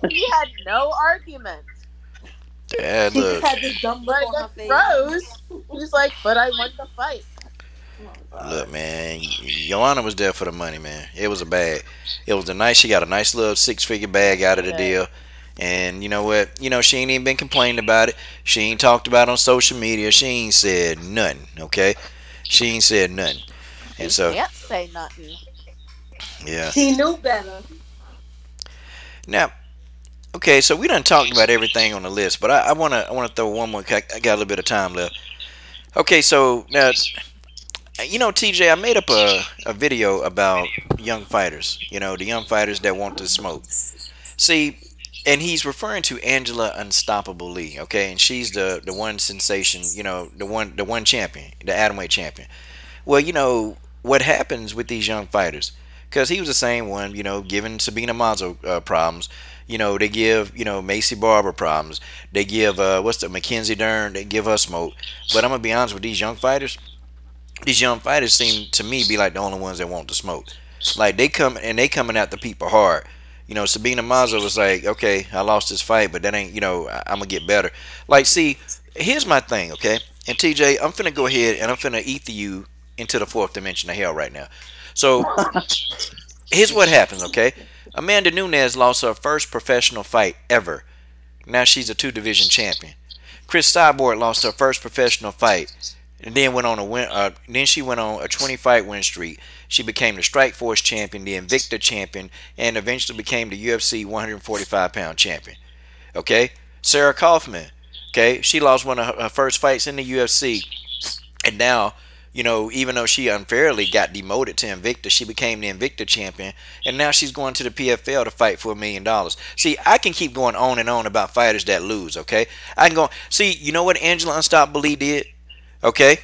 She had no argument. Yeah, She look. just had this dumb look on her face. Rose, she's like, but I won the fight. Look, man, Ioana was there for the money, man. It was a bag. It was a nice. She got a nice little 6-figure bag out of the deal. And you know what? You know, she ain't even been complaining about it. She ain't talked about it on social media. She ain't said nothing, okay? She ain't said nothing. And so, Can't say nothing. yeah. She knew better. Now, okay, so we done talked about everything on the list, but I wanna throw one more. I got a little bit of time left. Okay, so now, you know, TJ, I made up a video about young fighters. You know, the young fighters that want to smoke. See. And he's referring to Angela Unstoppable Lee, okay? And she's the one sensation, you know, the one champion, the atomweight champion. Well, you know, what happens with these young fighters? Because he was the same one, you know, giving Sabina Mazo problems. You know, they give, you know, Macy Barber problems. They give, Mackenzie Dern, they give her smoke. But I'm going to be honest with these young fighters seem to me be like the only ones that want to smoke. Like, they coming after people hard. You know, Sabina Mazo was like, okay, I lost this fight, but that ain't, you know, I'm going to get better. Like, see, here's my thing, okay? And TJ, I'm finna go ahead and I'm finna ether you into the 4th dimension of hell right now. So, here's what happens, okay? Amanda Nunes lost her first professional fight ever. Now she's a 2-division champion. Chris Cyborg lost her first professional fight. And then went on then she went on a 20-fight win streak. She became the Strikeforce champion, the Invicta champion, and eventually became the UFC 145-pound champion. Okay, Sarah Kaufman. Okay, she lost one of her first fights in the UFC, and now, you know, even though she unfairly got demoted to Invicta, she became the Invicta champion, and now she's going to the PFL to fight for $1 million. See, I can keep going on and on about fighters that lose. Okay, I can go. See, you know what Angela Unstoppable Lee did? Okay,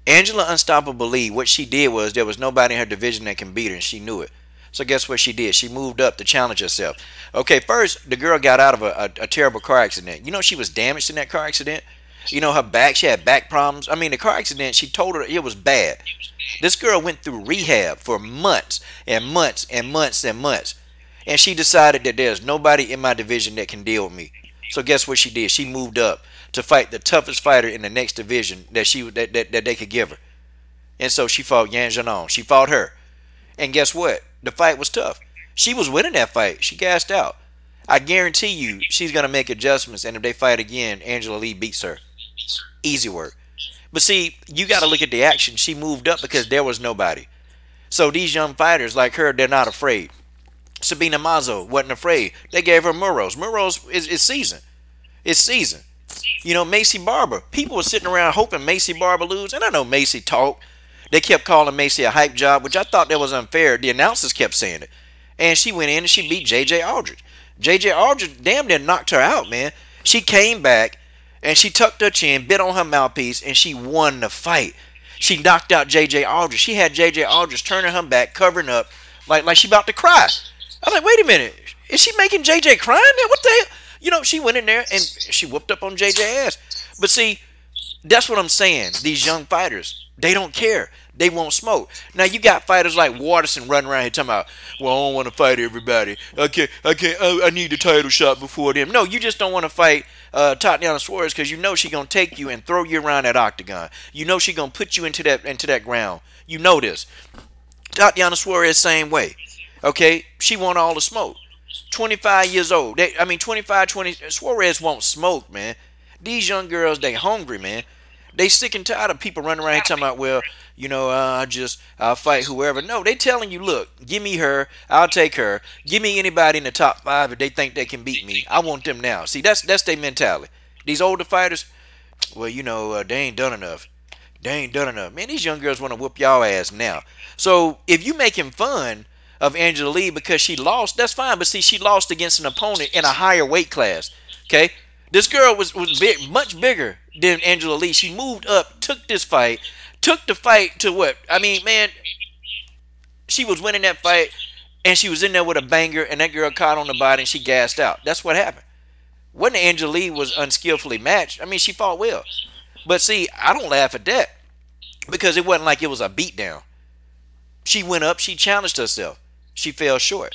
Angela Unstoppable Lee, what she did was there was nobody in her division that can beat her, and she knew it. So guess what she did? She moved up to challenge herself. Okay, first, the girl got out of a terrible car accident. You know, she was damaged in that car accident. You know, her back, she had back problems. I mean, the car accident, she told her it was bad. This girl went through rehab for months and months and months and months. And she decided that there's nobody in my division that can deal with me. So guess what she did? She moved up to fight the toughest fighter in the next division that they could give her. And so she fought Yan Janon. She fought her. And guess what? The fight was tough. She was winning that fight. She gassed out. I guarantee you she's going to make adjustments, and if they fight again, Angela Lee beats her. Easy work. But see, you got to look at the action. She moved up because there was nobody. So these young fighters like her, they're not afraid. Sabina Mazo wasn't afraid. They gave her Muros. Muros is seasoned. It's seasoned. You know, Macy Barber. People were sitting around hoping Macy Barber lose. And I know Macy talked. They kept calling Macy a hype job, which I thought that was unfair. The announcers kept saying it. And she went in and she beat J.J. Aldridge. J.J. Aldridge damn near knocked her out, man. She came back and she tucked her chin, bit on her mouthpiece, and she won the fight. She knocked out J.J. Aldridge. She had J.J. Aldridge turning her back, covering up, like she about to cry. I was like, wait a minute. Is she making J.J. crying there? What the hell? You know, she went in there and she whooped up on J.J. ass. But see, that's what I'm saying. These young fighters, they don't care. They won't smoke. Now, you got fighters like Watterson running around here talking about, well, I don't want to fight everybody. I need a title shot before them. No, you just don't want to fight Tatiana Suarez because you know she's going to take you and throw you around that octagon. You know she's going to put you into that ground. You know this. Tatiana Suarez, same way. Okay? She want all the smoke. 25 years old. 20. Suarez won't smoke, man. These young girls, they hungry, man. They sick and tired of people running around here talking about, well, you know, I'll fight whoever. No, they telling you, look, give me her, I'll take her. Give me anybody in the top 5 if they think they can beat me. I want them now. See, that's their mentality. These older fighters, well, you know, they ain't done enough. They ain't done enough. Man, these young girls want to whoop y'all ass now. So if you making fun of Angela Lee because she lost, that's fine. But see, she lost against an opponent in a higher weight class. Okay? This girl was big, much bigger than Angela Lee. She moved up, took the fight to what? I mean, man, she was winning that fight, and she was in there with a banger, and that girl caught on the body, and she gassed out. That's what happened. Wasn't Angela Lee was unskillfully matched. I mean, she fought well. But see, I don't laugh at that because it wasn't like it was a beatdown. She went up, she challenged herself. She fell short.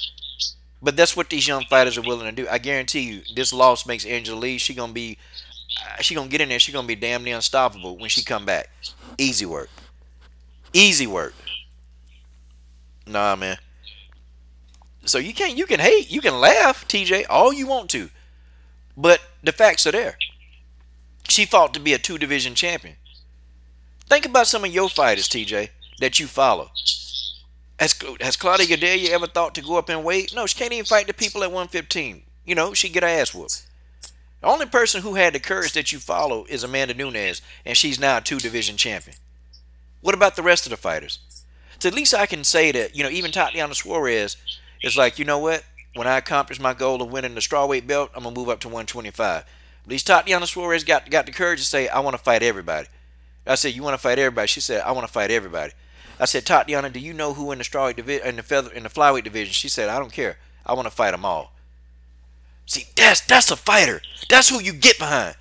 But that's what these young fighters are willing to do. I guarantee you, this loss makes Angela Lee, she gonna get in there, she gonna be damn near unstoppable when she come back. Easy work. Easy work. Nah, man. So you can hate, you can laugh, TJ, all you want to. But the facts are there. She fought to be a 2-division champion. Think about some of your fighters, TJ, that you follow. Has Claudia Gadelha ever thought to go up in weight? No, she can't even fight the people at 115. You know, she get her ass whooped. The only person who had the courage that you follow is Amanda Nunes, and she's now a 2-division champion. What about the rest of the fighters? So at least I can say that, you know, even Tatiana Suarez is like, you know what? When I accomplish my goal of winning the strawweight belt, I'm going to move up to 125. At least Tatiana Suarez got the courage to say, I want to fight everybody. I said, you want to fight everybody? She said, I want to fight everybody. I said, Tatiana, do you know who in the strawweight division, in the flyweight division? She said, I don't care. I want to fight them all. See, that's a fighter. That's who you get behind.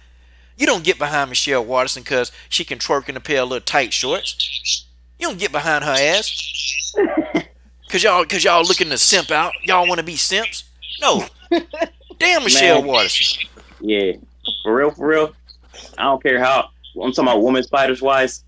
You don't get behind Michelle Watterson because she can twerk in a pair of little tight shorts. You don't get behind her ass because y'all looking to simp out. Y'all want to be simps? No. Damn Michelle Watterson. Yeah, for real. I don't care how. I'm talking about women's fighters wise,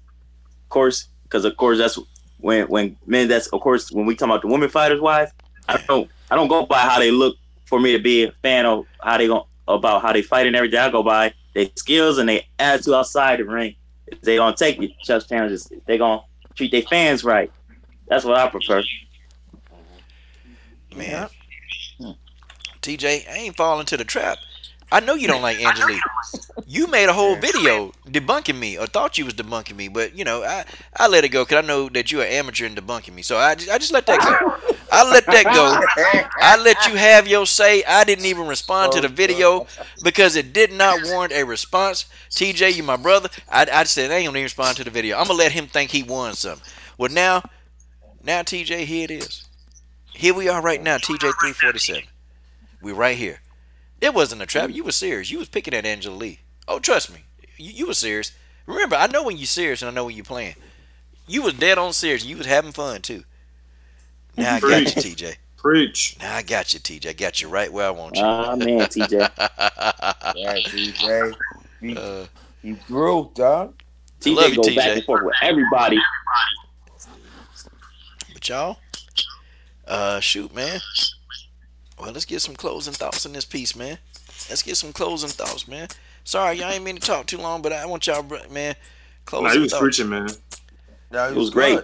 of course, because of course that's when men. That's of course when we talk about the women fighters wise. I don't go by how they look for me to be a fan of how they about how they fight and everything. I go by their skills and their attitude outside the ring. If they gonna take you, just challenges. They gonna treat their fans right. That's what I prefer. Man, TJ, I ain't falling to the trap. I know you don't like Angelique. You made a whole video debunking me, or thought you was debunking me, but you know, I let it go because I know that you're an amateur in debunking me. So I just let that go. I let that go. I let you have your say. I didn't even respond to the video because it did not warrant a response. TJ, you my brother. I said I ain't gonna even respond to the video. I'm gonna let him think he won something. Well, now TJ, here it is. Here we are right now, TJ 347. We right here. It wasn't a trap. You were serious. You was picking at Angela Lee. Oh, trust me. You were serious. Remember, I know when you're serious and I know when you're playing. You was dead on serious. You was having fun, too. Now I got you, TJ. Preach. Now I got you, TJ. I got you right where I want you. Ah, man, TJ. Yeah, TJ. You grew, dog. TJ go back and forth with everybody. But y'all, shoot, man. Well, let's get some closing thoughts in this piece, man. Let's get some closing thoughts, man. Sorry, y'all ain't mean to talk too long, but I want y'all, man, closing Nah, he was thoughts. preaching, man. No, It was great.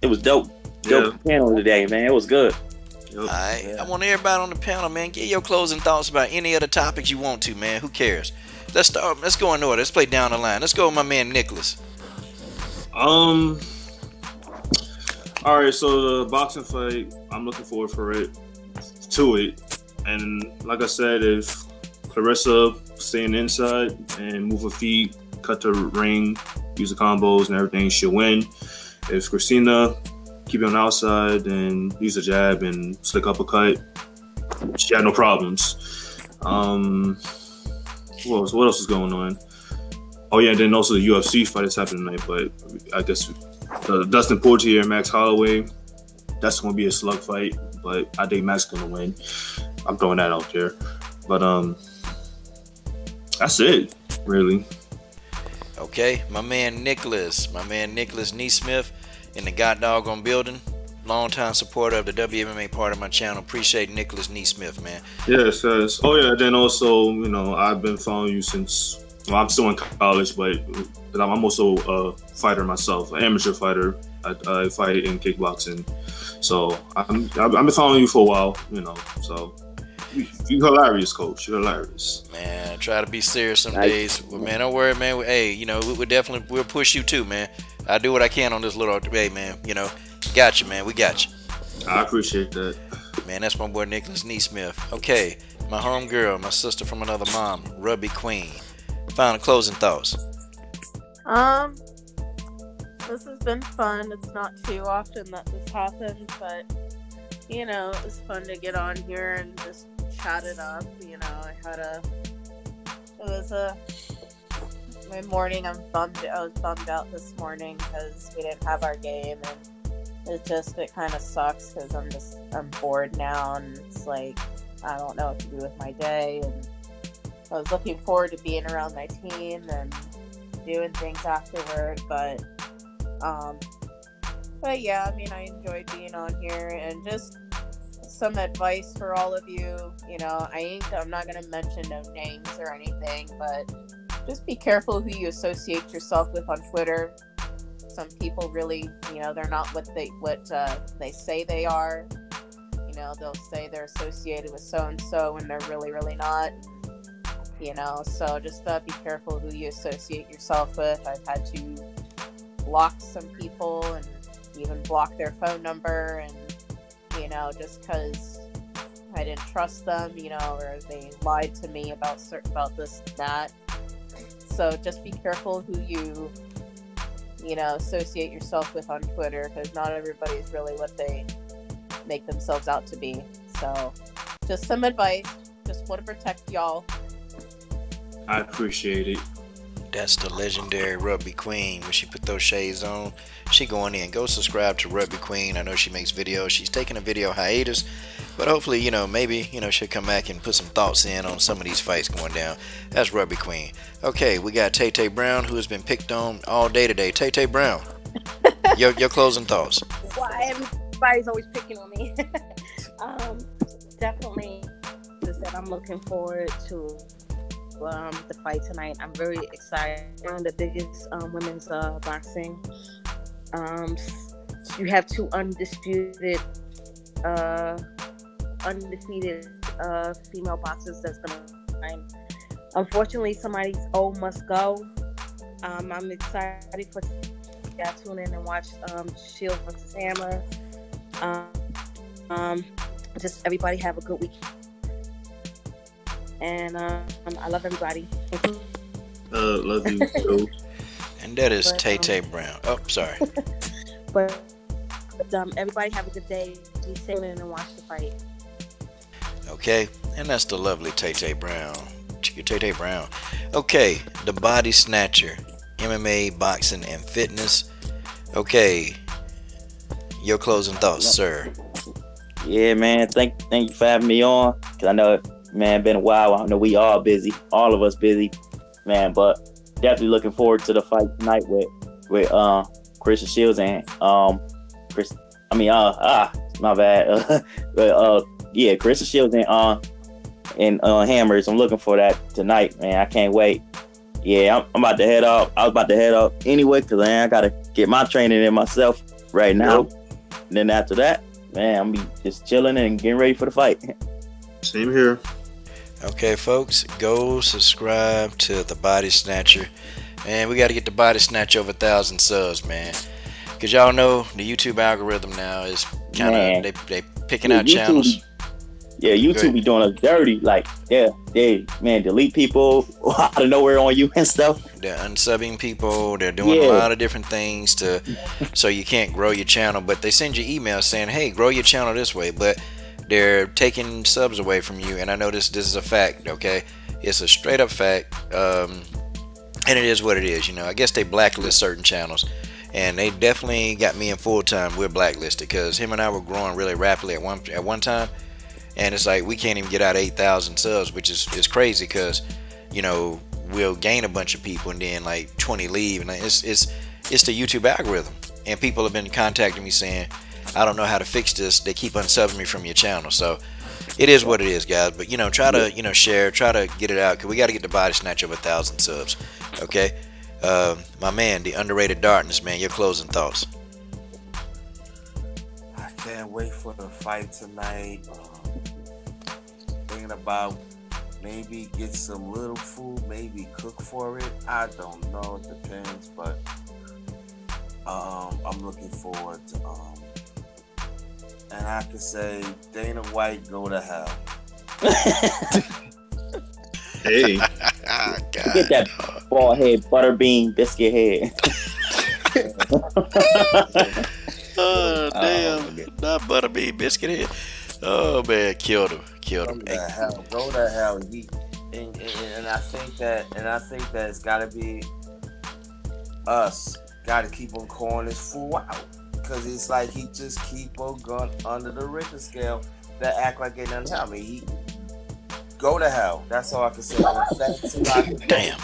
It was dope. Dope panel today, man. It was good. Yep. All right, I want everybody on the panel, man. Get your closing thoughts about any other topics you want to, man. Who cares? Let's start. Let's go in order. Let's play down the line. Let's go with my man Nicholas. All right, so the boxing fight, I'm looking forward to it. And like I said, if Clarissa staying inside and move her feet, cut the ring, use the combos and everything, she'll win. If Christina keep it on the outside and use the jab and slick uppercut, she had no problems. What else is going on? Oh yeah, and then also the UFC fight is happening tonight, but I guess Dustin Poirier and Max Holloway, that's going to be a slug fight, but I think Max is going to win. I'm throwing that out there. But that's it, really. Okay, my man Nicholas Neesmith in the God Doggone building. Longtime supporter of the WMMA part of my channel. Appreciate Nicholas Neesmith, man. Yes. Oh yeah, then also, I've been following you since, I'm still in college, but I'm also a fighter myself, an amateur fighter. I fight in kickboxing. So I've been following you for a while, so you're hilarious, coach. You're hilarious. Man, I try to be serious some days. Well, man, don't worry, man. We'll push you too, man. I do what I can on this little debate, man. Got you, man. We got you. I appreciate that. Man, that's my boy Nicholas Neesmith. Okay, my home girl, my sister from another mom, Rugby Queen. Final closing thoughts. This has been fun. It's not too often that this happens, but it was fun to get on here and just chat it up. My morning. I was bummed out this morning because we didn't have our game, and it kind of sucks because I'm bored now, and it's like I don't know what to do with my day, and I was looking forward to being around my team and doing things afterward, but yeah, I enjoyed being on here, and just some advice for all of you. I'm not gonna mention no names or anything, but just be careful who you associate yourself with on Twitter. Some people really, they're not what they say they are. They'll say they're associated with so and so, and they're really, really not. So just be careful who you associate yourself with. I've had to block some people and even block their phone number, and just because I didn't trust them, or they lied to me about this and that. So just be careful who you associate yourself with on Twitter, because not everybody's really what they make themselves out to be. So just some advice. Just want to protect y'all. I appreciate it. That's the legendary Rugby Queen. When she put those shades on, she going in. Go subscribe to Rugby Queen. I know she makes videos. She's taking a video hiatus, but hopefully, maybe, she'll come back and put some thoughts in on some of these fights going down. That's Rugby Queen. Okay, we got Tay Brown, who has been picked on all day today. Tay Brown, your closing thoughts. Why everybody's always picking on me? Definitely, I'm looking forward to the fight tonight. I'm very excited. One of the biggest women's boxing. You have two undefeated female boxers that's gonna fight. Unfortunately, somebody's old must go. I'm excited for y'all tune in and watch Shield versus Hammer. Just everybody have a good week. And I love everybody. Love you too. And that is Tay Brown. Oh, sorry. but everybody have a good day. Be safe and watch the fight. Okay, and that's the lovely Tay Brown. Tay Brown. Okay, the Body Snatcher, MMA, boxing, and fitness. Okay, your closing thoughts, sir. Yeah, man. Thank you for having me on. Cause I know, man, been a while. I know we all busy. All of us busy, man. But definitely looking forward to the fight tonight with Christian Shields and my bad. With yeah, Carissa Shields and Hammers. I'm looking for that tonight, man. I can't wait. Yeah, I'm about to head out. I was about to head out anyway because I gotta get my training in myself right now. Yep. And then after that, man, I'm be just chilling and getting ready for the fight. Same here. Okay, folks, go subscribe to the Body Snatcher. Man, we got to get the Body Snatcher over 1,000 subs, man. Because y'all know the YouTube algorithm now is kind of, they picking out channels. Yeah, YouTube be doing us dirty. Like, they delete people out of nowhere on you and stuff. They're unsubbing people. They're doing a lot of different things so you can't grow your channel. But they send you emails saying, hey, grow your channel this way. But they're taking subs away from you. And I know this is a fact, okay? It's a straight up fact. And it is what it is, you know. I guess they blacklist certain channels. And they definitely got me in full time. We're blacklisted because him and I were growing really rapidly at one time. And it's like we can't even get out 8,000 subs, which is crazy because, you know, we'll gain a bunch of people and then like 20 leave. And it's the YouTube algorithm. And people have been contacting me saying, I don't know how to fix this. They keep unsubbing me from your channel. So it is what it is, guys. But, you know, try to, you know, share, try to get it out because we got to get the Body Snatch over 1,000 subs. Okay. My man, the underrated darkness, man, your closing thoughts. I can't wait for the fight tonight. Thinking about maybe get some little food, maybe cook for it. I don't know, it depends, but I'm looking forward to and I can say Dana White, go to hell. Hey. Get that bald head, butterbean, biscuit head. Oh, damn. Not butterbean, biscuit head. Oh, man. Killed him. Go to hell. Go to hell. And I think that it's got to be us. Got to keep on calling this fool out. Because it's like he just keep on going under the Richter scale that act like it doesn't help me. He go to hell. That's all I can say. Damn.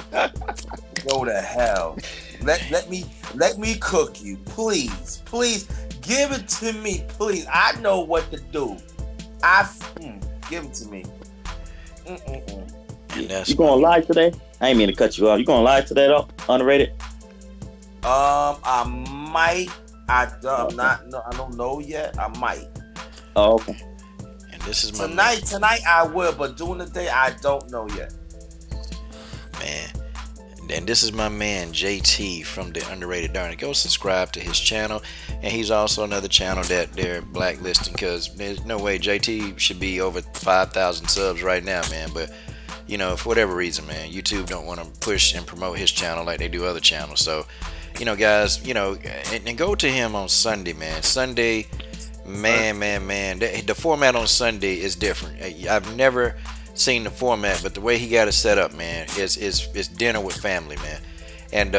Go to hell. Let me cook you, please. Please give it to me, please. I know what to do. Give it to me. You going live today? I ain't mean to cut you off. You going live today though? Underrated? I might. I don't know yet. I might. Oh, okay. And this is my tonight I will, but during the day I don't know yet. Man. And this is my man JT from the Underrated Darn. Go subscribe to his channel, and he's also another channel that they're blacklisting because there's no way JT should be over 5,000 subs right now, man. But you know, for whatever reason, man, YouTube don't want to push and promote his channel like they do other channels. So, you know, guys, you know, and go to him on Sunday, man. Sunday, man. The format on Sunday is different. I've never seen the format, but the way he got it set up, man, is dinner with family, man. And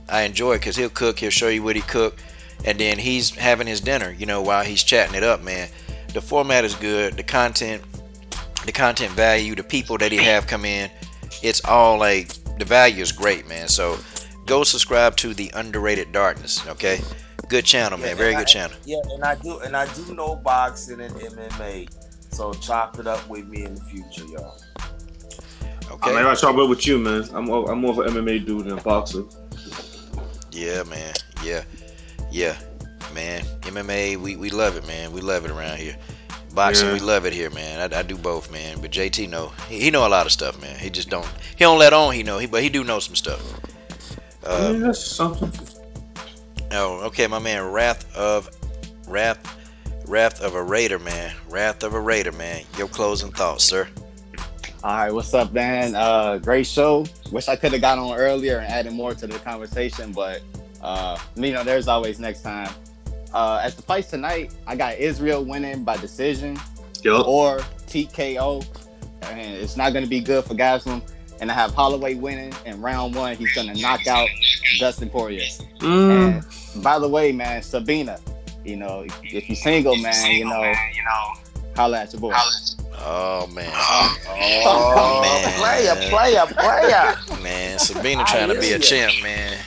I enjoy it because he'll cook, he'll show you what he cooked, and then he's having his dinner, you know, while he's chatting it up, man. The format is good, the content value, the people that he have come in, it's all like, the value is great, man. So go subscribe to the Underrated Darkness, okay? Good channel, man. Very good channel. Yeah, and I do know boxing and MMA. So chop it up with me in the future, y'all. Okay. I gotta chop it up with you, man. I'm more of an MMA dude than a boxer. Yeah, man. Yeah, man. MMA, we love it, man. We love it around here. Boxing, we love it here, man. I do both, man. But JT know he know a lot of stuff, man. He just don't let on but he do know some stuff. That's something. Oh, okay, my man. Wrath of a Raider, man. Wrath of a Raider, man. Your closing thoughts, sir. All right, what's up, man? Great show. Wish I could have got on earlier and added more to the conversation, but you know, there's always next time. As the fights tonight, I got Israel winning by decision or TKO, and it's not going to be good for Gaslam. And I have Holloway winning in round 1. He's going to knock out Dustin Poirier. And by the way, man, Sabina, you know, if you're single, man, you know, holla at your boy. Oh, man. Oh, man. Player. Man, Sabina trying to be a champ, man.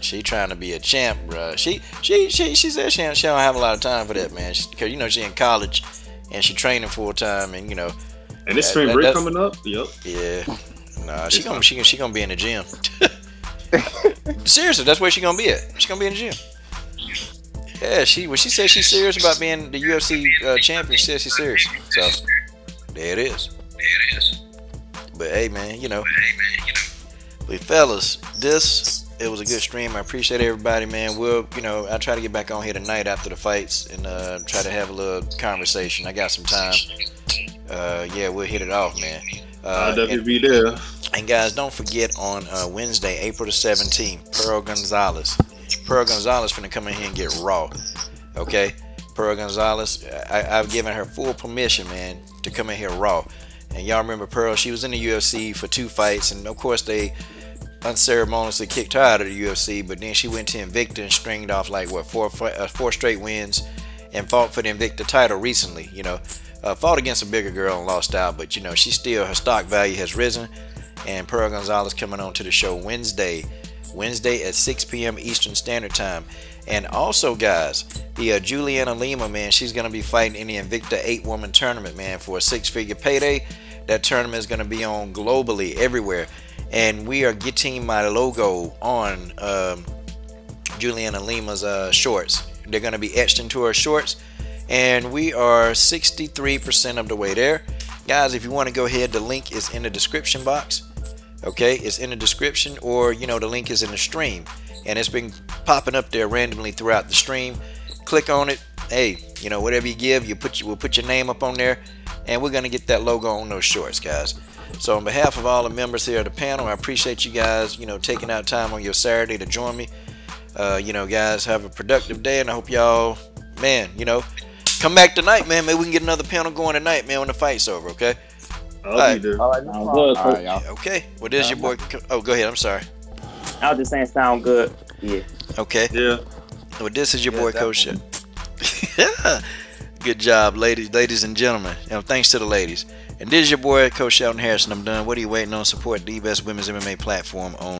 She trying to be a champ, bro. She said she don't have a lot of time for that, man. Because you know she in college and she training full time, and you know. And this spring break coming up. Yep. Yeah. Nah, she gonna be in the gym. Seriously, that's where she gonna be at. She gonna be in the gym. Yeah, when she said she's serious about being the UFC champion, she said she's serious. So there it is. But hey, man, you know. But fellas, it was a good stream. I appreciate everybody, man. I'll try to get back on here tonight after the fights and try to have a little conversation. I got some time. Yeah, we'll hit it off, man. I'll definitely be there. And guys, don't forget on Wednesday, April the 17th, Pearl Gonzalez finna come in here and get raw. Okay? Pearl Gonzalez, I've given her full permission, man, to come in here raw. And y'all remember Pearl, she was in the UFC for 2 fights, and of course they unceremoniously kicked her out of the UFC, but then she went to Invicta and stringed off like, 4 straight wins and fought for the Invicta title recently, you know. Fought against a bigger girl and lost out, but you know, her stock value has risen. And Pearl Gonzalez coming on to the show Wednesday at 6 p.m. Eastern Standard Time. And also, guys, the Juliana Lima, man, she's going to be fighting in the Invicta 8-woman tournament, man, for a 6-figure payday. That tournament is going to be on globally, everywhere. And we are getting my logo on Juliana Lima's shorts. They're going to be etched into her shorts. And we are 63% of the way there. Guys, if you want to go ahead, the link is in the description box. Okay, it's in the description, or you know, the link is in the stream, and it's been popping up there randomly throughout the stream. Click on it. Hey, you know, whatever you give, we'll put your name up on there, and we're gonna get that logo on those shorts, guys. So on behalf of all the members here at the panel, I appreciate you guys, you know, taking out time on your Saturday to join me. You know, guys, have a productive day, and I hope y'all, man, you know, come back tonight, man. Maybe we can get another panel going tonight, man, when the fight's over. Okay. I'll be there. All right, y'all. Okay. Well, there's your boy. Oh, go ahead. I'm sorry. I was just saying, sound good. Yeah. Okay. Yeah. Well, this is your boy, Coach. Good job, ladies and gentlemen. Thanks to the ladies. And this is your boy, Coach Shelton Harrison. I'm done. What are you waiting on? Support the best women's MMA platform on